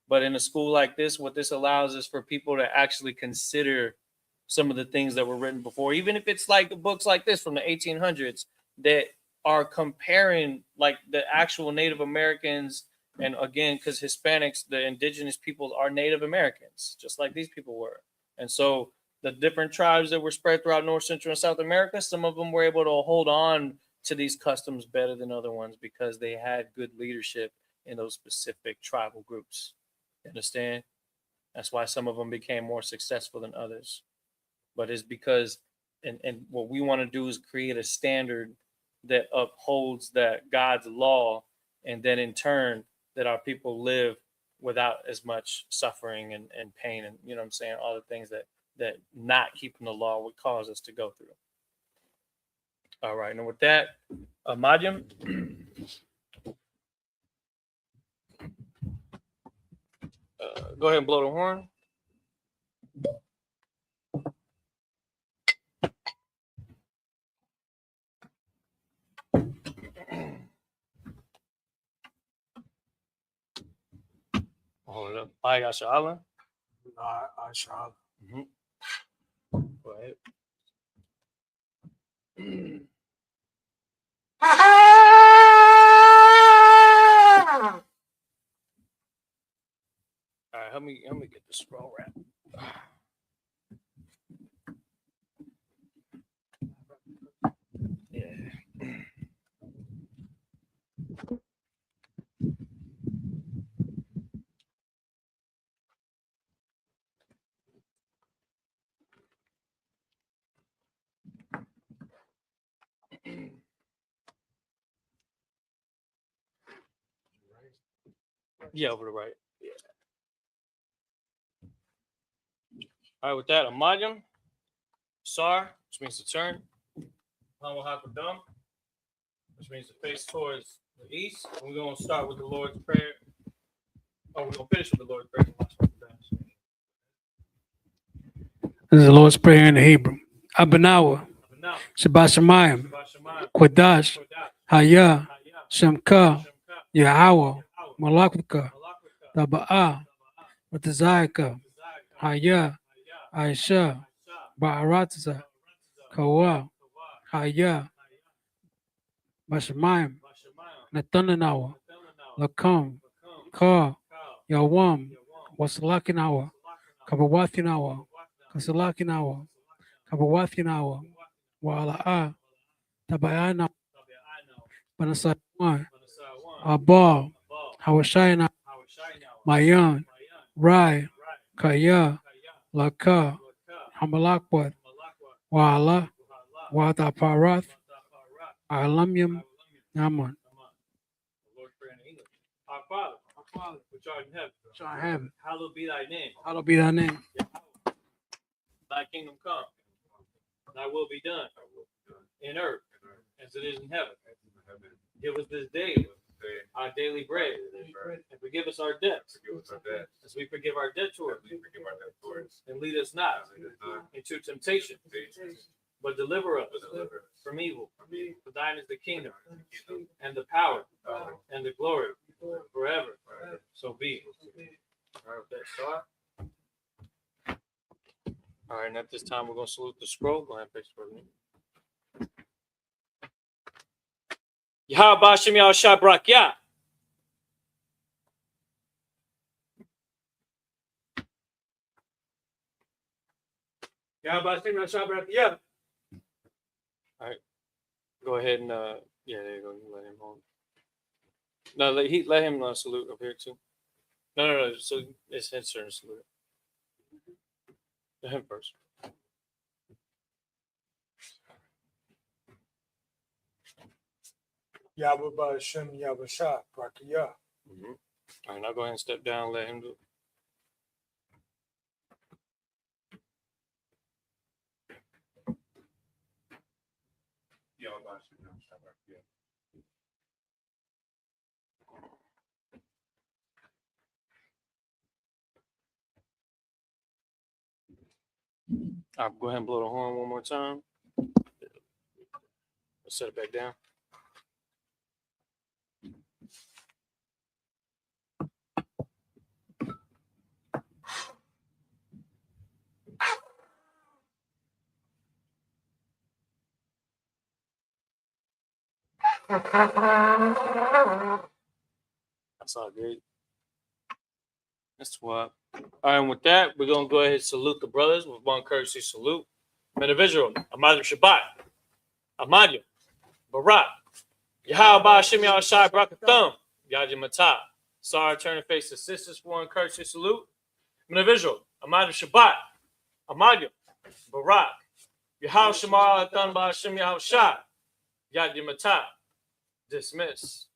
But in a school like this, what this allows is for people to actually consider some of the things that were written before, even if it's like books like this from the 1800s that are comparing like the actual Native Americans. And again, because Hispanics, the indigenous peoples are Native Americans, just like these people were. And so the different tribes that were spread throughout North, Central, and South America, some of them were able to hold on to these customs better than other ones because they had good leadership in those specific tribal groups. You understand? That's why some of them became more successful than others. But it's because, and what we want to do is create a standard that upholds that God's law, and then in turn that our people live without as much suffering and pain, and you know what I'm saying, all the things that not keeping the law would cause us to go through. All right, and with that, Madiam. Go ahead and blow the horn. Hold it up. I got Shala. I shall. Go ahead. All right, help me get the scroll wrap. Yeah. Yeah, over the right. Yeah. All right, with that, Amadam, Sar, which means to turn. Hamahakadam, which means to face towards the east. And we're going to start with the Lord's Prayer. Oh, we're going to finish with the Lord's Prayer. This is the Lord's Prayer in the Hebrew. Abanawa, Shabbat Shemayim, Kodash, Haya, Shemka, Yahweh, Malakwika, Taba'ah, Ratazayaka, Haya, Aisha, Ba'aratza, Kawa, Haya, Bashamayim, Natananawa, Lakam, Ka, Yawam, Wasalakinawa, Kabawatinawa, Kasalakinawa, Kabawatinawa, Wala'a, Tabayana, Panasawan, Abba, Hawashayana, Mayan, Rai, Kaya, Laka, Hamalakwat, Wala, Wataparath, Alamyam, Naman. Our Father, which art in heaven, hallowed be thy name. Hallowed be thy name. Thy kingdom come. Thy will be done in earth as it is in heaven. Give us this day our daily bread, and forgive us our debts as we forgive our debtors. And lead us not into temptation, but deliver us from evil. For thine is the kingdom, and the power, and the glory forever. So be it. All right, and at this time, we're going to salute the scroll. Go ahead and face for me. Yahweh Shem Yahweh Shabrak Yah. Yahweh Shem Yahweh Shabrak Yah. All right, go ahead and yeah, there you go. You let him hold. No, let him salute up here too. No. So it's his turn to salute. Let him first. Yahweh Ba'ashem Yahweh Brakiyah. All right, now go ahead and step down. Let him do it. All right, go ahead and blow the horn one more time. Let's set it back down. That's all good. That's what. All right, and with that, we're going to go ahead and salute the brothers with one courtesy salute. Individual, Amadim Shabbat, Amadim, Barak, Yahweh Ba'ashem Yahweh Shai Brakathum, Yadim Matah. Sorry, turn and face the sisters for one courtesy salute. Visual. Amad Shabbat. Amadim. Barak. Yahal Shamar Atan Ba'ashim Yahal Shah. Yad Yamata. Dismiss.